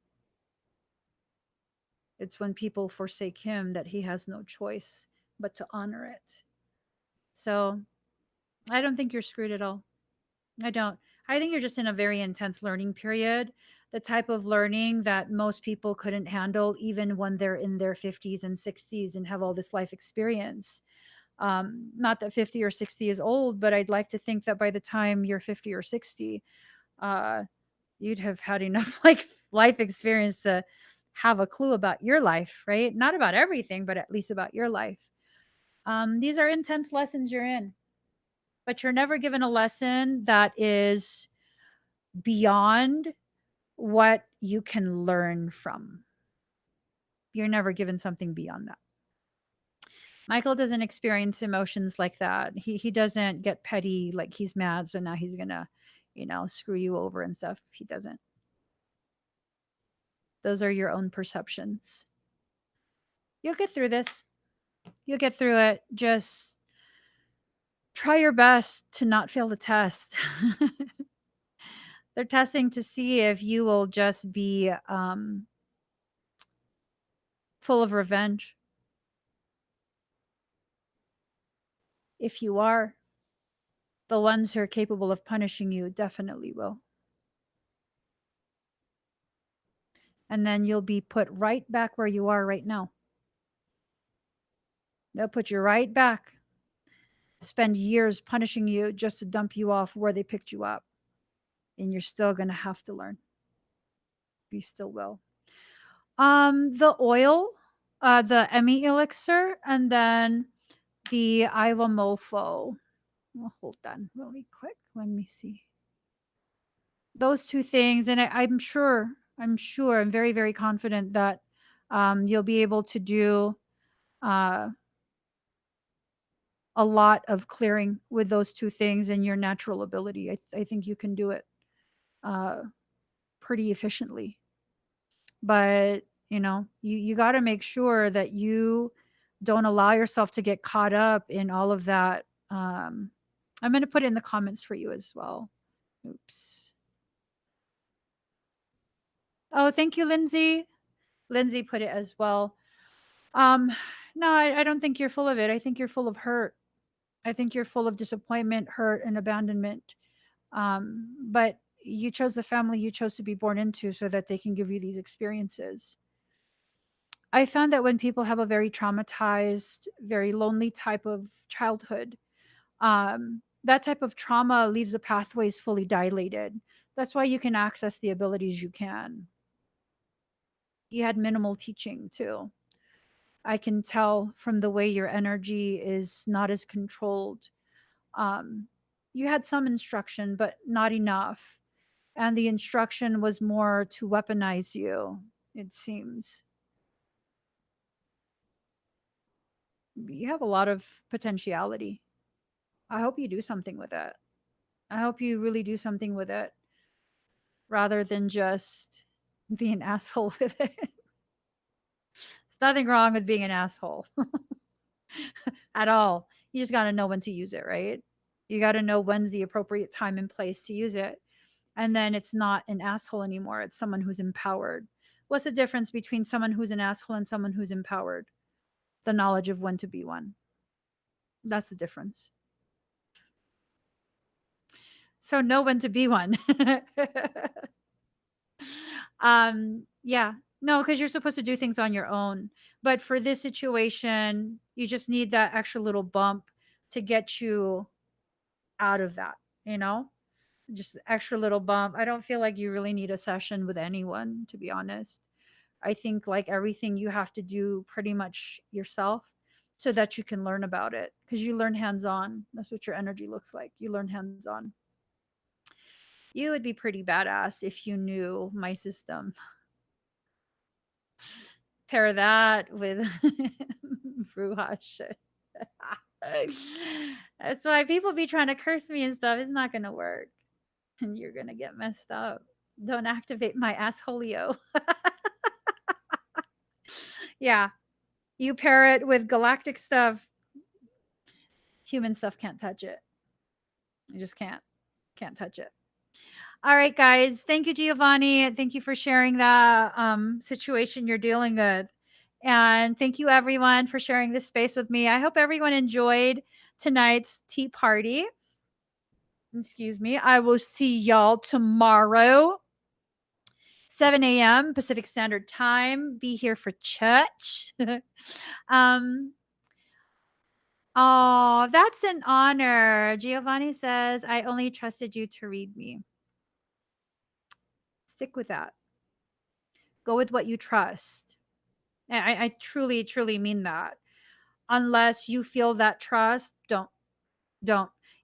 A: It's when people forsake him that he has no choice but to honor it. So I don't think you're screwed at all. I don't. I think you're just in a very intense learning period, the type of learning that most people couldn't handle even when they're in their 50s and 60s and have all this life experience. Not that 50 or 60 is old, but I'd like to think that by the time you're 50 or 60, uh, you'd have had enough like life experience to have a clue about your life, right? Not about everything, but at least about your life. These are intense lessons you're in, but you're never given a lesson that is beyond what you can learn from. You're never given something beyond that. Michael doesn't experience emotions like that. He doesn't get petty like he's mad, so now he's gonna, screw you over and stuff. He doesn't. Those are your own perceptions. You'll get through this. You'll get through it. Just try your best to not fail the test. They're testing to see if you will just be full of revenge. If you are, the ones who are capable of punishing you definitely will. And then you'll be put right back where you are right now. They'll put you right back, spend years punishing you just to dump you off where they picked you up. And you're still going to have to learn. You still will. The oil, the Emmie elixir, and then the Iva Mofo. Well, hold on really quick. Let me see. Those two things, and I'm sure, I'm very, very confident that you'll be able to do uh, a lot of clearing with those two things and your natural ability. I think you can do it uh, pretty efficiently. But you got to make sure that you don't allow yourself to get caught up in all of that. I'm going to put it in the comments for you as well. Oops. Oh, thank you, Lindsay. Lindsay put it as well. Um, no, I don't think you're full of it. I think you're full of hurt. I think you're full of disappointment, hurt, and abandonment. But you chose the family you chose to be born into so that they can give you these experiences. I found that when people have a very traumatized, very lonely type of childhood, that type of trauma leaves the pathways fully dilated. That's why you can access the abilities you can. You had minimal teaching too. I can tell from the way your energy is not as controlled. Um, you had some instruction, but not enough. And the instruction was more to weaponize you, it seems. You have a lot of potentiality. I hope you do something with it. I hope you really do something with it rather than just be an asshole with it. There's nothing wrong with being an asshole at all. You just got to know when to use it, right? You got to know when's the appropriate time and place to use it. And then it's not an asshole anymore. It's someone who's empowered. What's the difference between someone who's an asshole and someone who's empowered? The knowledge of when to be one. That's the difference. So know when to be one. Yeah. No, because you're supposed to do things on your own. But for this situation, you just need that extra little bump to get you out of that, you know? Just extra little bump. I don't feel like you really need a session with anyone, to be honest. I think like everything you have to do pretty much yourself so that you can learn about it because you learn hands on. That's what your energy looks like. You learn hands on. You would be pretty badass if you knew my system. Pair that with Bruhash. That's why people be trying to curse me and stuff. It's not going to work. And you're going to get messed up. Don't activate my assholio. Yeah. You pair it with galactic stuff. Human stuff can't touch it. You just can't. Can't touch it. All right, guys. Thank you, Giovanni. Thank you for sharing that situation you're dealing with. And thank you, everyone, for sharing this space with me. I hope everyone enjoyed tonight's tea party. Excuse me. I will see y'all tomorrow, 7 a.m. Pacific Standard Time. Be here for church. um, oh, that's an honor. Giovanni says, I only trusted you to read me. Stick with that. Go with what you trust. And I truly, truly mean that. Unless you feel that trust, don't.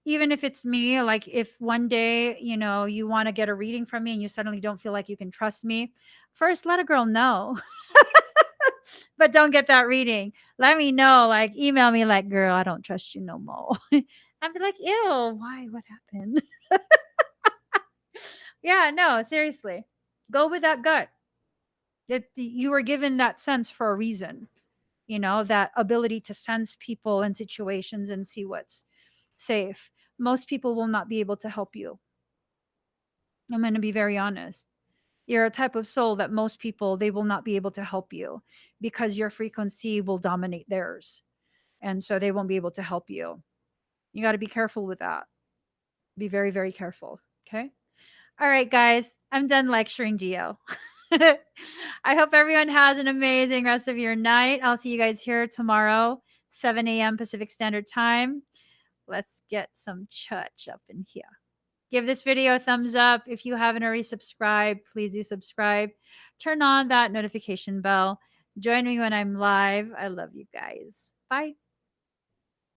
A: Even if it's me, like if one day, you want to get a reading from me and you suddenly don't feel like you can trust me, first let a girl know. but don't get that reading. Let me know, like email me like, "Girl, I don't trust you no more." I'd be like, "Ew, why? What happened?" Yeah, no, seriously. Go with that gut. That you were given that sense for a reason. That ability to sense people and situations and see what's safe. Most people will not be able to help you. I'm going to be very honest. You're a type of soul that most people, they will not be able to help you because your frequency will dominate theirs. And so they won't be able to help you. You got to be careful with that. Be very, very careful. Okay. All right, guys, I'm done lecturing Geo. I hope everyone has an amazing rest of your night. I'll see you guys here tomorrow, 7 a.m. Pacific Standard Time. Let's get some church up in here. Give this video a thumbs up. If you haven't already subscribed, please do subscribe. Turn on that notification bell. Join me when I'm live. I love you guys. Bye.